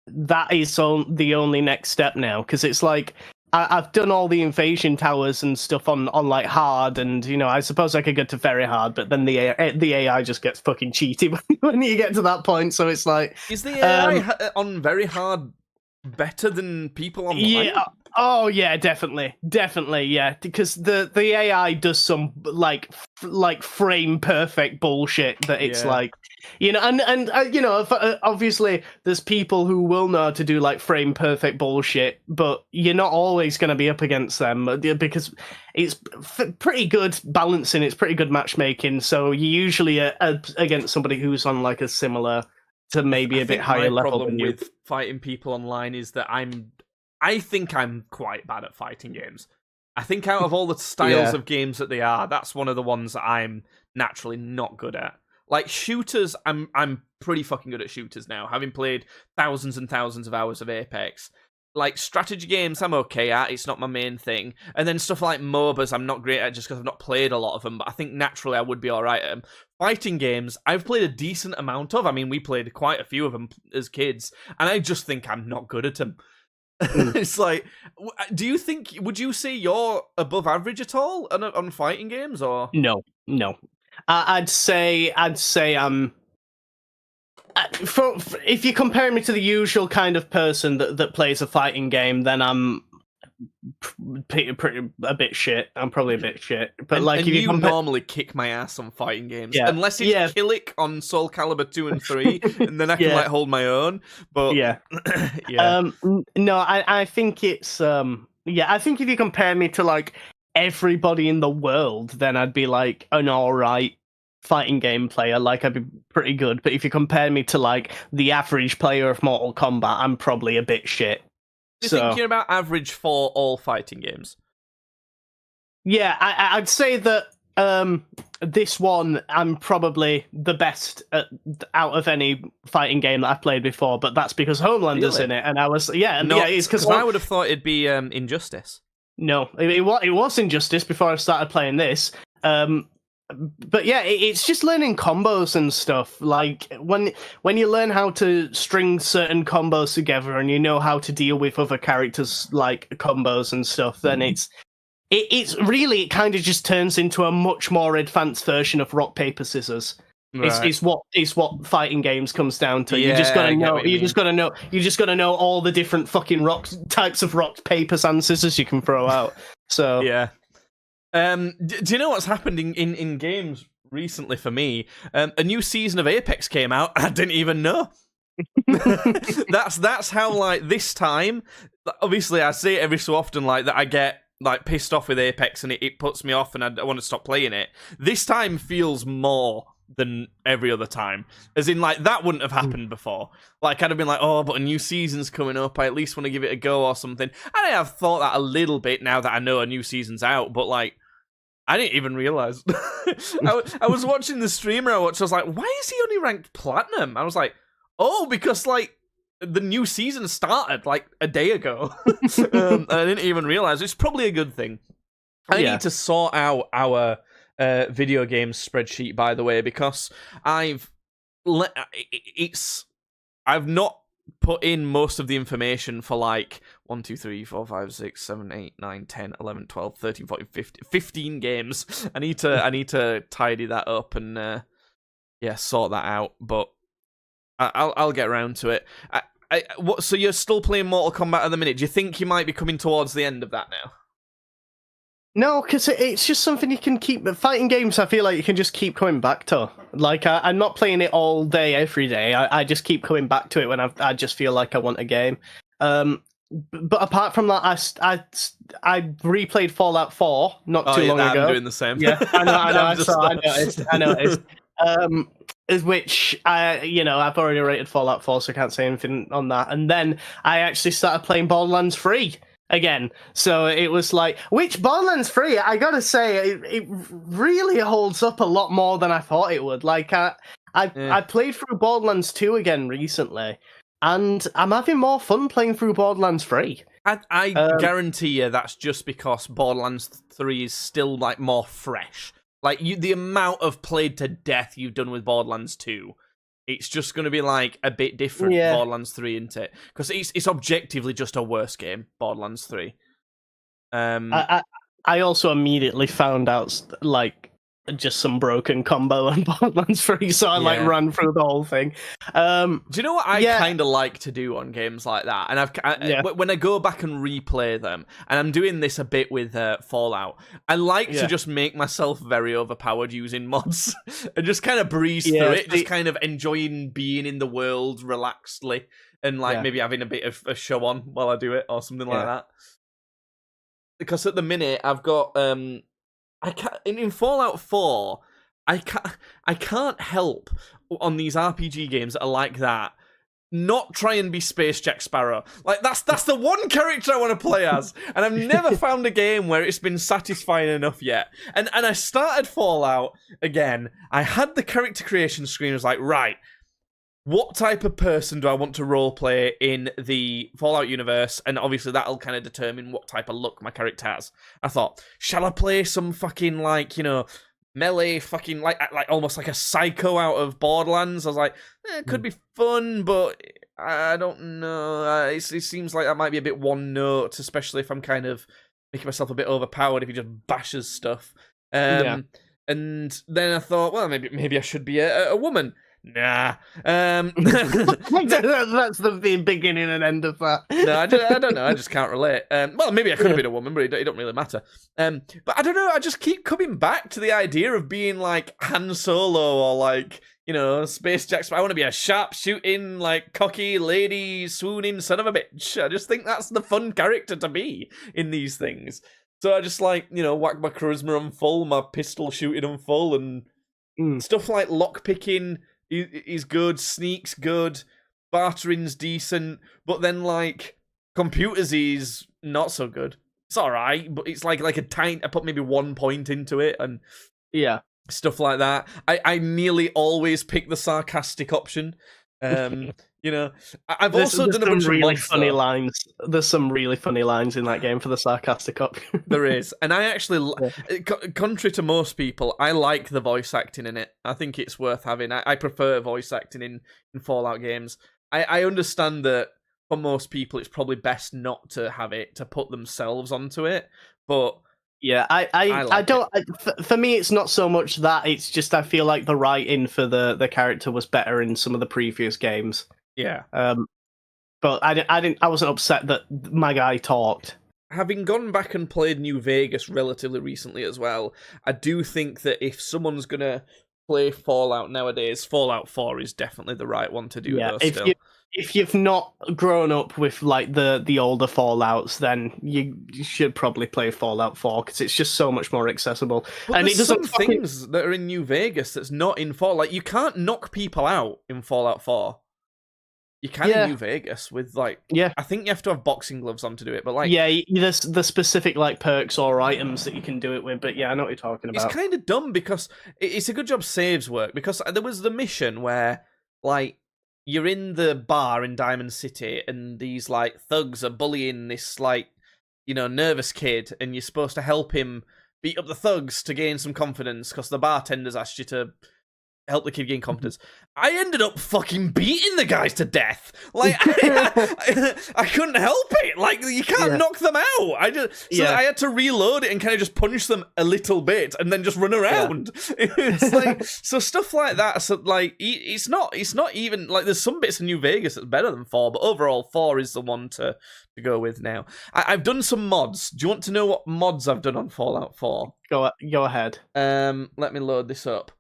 that is the only next step now, because it's like I've done all the invasion towers and stuff on like hard, and I suppose I could get to very hard, but then the AI just gets fucking cheaty when you get to that point. So it's like, is the AI on very hard better than people on yeah? Oh yeah, definitely, yeah. Because the AI does some like frame perfect bullshit that it's like, and obviously there's people who will know how to do like frame perfect bullshit, but you're not always going to be up against them because it's pretty good balancing, it's pretty good matchmaking. So you usually are against somebody who's on like a similar to maybe a bit higher level. My problem with fighting people online is that I think I'm quite bad at fighting games. I think out of all the styles of games that they are, that's one of the ones that I'm naturally not good at. Like shooters, I'm pretty fucking good at shooters now, having played thousands and thousands of hours of Apex. Like strategy games, I'm okay at. It's not my main thing. And then stuff like MOBAs, I'm not great at just because I've not played a lot of them. But I think naturally I would be all right at them. Fighting games, I've played a decent amount of. I mean, we played quite a few of them as kids, and I just think I'm not good at them. It's like, would you say you're above average at all on fighting games, or no? I'd say I'm. If you compare me to the usual kind of person that plays a fighting game, then I'm pretty a bit shit. I'm probably a bit shit. But if you normally kick my ass on fighting games, unless it's Killick on Soul Calibur 2 and 3, and then I can hold my own. But no, I think it's I think if you compare me to like everybody in the world, then I'd be like an alright fighting game player. Like I'd be pretty good. But if you compare me to like the average player of Mortal Kombat, I'm probably a bit shit. Do you think you're about average for all fighting games? Yeah, I'd say that this one I'm probably the best out of any fighting game that I've played before, but that's because Homelander's in it, and I was it's because I would have thought it'd be Injustice. No, it was Injustice before I started playing this. But yeah, it's just learning combos and stuff. Like when you learn how to string certain combos together and you know how to deal with other characters like combos and stuff, then it's really, it kind of just turns into a much more advanced version of rock paper scissors. Right. It's what fighting games comes down to. You just gotta know. You just gotta know all the different fucking types of rock, paper, and scissors you can throw out. So yeah. Do you know what's happened in games recently for me? A new season of Apex came out, and I didn't even know. That's how, like, this time, obviously I say it every so often, like, that I get like pissed off with Apex and it puts me off and I want to stop playing it. This time feels more than every other time. As in, like, that wouldn't have happened before. Like, I'd have been like, oh, but a new season's coming up, I at least want to give it a go or something. And I have thought that a little bit now that I know a new season's out, but, like, I didn't even realise. I was watching the streamer I watched, I was like, why is he only ranked Platinum? I was like, oh, because, like, the new season started, like, a day ago. I didn't even realise. It's probably a good thing. I need to sort out our video game spreadsheet, by the way, because I've not put in most of the information for, like, 1, 2, 3, 4, 5, 6, 7, 8, 9, 10, 11, 12, 13, 14, 15 games. I need to tidy that up and sort that out, but I'll get around to it. So you're still playing Mortal Kombat at the minute? Do you think you might be coming towards the end of that now? No, because it's just something you can keep. Fighting games, I feel like you can just keep coming back to. Like, I'm not playing it all day, every day. I just keep coming back to it when I just feel like I want a game. But apart from that, I replayed Fallout 4 not too long ago. I'm doing the same. Yeah, I noticed. Is which I've already rated Fallout 4, so I can't say anything on that. And then I actually started playing Borderlands 3 again. So it was like, which Borderlands 3, I gotta say, it really holds up a lot more than I thought it would. Like, I played through Borderlands 2 again recently, and I'm having more fun playing through Borderlands 3. I guarantee you that's just because Borderlands 3 is still, like, more fresh. Like, the amount of played to death you've done with Borderlands 2, it's just going to be, like, a bit different, Borderlands 3, isn't it? Because it's objectively just a worse game, Borderlands 3. I also immediately found out, like, just some broken combo on Borderlands 3, so I ran through the whole thing. Do you know what I kind of like to do on games like that? And when I go back and replay them, and I'm doing this a bit with Fallout, I like to just make myself very overpowered using mods and just kind of breeze through it, just kind of enjoying being in the world relaxedly, and like maybe having a bit of a show on while I do it or something like that. Because at the minute I've got I can't in Fallout 4. I can't help on these RPG games that are like that not try and be Space Jack Sparrow. Like that's the one character I want to play as, and I've never found a game where it's been satisfying enough yet. And I started Fallout again. I had the character creation screen. I was like, right, what type of person do I want to roleplay in the Fallout universe? And obviously that'll kind of determine what type of look my character has. I thought, shall I play some fucking, like, melee fucking, like almost like a psycho out of Borderlands? I was like, it could be fun, but I don't know. It seems like that might be a bit one note, especially if I'm kind of making myself a bit overpowered if he just bashes stuff. And then I thought, well, maybe I should be a woman. Nah. That's the beginning and end of that. No, I don't know. I just can't relate. Well, maybe I could have been a woman, but it don't really matter. But I don't know. I just keep coming back to the idea of being like Han Solo or like, Space Jack. I want to be a sharp-shooting, like, cocky lady swooning son of a bitch. I just think that's the fun character to be in these things. So I just like, whack my charisma on full, my pistol shooting on full, and stuff like lockpicking is good, sneak's good, bartering's decent, but then like computers is not so good. It's alright, but it's like a tiny. I put maybe 1 point into it, and stuff like that. I nearly always pick the sarcastic option. I've also done a bunch of really funny lines. There's some really funny lines in that game for the sarcastic option. There is, and I actually, contrary to most people, I like the voice acting in it. I think it's worth having. I prefer voice acting in Fallout games. I understand that for most people, it's probably best not to have it, to put themselves onto it, but. Yeah, I don't. For me, it's not so much that. It's just I feel like the writing for the character was better in some of the previous games. Yeah. But I wasn't upset that my guy talked. Having gone back and played New Vegas relatively recently as well, I do think that if someone's gonna play Fallout nowadays, Fallout 4 is definitely the right one to do. Yeah, if you've not grown up with like the older Fallouts, then you should probably play Fallout 4 because it's just so much more accessible. But and there's some things that are in New Vegas that's not in Fallout. Like, you can't knock people out in Fallout 4. You can in New Vegas with like I think you have to have boxing gloves on to do it, but like there's the specific like perks or items that you can do it with. But I know what you're talking about. It's kind of dumb because it's a good job saves work, because there was the mission where like you're in the bar in Diamond City and these like thugs are bullying this like nervous kid, and you're supposed to help him beat up the thugs to gain some confidence because the bartender's asked you to help the kid gain confidence. I ended up fucking beating the guys to death. Like, I couldn't help it. Like, you can't knock them out. I had to reload it and kind of just punch them a little bit and then just run around. It's like, so stuff like that. So like, it's not even like, there's some bits in New Vegas that's better than 4, but overall 4 is the one to go with now. I've done some mods. Do you want to know what mods I've done on Fallout 4? Go ahead. Let me load this up.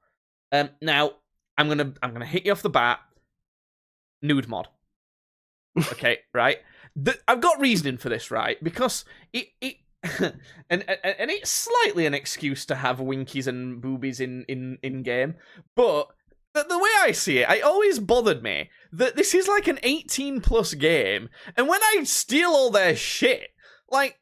Now I'm gonna hit you off the bat. Nude mod. Okay, right. I've got reasoning for this, right? Because it and it's slightly an excuse to have winkies and boobies in game, but the way I see it always bothered me that this is like an 18+ game, and when I steal all their shit, like,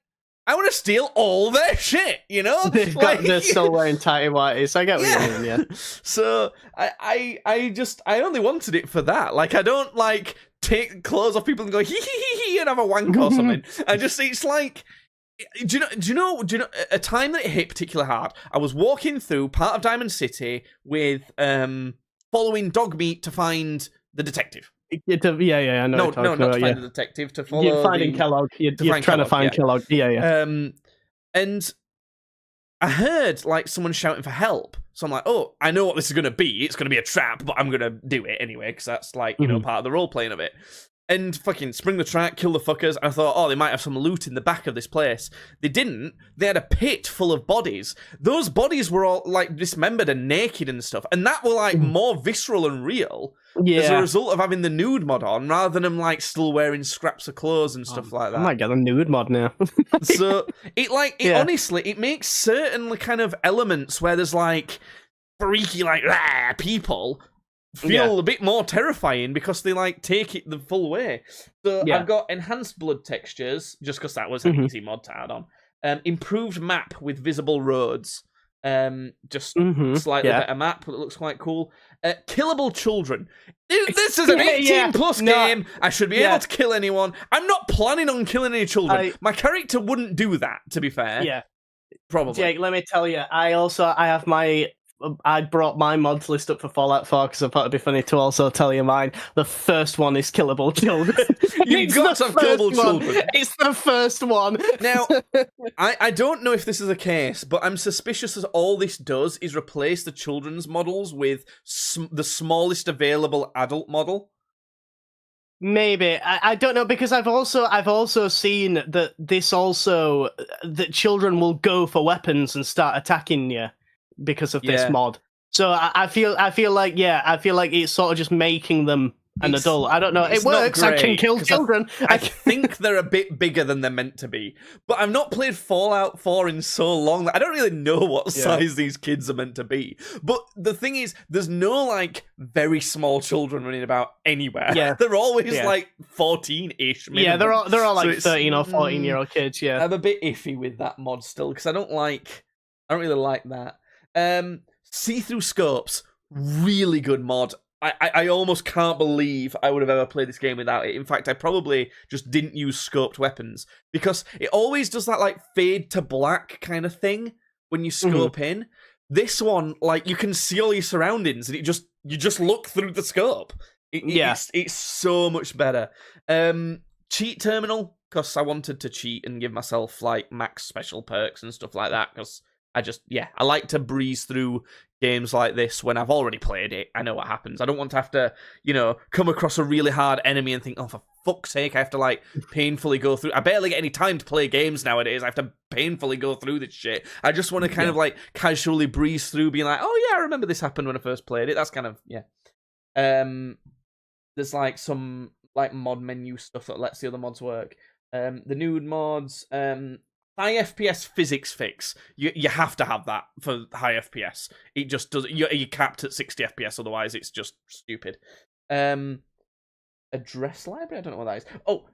I want to steal all their shit, you know? They're still wearing tighty whities. I get what you mean, yeah. So I only wanted it for that. Like, I don't like take clothes off people and go hee hee hee hee and have a wank or something. It's like, do you know a time that it hit particularly hard? I was walking through part of Diamond City with following Dogmeat to find the detective. I know. No, not to find the detective, to follow. You're finding Kellogg. You're trying to find Kellogg. Yeah. And I heard like someone shouting for help. So I'm like, oh, I know what this is going to be. It's going to be a trap, but I'm going to do it anyway because that's like, you know, part of the role playing of it. And fucking spring the trap, kill the fuckers. I thought, oh, they might have some loot in the back of this place. They didn't. They had a pit full of bodies. Those bodies were all like dismembered and naked and stuff. And that were like more visceral and real as a result of having the nude mod on, rather than them like still wearing scraps of clothes and stuff like that. I might get a nude mod now. So honestly, it makes certain kind of elements where there's like freaky like people feel a bit more terrifying because they like take it the full way. So I've got enhanced blood textures just because that was an easy mod to add on. Improved map with visible roads. Slightly better map that looks quite cool. Killable children. This is an 18+ game. I should be able to kill anyone. I'm not planning on killing any children. My character wouldn't do that, to be fair. Yeah. Probably. Jake, let me tell you, I brought my mods list up for Fallout 4 because I thought it'd be funny to also tell you mine. The first one is killable children. You've got to have killable children. It's the first one. Now, I don't know if this is the case, but I'm suspicious that all this does is replace the children's models with the smallest available adult model. Maybe. I don't know, because I've also seen that that children will go for weapons and start attacking you because of this mod. So I feel like it's sort of just making them an adult. I don't know. It works. I can kill children. I think they're a bit bigger than they're meant to be. But I've not played Fallout 4 in so long that I don't really know what size these kids are meant to be. But the thing is, there's no like very small children running about anywywhere. Yeah. They're always like 14-ish. Minimum. Yeah, they're all like 13 or 14-year-old kids. Yeah, I'm a bit iffy with that mod still because I don't really like that. See-through scopes, really good mod. I almost can't believe I would have ever played this game without it. In fact, I probably just didn't use scoped weapons because it always does that like fade to black kind of thing when you scope in. This one, like, you can see all your surroundings and you just look through the scope. It's so much better. Cheat terminal, because I wanted to cheat and give myself like max special perks and stuff like that because I like to breeze through games like this when I've already played it. I know what happens. I don't want to have to, come across a really hard enemy and think, oh, for fuck's sake, I have to, like, painfully go through. I barely get any time to play games nowadays. I have to painfully go through this shit. I just want to kind of, like, casually breeze through, being like, oh, yeah, I remember this happened when I first played it. That's kind of, there's, like, some, like, mod menu stuff that lets the other mods work. The nude mods, high FPS physics fix. You have to have that for high FPS. It just does. You're capped at 60 FPS, otherwise it's just stupid. Address library? I don't know what that is. Oh,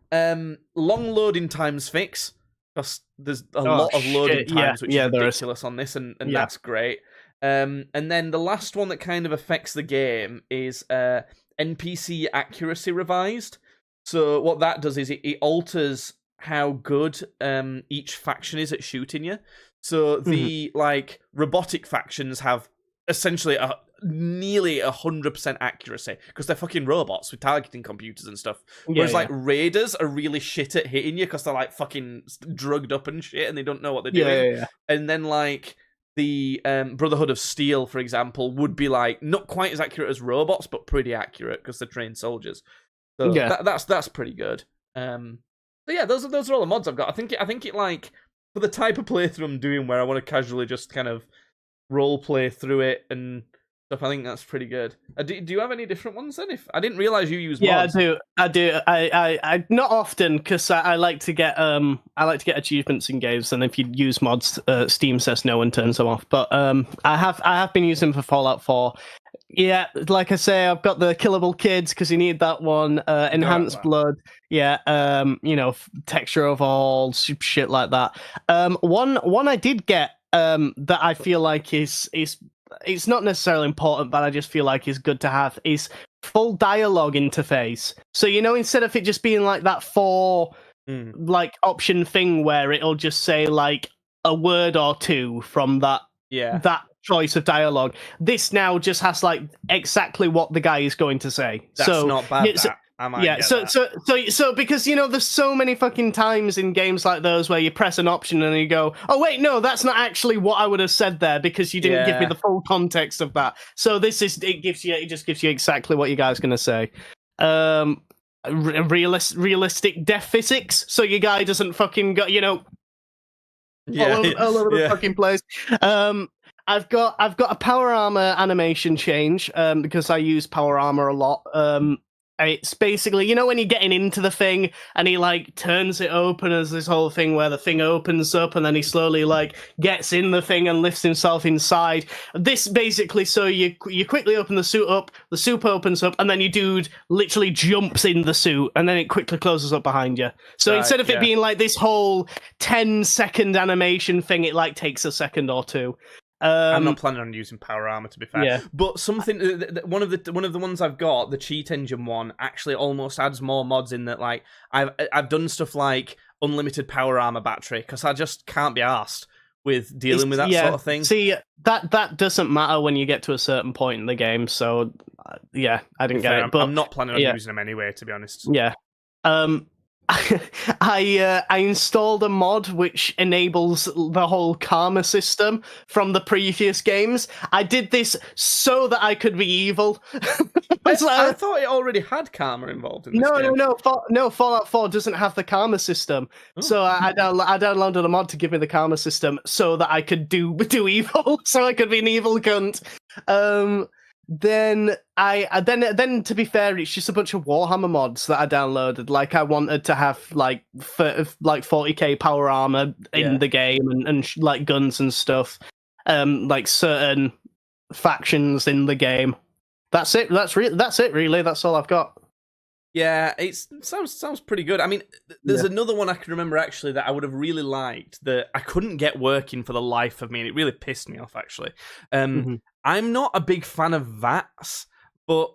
long loading times fix. Because there's a lot of loading times, which is ridiculous on this, and that's great. And then the last one that kind of affects the game is NPC accuracy revised. So what that does is it alters how good each faction is at shooting you. So the like robotic factions have essentially nearly 100% accuracy because they're fucking robots with targeting computers and stuff. Yeah, Whereas like raiders are really shit at hitting you because they're like fucking drugged up and shit and they don't know what they're doing. Yeah. And then like the Brotherhood of Steel, for example, would be like not quite as accurate as robots, but pretty accurate because they're trained soldiers. So that's pretty good. So yeah, those are all the mods I've got. I think it like for the type of playthrough I'm doing where I want to casually just kind of role play through it and stuff. I think that's pretty good. Do you have any different ones then? If I didn't realize you use mods. Yeah, I do. I not often because I like to get achievements in games, and if you use mods, Steam says no and turns them off. But I have been using them for Fallout 4. Yeah, like I say, I've got the killable kids because you need that one. Enhanced blood. Yeah, texture overall, shit like that. One I did get that I feel like is it's not necessarily important, but I just feel like is good to have is full dialogue interface. So instead of it just being like that like option thing where it'll just say like a word or two from that choice of dialogue, this now just has like exactly what the guy is going to say. That's not bad. So because there's so many fucking times in games like those where you press an option and you go, oh wait, no, that's not actually what I would have said there because you didn't give me the full context of that. So it just gives you exactly what your guy's gonna say. Realistic death physics, so your guy doesn't fucking go, all over the fucking place. I've got a power armor animation change because I use power armor a lot. It's basically, when you're getting into the thing and he like turns it open as this whole thing where the thing opens up and then he slowly like gets in the thing and lifts himself inside. This basically, so you quickly open the suit up, the suit opens up, and then your dude literally jumps in the suit and then it quickly closes up behind you. So instead of it being like this whole 10-second animation thing, it like takes a second or two. I'm not planning on using power armor, to be fair. But something, one of the ones I've got, the cheat engine one, actually almost adds more mods in that. Like I've done stuff like unlimited power armor battery because I just can't be arsed with dealing with that sort of thing. See, that doesn't matter when you get to a certain point in the game. So I didn't get it. But I'm not planning on using them anyway, to be honest. Yeah. I installed a mod which enables the whole karma system from the previous games. I did this so that I could be evil. I thought it already had karma involved in this game. No, Fallout 4 doesn't have the karma system. Oh. So I downloaded a mod to give me the karma system so that I could do evil, so I could be an evil cunt. Then to be fair, it's just a bunch of Warhammer mods that I downloaded. Like I wanted to have like 40k power armor in the game and like guns and stuff. Like certain factions in the game. That's it. That's it. Really, that's all I've got. Yeah, it sounds pretty good. I mean, there's another one I can remember actually that I would have really liked that I couldn't get working for the life of me, and it really pissed me off actually. I'm not a big fan of VATS, but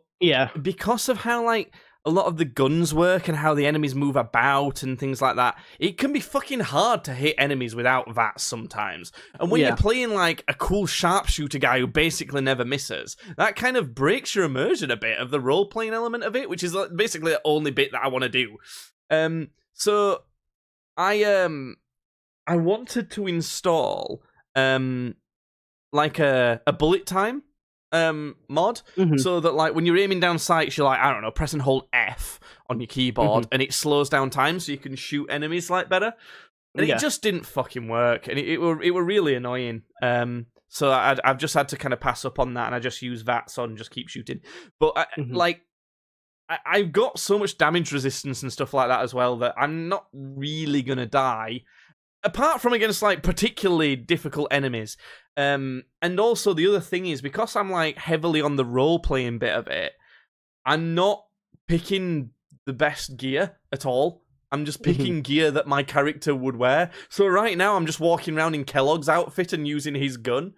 because of how like a lot of the guns work and how the enemies move about and things like that, it can be fucking hard to hit enemies without VATS sometimes. And when you're playing like a cool sharpshooter guy who basically never misses, that kind of breaks your immersion a bit of the role-playing element of it, which is basically the only bit that I want to do. So I wanted to install like a bullet time mod, so that like when you're aiming down sights, you're like, I don't know, press and hold F on your keyboard and it slows down time so you can shoot enemies like better. And it just didn't fucking work, and it were really annoying. So I've just had to kind of pass up on that, and I just use VATS on and just keep shooting. But I've got so much damage resistance and stuff like that as well that I'm not really gonna die. Apart from against like particularly difficult enemies. And also the other thing is, because I'm like heavily on the role-playing bit of it, I'm not picking the best gear at all. I'm just picking gear that my character would wear. So right now I'm just walking around in Kellogg's outfit and using his gun.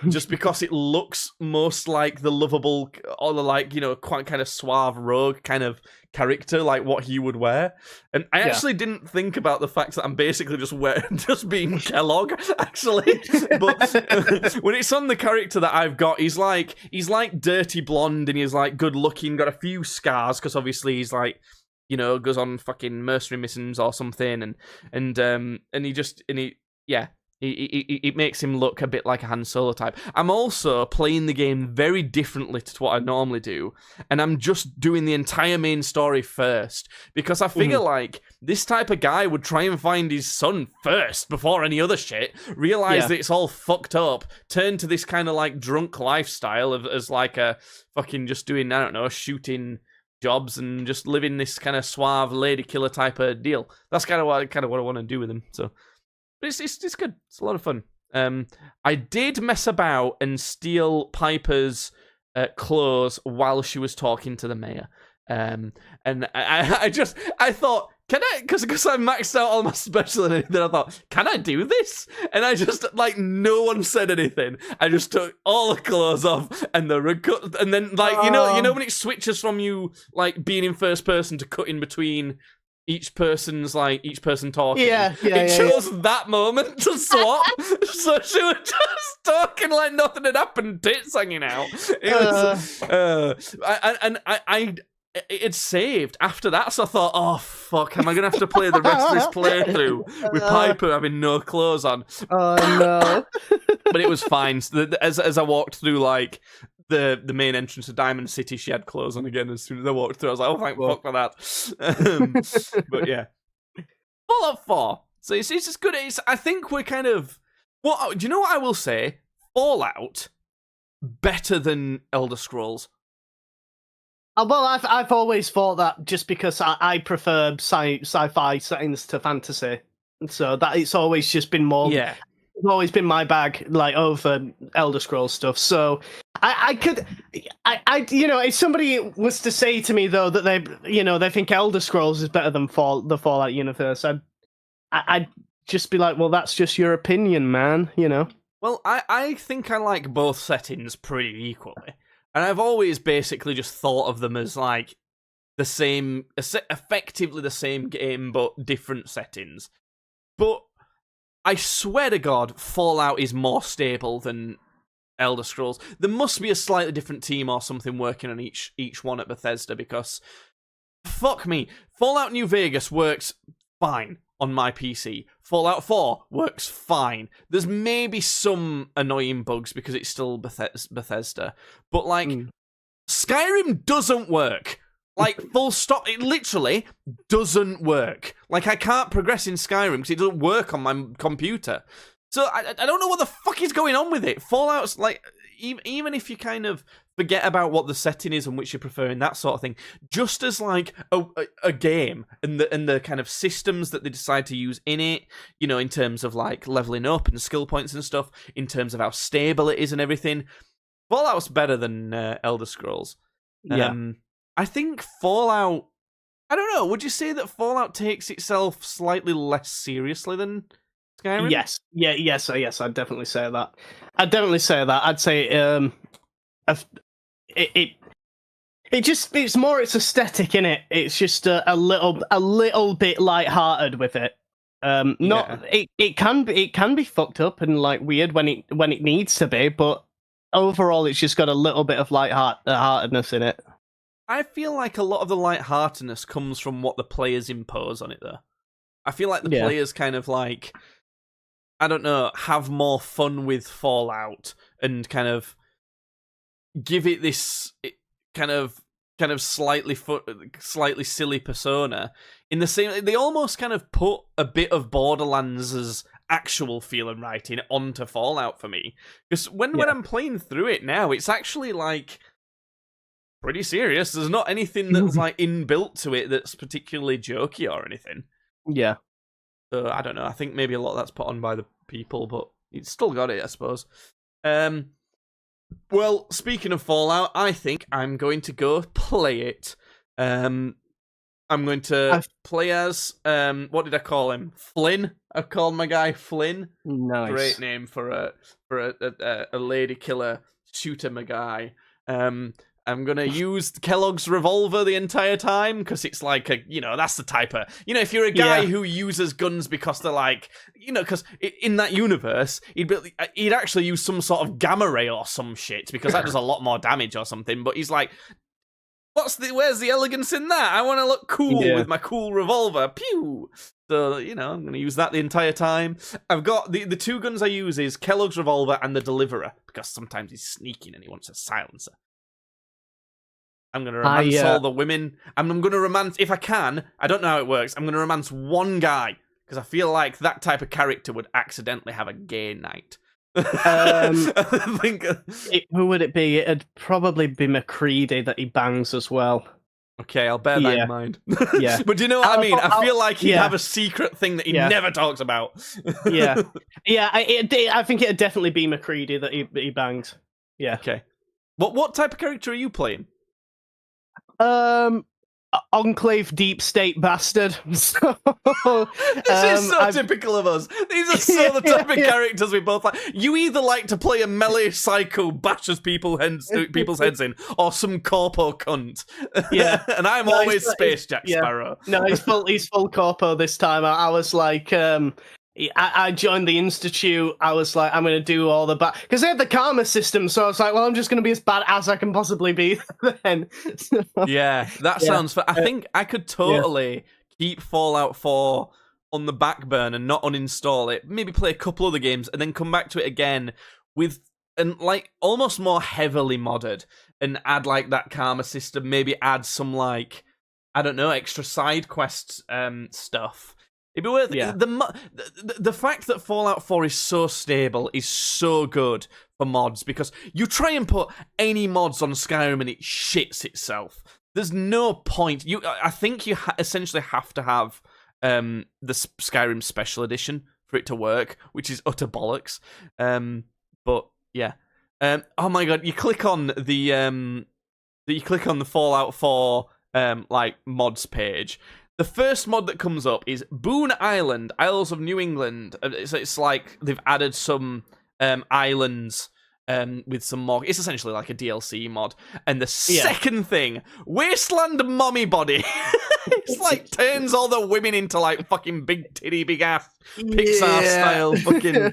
Just because it looks most like the lovable, or the like, quite kind of suave rogue kind of character, like what he would wear. And I actually didn't think about the fact that I'm basically just being Kellogg, actually. But when it's on the character that I've got, he's like dirty blonde, and he's like good looking, got a few scars because obviously he's like, goes on fucking mercenary missions or something, and it makes him look a bit like a Han Solo type. I'm also playing the game very differently to what I normally do, and I'm just doing the entire main story first, because I figure, like, this type of guy would try and find his son first before any other shit, realize that it's all fucked up, turn to this kind of, like, drunk lifestyle as like a fucking just doing, I don't know, shooting jobs and just living this kind of suave lady killer type of deal. That's kind of what I want to do with him, so... But it's good. It's a lot of fun. I did mess about and steal Piper's clothes while she was talking to the mayor. And I thought, can I? Because I maxed out all my special and everything. I thought, can I do this? And I just, like, no one said anything. I just took all the clothes off and and then, like, you know when it switches from you, like, being in first person to cutting between each person talking. It chose that moment to swap, so she was just talking like nothing had happened, tits hanging out. It saved after that, so I thought, oh fuck, am I gonna have to play the rest of this playthrough with Piper having no clothes on? Oh no! But it was fine. So as I walked through, like, the main entrance of Diamond City, she had clothes on again as soon as I walked through. I was like, oh, thank fuck for that. But yeah. Fallout 4. So it's just good. I think we're kind of... do you know what I will say? Fallout, better than Elder Scrolls. Well, I've always thought that, just because I prefer sci-fi settings to fantasy. So that it's always just been more... Yeah. It's always been my bag, like, over Elder Scrolls stuff. So I could, if somebody was to say to me, though, that they think Elder Scrolls is better than the Fallout universe, I'd just be like, well, that's just your opinion, man. Well, I think I like both settings pretty equally, and I've always basically just thought of them as, like, the same, effectively the same game but different settings. But I swear to God, Fallout is more stable than Elder Scrolls. There must be a slightly different team or something working on each one at Bethesda, because, fuck me, Fallout New Vegas works fine on my PC. Fallout 4 works fine. There's maybe some annoying bugs because it's still Bethesda, but, like, Skyrim doesn't work. Like, full stop. It literally doesn't work. Like, I can't progress in Skyrim because it doesn't work on my computer. So I don't know what the fuck is going on with it. Fallout's, like, even if you kind of forget about what the setting is and which you prefer and that sort of thing, just as, like, a game and the kind of systems that they decide to use in it, in terms of, like, leveling up and skill points and stuff, in terms of how stable it is and everything, Fallout's better than Elder Scrolls. Yeah. I think Fallout... I don't know, would you say that Fallout takes itself slightly less seriously than Skyrim? Yes. Yes, I'd definitely say that. I'd say it's more its aesthetic, innit? It's just a little bit lighthearted with it. It can be fucked up and, like, weird when it needs to be, but overall it's just got a little bit of lightheartedness in it. I feel like a lot of the lightheartedness comes from what the players impose on it, though. I feel like the players kind of, like, I don't know, have more fun with Fallout and kind of give it this kind of slightly silly persona. In the same, they almost kind of put a bit of Borderlands' actual feel and writing onto Fallout for me. Because when I'm playing through it now, it's actually, like, pretty serious. There's not anything that's, like, inbuilt to it that's particularly jokey or anything. Yeah. So, I don't know. I think maybe a lot of that's put on by the people, but it's still got it, I suppose. Well, speaking of Fallout, I think I'm going to go play it. I'm going to play as what did I call him? Flynn. I've called my guy Flynn. Nice. Great name for a lady killer shooter my guy. I'm gonna use Kellogg's revolver the entire time because it's like that's the type of if you're a guy who uses guns because they're like because in that universe he'd actually use some sort of gamma ray or some shit because that does a lot more damage or something. But he's like, where's the elegance in that? I want to look cool with my cool revolver. Pew! So, I'm going to use that the entire time. I've got the two guns I use is Kellogg's revolver and the Deliverer because sometimes he's sneaking and he wants a silencer. I'm going to romance all the women. I'm going to romance, if I can, I don't know how it works, I'm going to romance one guy because I feel like that type of character would accidentally have a gay night. I think who would it be? It'd probably be McCready that he bangs as well. Okay, I'll bear that in mind. Yeah, but do you know what I mean? I feel like he'd have a secret thing that he never talks about. I think it'd definitely be McCready that he bangs. Yeah. Okay. What type of character are you playing? Enclave deep state bastard. This is so typical of us. These are so the type of characters we both like. You either like to play a melee psycho bashes people's heads in, or some corpo cunt. Yeah, and I'm always Space Jack Sparrow. No, he's full corpo this time. I was like, I joined the Institute. I was like, I'm going to do all the bad... Because they had the karma system, so I was like, well, I'm just going to be as bad as I can possibly be then. Yeah, that sounds... I think I could totally keep Fallout 4 on the back burner and not uninstall it. Maybe play a couple other games and then come back to it again with... and like almost more heavily modded and add like that karma system. Maybe add some like, I don't know, extra side quest stuff. It'd be worth it. The fact that Fallout 4 is so stable is so good for mods because you try and put any mods on Skyrim and it shits itself. There's no point. I think you essentially have to have the Skyrim Special Edition for it to work, which is utter bollocks. But yeah. Oh my god! You click on the Fallout 4 like mods page. The first mod that comes up is Boone Island, Isles of New England. It's like they've added some islands with some more. It's essentially like a DLC mod. And the second thing, Wasteland Mommy Body. It's like turns all the women into like fucking big titty, big ass Pixar style fucking.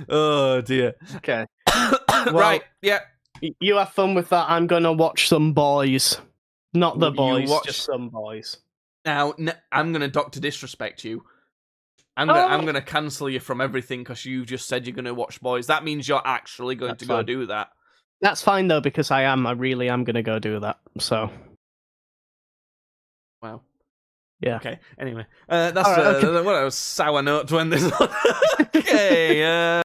Oh dear. Okay. Right. Yeah. You have fun with that. I'm gonna watch some boys. Not the boys, just some boys. Now, I'm going to Dr. Disrespect you. I'm going to cancel you from everything because you just said you're going to watch boys. That means you're actually going to go do that. That's fine, though, because I really am going to go do that. Wow. Yeah. Okay, anyway. That's what a sour note to end this on. Okay,